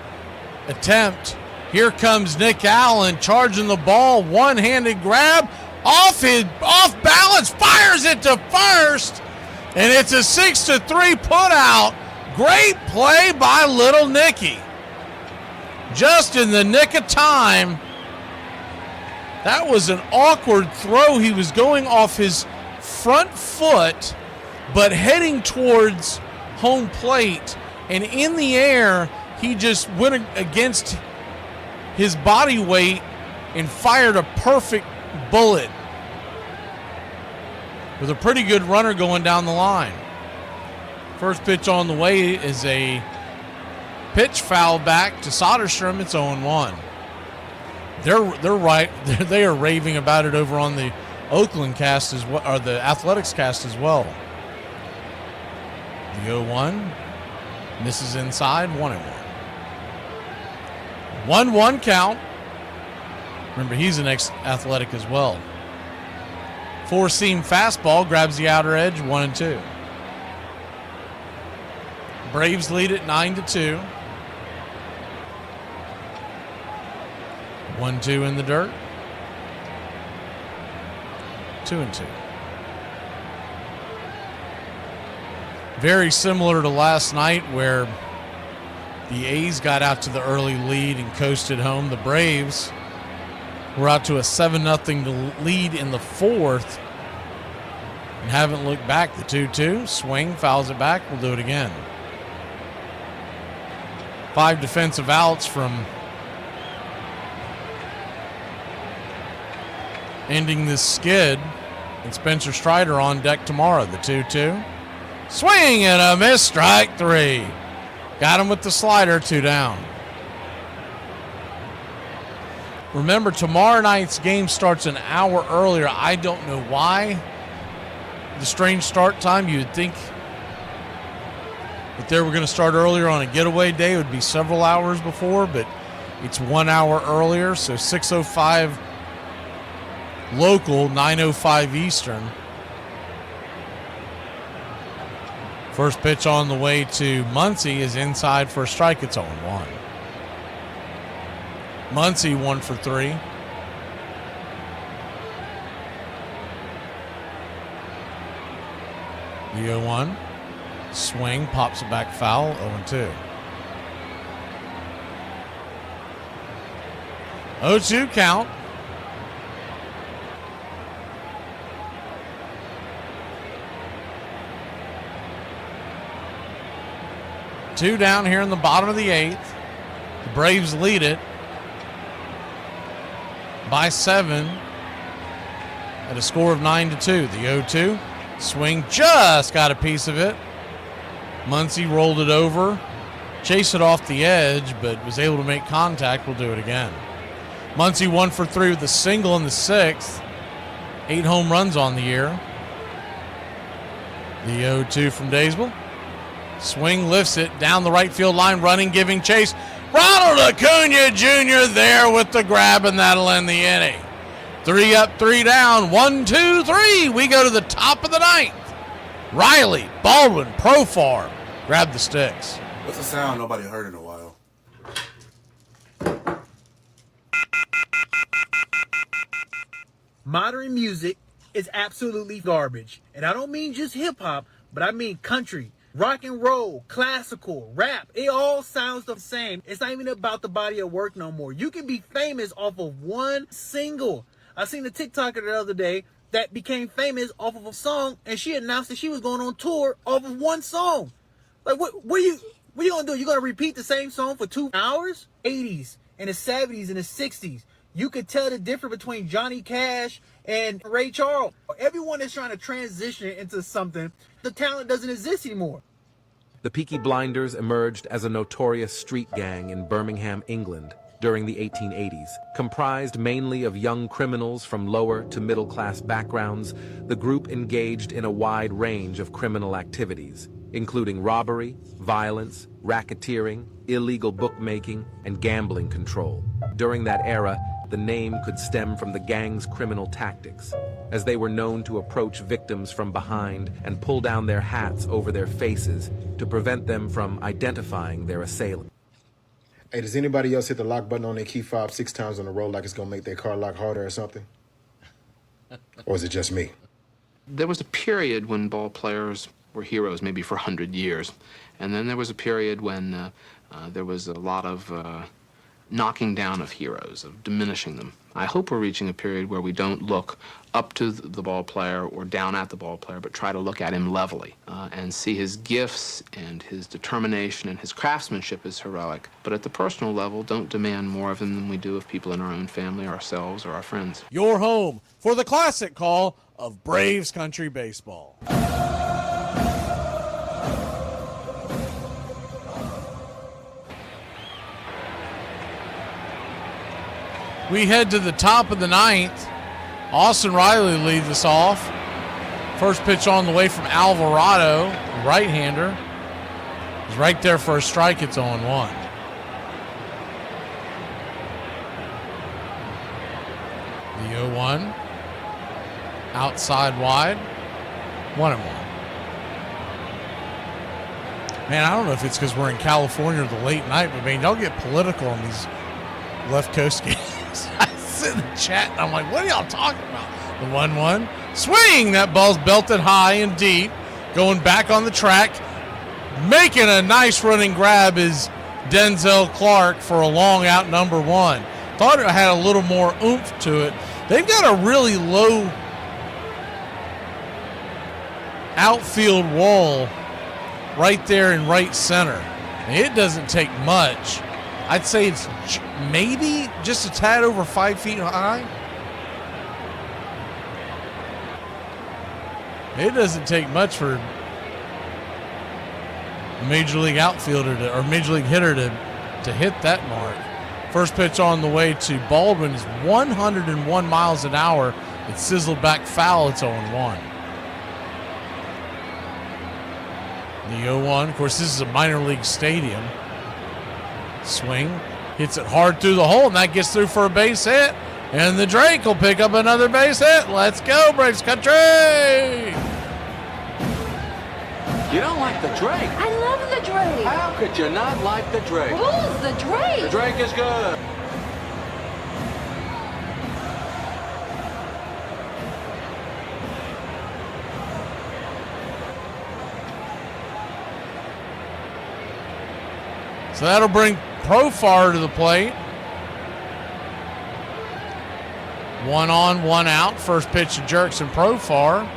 attempt. Here comes Nick Allen charging the ball, one-handed grab, off balance, fires it to first, and it's a 6-3 put out. Great play by Little Nicky. Just in the nick of time. That was an awkward throw. He was going off his front foot, but heading towards home plate. And in the air, he just went against his body weight and fired a perfect bullet with a pretty good runner going down the line. First pitch on the way is a pitch foul back to Soderstrom. It's 0-1. They're right. They are raving about it over on the Oakland cast as well, or the Athletics cast as well. The 0-1 misses inside. 1-1. 1-1 count. Remember, he's an ex-Athletic as well. Four-seam fastball grabs the outer edge. 1-2. Braves lead at 9-2. 1-2 in the dirt. 2-2. Very similar to last night where the A's got out to the early lead and coasted home. The Braves were out to a 7-0 lead in the fourth and haven't looked back. The 2-2 swing, fouls it back. We'll do it again. 5 defensive outs from ending this skid. And Spencer Strider on deck tomorrow. The 2-2. Swing and a miss. Strike 3. Got him with the slider. 2 down. Remember, tomorrow night's game starts an hour earlier. I don't know why. The strange start time. You would think if they were going to start earlier on a getaway day, it would be several hours before, but it's 1 hour earlier. So 6:05 local, 9:05 Eastern. First pitch on the way to Muncy is inside for a strike. It's 0-1. Muncy 1 for 3. The 0-1. Swing, pops it back foul, 0-2. 0-2 count. Two down here in the bottom of the 8th. The Braves lead it by 7 at a score of 9-2. The 0-2 swing just got a piece of it. Muncy rolled it over, chased it off the edge, but was able to make contact. We'll do it again. Muncy 1 for 3 with a single in the 6th. 8 home runs on the year. The 0-2 from Daysbel. Swing, lifts it down the right field line, running, giving chase. Ronald Acuna Jr. there with the grab, and that'll end the inning. 3 up, 3 down, 1, 2, 3. We go to the top of the 9th. Riley, Baldwin, Profar grab the sticks. What's a sound nobody heard in a while? Modern music is absolutely garbage. And I don't mean just hip-hop, but I mean country, rock and roll, classical, rap. It all sounds the same. It's not even about the body of work no more. You can be famous off of one single. I seen a TikToker the other day that became famous off of a song, and she announced that she was going on tour off of one song. Like, what are you gonna do? You gonna repeat the same song for 2 hours? 80s and the 70s and the 60s. You could tell the difference between Johnny Cash and Ray Charles. Everyone is trying to transition into something. The talent doesn't exist anymore. The Peaky Blinders emerged as a notorious street gang in Birmingham, England, during the 1880s. Comprised mainly of young criminals from lower to middle-class backgrounds, the group engaged in a wide range of criminal activities, including robbery, violence, racketeering, illegal bookmaking, and gambling control. During that era, the name could stem from the gang's criminal tactics, as they were known to approach victims from behind and pull down their hats over their faces to prevent them from identifying their assailant. Hey, does anybody else hit the lock button on their key fob 6 times in a row like it's gonna make their car lock harder or something? Or is it just me? There was a period when ball players were heroes, maybe for 100 years. And then there was a period when there was a lot of knocking down of heroes, of diminishing them. I hope we're reaching a period where we don't look up to the ball player or down at the ball player, but try to look at him levelly and see his gifts and his determination and his craftsmanship as heroic. But at the personal level, don't demand more of him than we do of people in our own family, ourselves, or our friends. Your home for the classic call of Braves Country Baseball. We head to the top of the 9th. Austin Riley leads us off. First pitch on the way from Alvarado, right-hander. He's right there for a strike. It's 0-1. The 0-1. Outside wide. 1-1. Man, I don't know if it's because we're in California or the late night, but man, y'all get political on these left coast games. I sit in the chat and I'm like, what are y'all talking about? The 1-1. Swing! That ball's belted high and deep. Going back on the track. Making a nice running grab is Denzel Clark for a long out number 1. Thought it had a little more oomph to it. They've got a really low outfield wall right there in right center. It doesn't take much. I'd say it's maybe just a tad over 5 feet high. It doesn't take much for a major league outfielder or major league hitter to hit that mark. First pitch on the way to Baldwin is 101 miles an hour. It's sizzled back foul. It's 0-1. The 0-1. Of course, this is a minor league stadium. Swing, hits it hard through the hole, and that gets through for a base hit. And the Drake will pick up another base hit. Let's go, Braves Country! You don't like the Drake? I love the Drake. How could you not like the Drake? Who's the Drake? The Drake is good. So that'll bring Profar to the plate. 1 on, 1 out. First pitch to Jerks and Profar.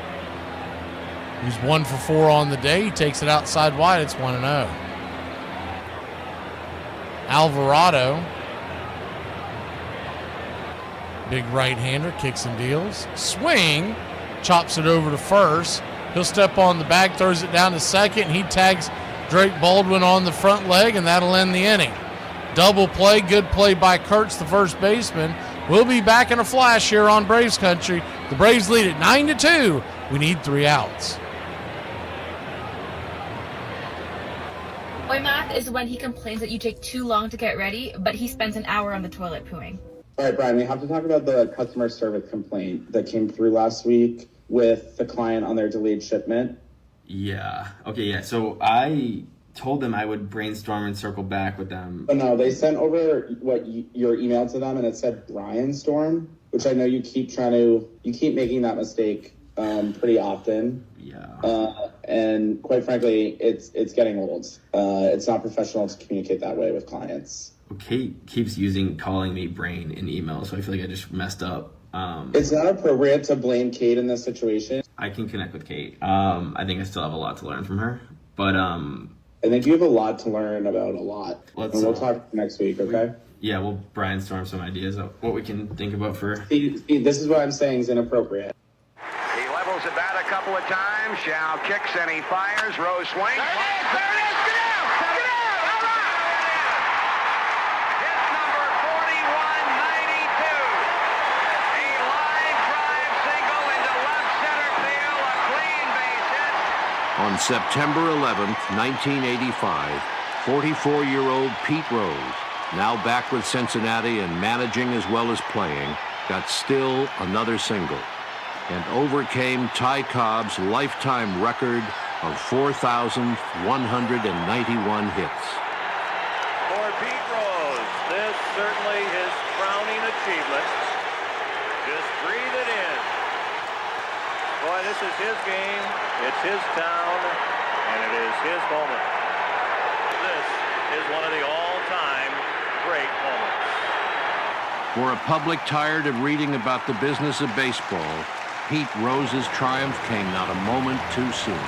He's 1 for 4 on the day. He takes it outside wide. It's 1-0. Alvarado. Big right-hander, kicks and deals. Swing. Chops it over to first. He'll step on the bag, throws it down to second, and he tags Drake Baldwin on the front leg, and that'll end the inning. Double play, good play by Kurtz, the first baseman. We'll be back in a flash here on Braves Country. The Braves lead at 9-2. We need 3 outs. Boy math is when he complains that you take too long to get ready, but he spends an hour on the toilet pooing. All right, Brian, we have to talk about the customer service complaint that came through last week with the client on their delayed shipment. Yeah. Okay, yeah. So I told them I would brainstorm and circle back with them. But no, they sent over your email to them, and it said Brian Storm, which I know you keep making that mistake pretty often. Yeah. And quite frankly, it's getting old. It's not professional to communicate that way with clients. Kate keeps calling me Brain in email, so I feel like I just messed up. It's not appropriate to blame Kate in this situation. I can connect with Kate. I think I still have a lot to learn from her, but I think you have a lot to learn about a lot. We'll talk next week, okay? yeah, we'll brainstorm some ideas of what we can think about for. See, this is what I'm saying is inappropriate. He levels the bat a couple of times. Shao kicks and he fires. Rose swings. There it is! Get out! Get out! All right! Hit number 4192. A line drive single into left center field. A clean base hit. On September 11th, 1985, 44-year-old Pete Rose, now back with Cincinnati and managing as well as playing, got still another single and overcame Ty Cobb's lifetime record of 4,191 hits. For Pete Rose, this certainly his crowning achievement. Just breathe it in. Boy, this is his game, it's his town, and it is his moment. This is one of the all-time great moments. For a public tired of reading about the business of baseball, Pete Rose's triumph came not a moment too soon.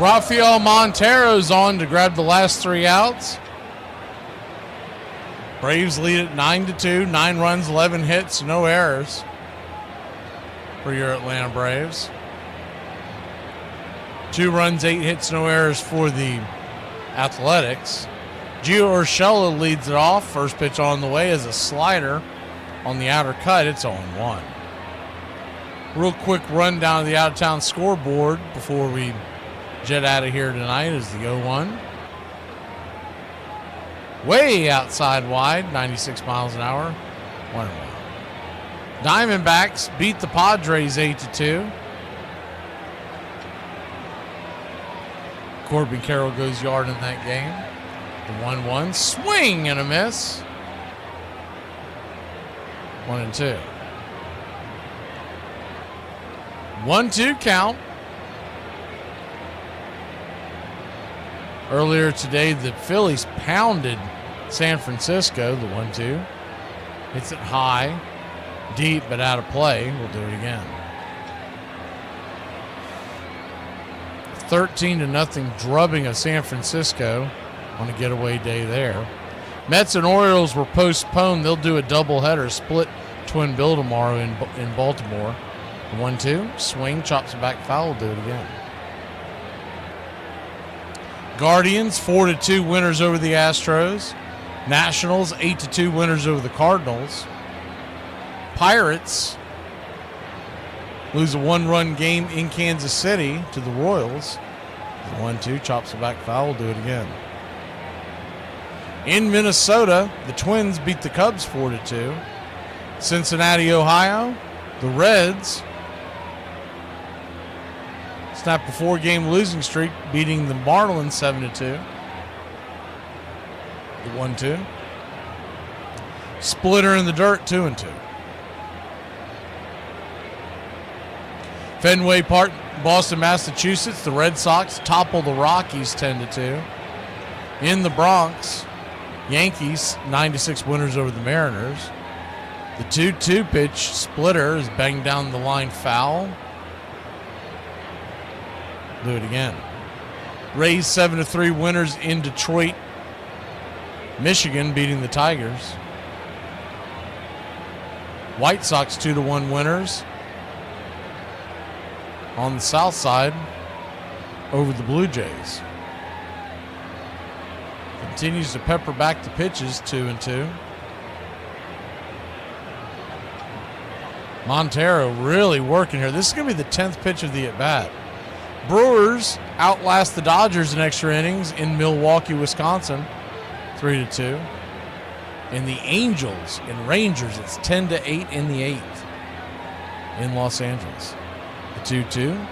Rafael Montero's on to grab the last 3 outs. Braves lead at 9-2, 9 runs, 11 hits, no errors for your Atlanta Braves. 2 runs, 8 hits, no errors for the Athletics. Gio Urshela leads it off. First pitch on the way is a slider on the outer cut. It's 0-1. Real quick rundown of the out-of-town scoreboard before we jet out of here tonight is the 0-1. Way outside wide, 96 miles an hour. 1-1. Diamondbacks beat the Padres 8-2. Corbin Carroll goes yard in that game. The 1-1 swing and a miss. 1-2. 1-2 count. Earlier today, the Phillies pounded San Francisco, the 1-2. Hits it high, deep, but out of play. We'll do it again. 13-0 drubbing of San Francisco on a getaway day there. Mets and Orioles were postponed. They'll do a doubleheader, split twin bill tomorrow in Baltimore. 1-2, swing, chops it back foul. We'll do it again. Guardians 4-2 winners over the Astros. Nationals 8-2 winners over the Cardinals. Pirates lose a 1-run game in Kansas City to the Royals. 1-2, chops it back foul. We'll do it again. In Minnesota, the Twins beat the Cubs 4-2. Cincinnati, Ohio, the Reds snapped a 4-game losing streak, beating the Marlins 7-2. The 1-2. Splitter in the dirt, 2-2. Fenway Park, Boston, Massachusetts, the Red Sox topple the Rockies 10-2. In the Bronx, Yankees 9-6 winners over the Mariners. The 2-2 pitch, Splitter, is banged down the line foul. Do it again. Rays 7-3 winners in Detroit, Michigan, beating the Tigers. White Sox 2-1 winners on the south side over the Blue Jays. Continues to pepper back the pitches, 2-2. Montero really working here. This is going to be the 10th pitch of the at-bat. Brewers outlast the Dodgers in extra innings in Milwaukee, Wisconsin, 3-2. And the Angels and Rangers, it's 10-8 in the 8th in Los Angeles. The 2-2.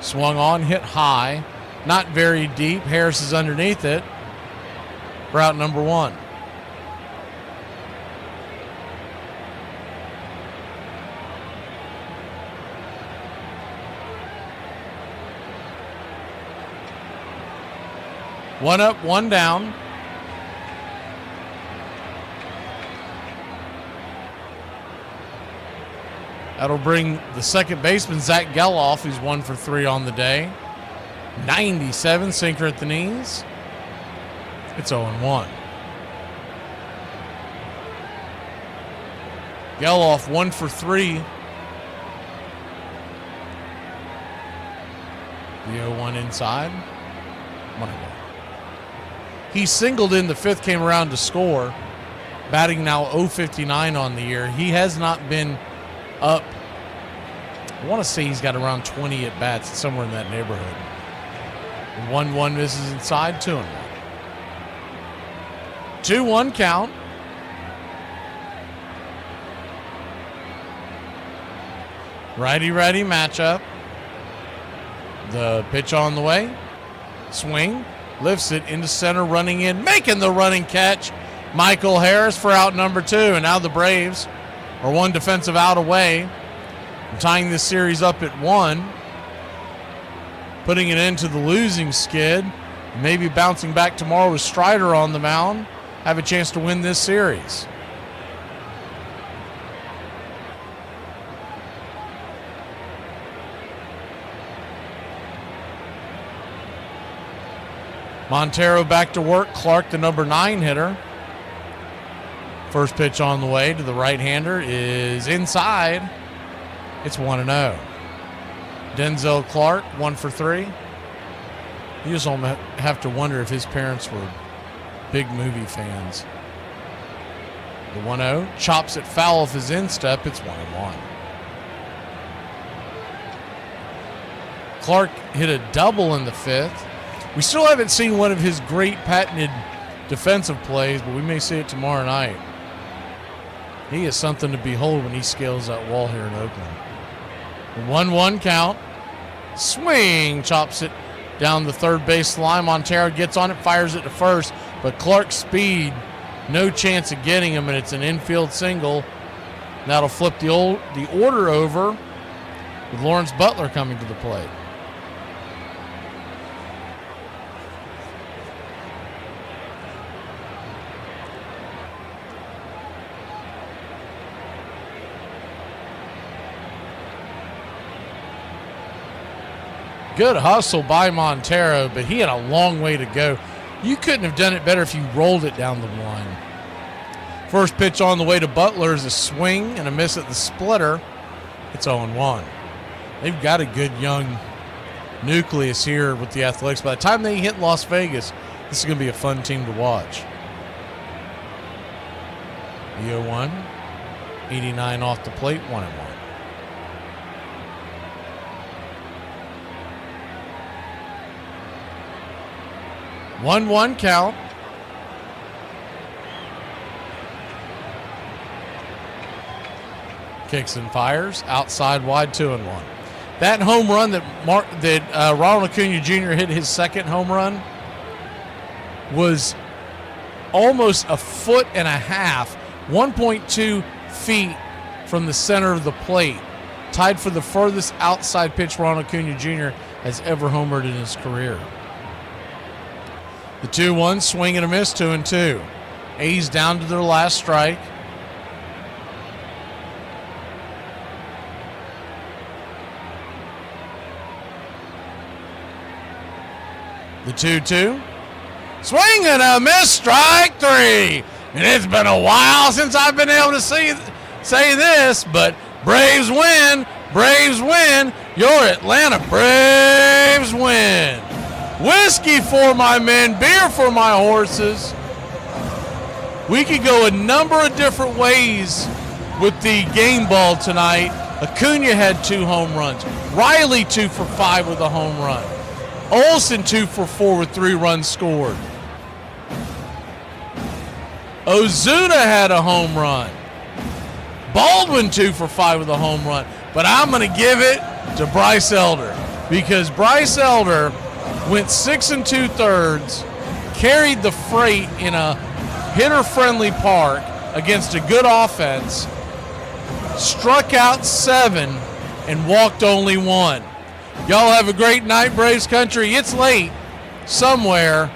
Swung on, hit high, not very deep. Harris is underneath it. Route number 1. One up, one down. That'll bring the second baseman, Zach Geloff, who's 1 for 3 on the day. 97, sinker at the knees. It's 0-1. Geloff 1 for 3. The 0-1 inside. 1-1. He singled in the 5th, came around to score. Batting now .059 on the year. He has not been up. I want to say he's got around 20 at bats, somewhere in that neighborhood. 1-1 misses inside, 2-1. 2-1 count. Righty-righty matchup. The pitch on the way. Swing. Lifts it into center, running in, making the running catch. Michael Harris for out number 2. And now the Braves are one defensive out away, tying this series up at 1. Putting it into the losing skid. Maybe bouncing back tomorrow with Strider on the mound. Have a chance to win this series. Montero back to work. Clark, the number 9 hitter. First pitch on the way to the right-hander is inside. It's 1-0. Denzel Clark, 1 for 3. You just almost have to wonder if his parents were big movie fans. The 1-0 chops it foul off his instep. It's 1-1. Clark hit a double in the 5th. We still haven't seen one of his great patented defensive plays, but we may see it tomorrow night. He is something to behold when he scales that wall here in Oakland. 1-1 count. Swing, chops it down the third base line. Montero gets on it, fires it to first, but Clark's speed, no chance of getting him, and it's an infield single. That'll flip the order over with Lawrence Butler coming to the plate. Good hustle by Montero, but he had a long way to go. You couldn't have done it better if you rolled it down the line. First pitch on the way to Butler is a swing and a miss at the splitter. It's 0-1. They've got a good young nucleus here with the Athletics. By the time they hit Las Vegas, this is going to be a fun team to watch. The 0-1, 89 off the plate, 1-1. 1-1 count. Kicks and fires. Outside wide, 2-1. That home run that Ronald Acuna Jr. hit, his second home run, was almost a foot and a half, 1.2 feet from the center of the plate. Tied for the furthest outside pitch Ronald Acuna Jr. has ever homered in his career. The 2-1, swing and a miss, 2-2. A's down to their last strike. The 2-2, swing and a miss, strike 3. And it's been a while since I've been able to say this, but Braves win, Braves win, your Atlanta Braves win. Whiskey for my men, beer for my horses. We could go a number of different ways with the game ball tonight. Acuna had 2 home runs. Riley 2 for 5 with a home run. Olsen 2 for 4 with 3 runs scored. Ozuna had a home run. Baldwin 2 for 5 with a home run. But I'm going to give it to Bryce Elder, because Bryce Elder went 6 2/3, carried the freight in a hitter-friendly park against a good offense, struck out 7, and walked only 1. Y'all have a great night, Braves country. It's late somewhere.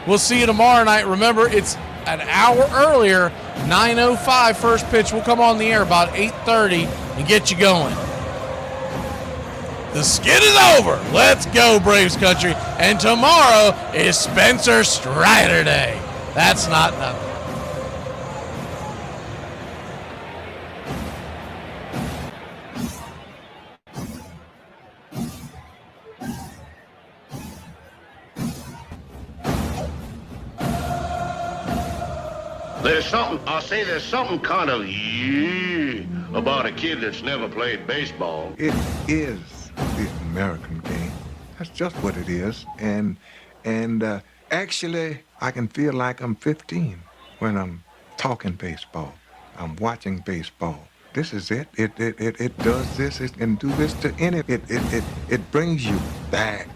We'll see you tomorrow night. Remember, it's an hour earlier, 9:05 first pitch. We'll come on the air about 8:30 and get you going. The skid is over. Let's go, Braves country. And tomorrow is Spencer Strider Day. That's not nothing. There's something kind of about a kid that's never played baseball. It is the American game. That's just what it is. And actually, I can feel like I'm 15 when I'm talking baseball. I'm watching baseball. This is it. It does this. It can do this to any. It brings you back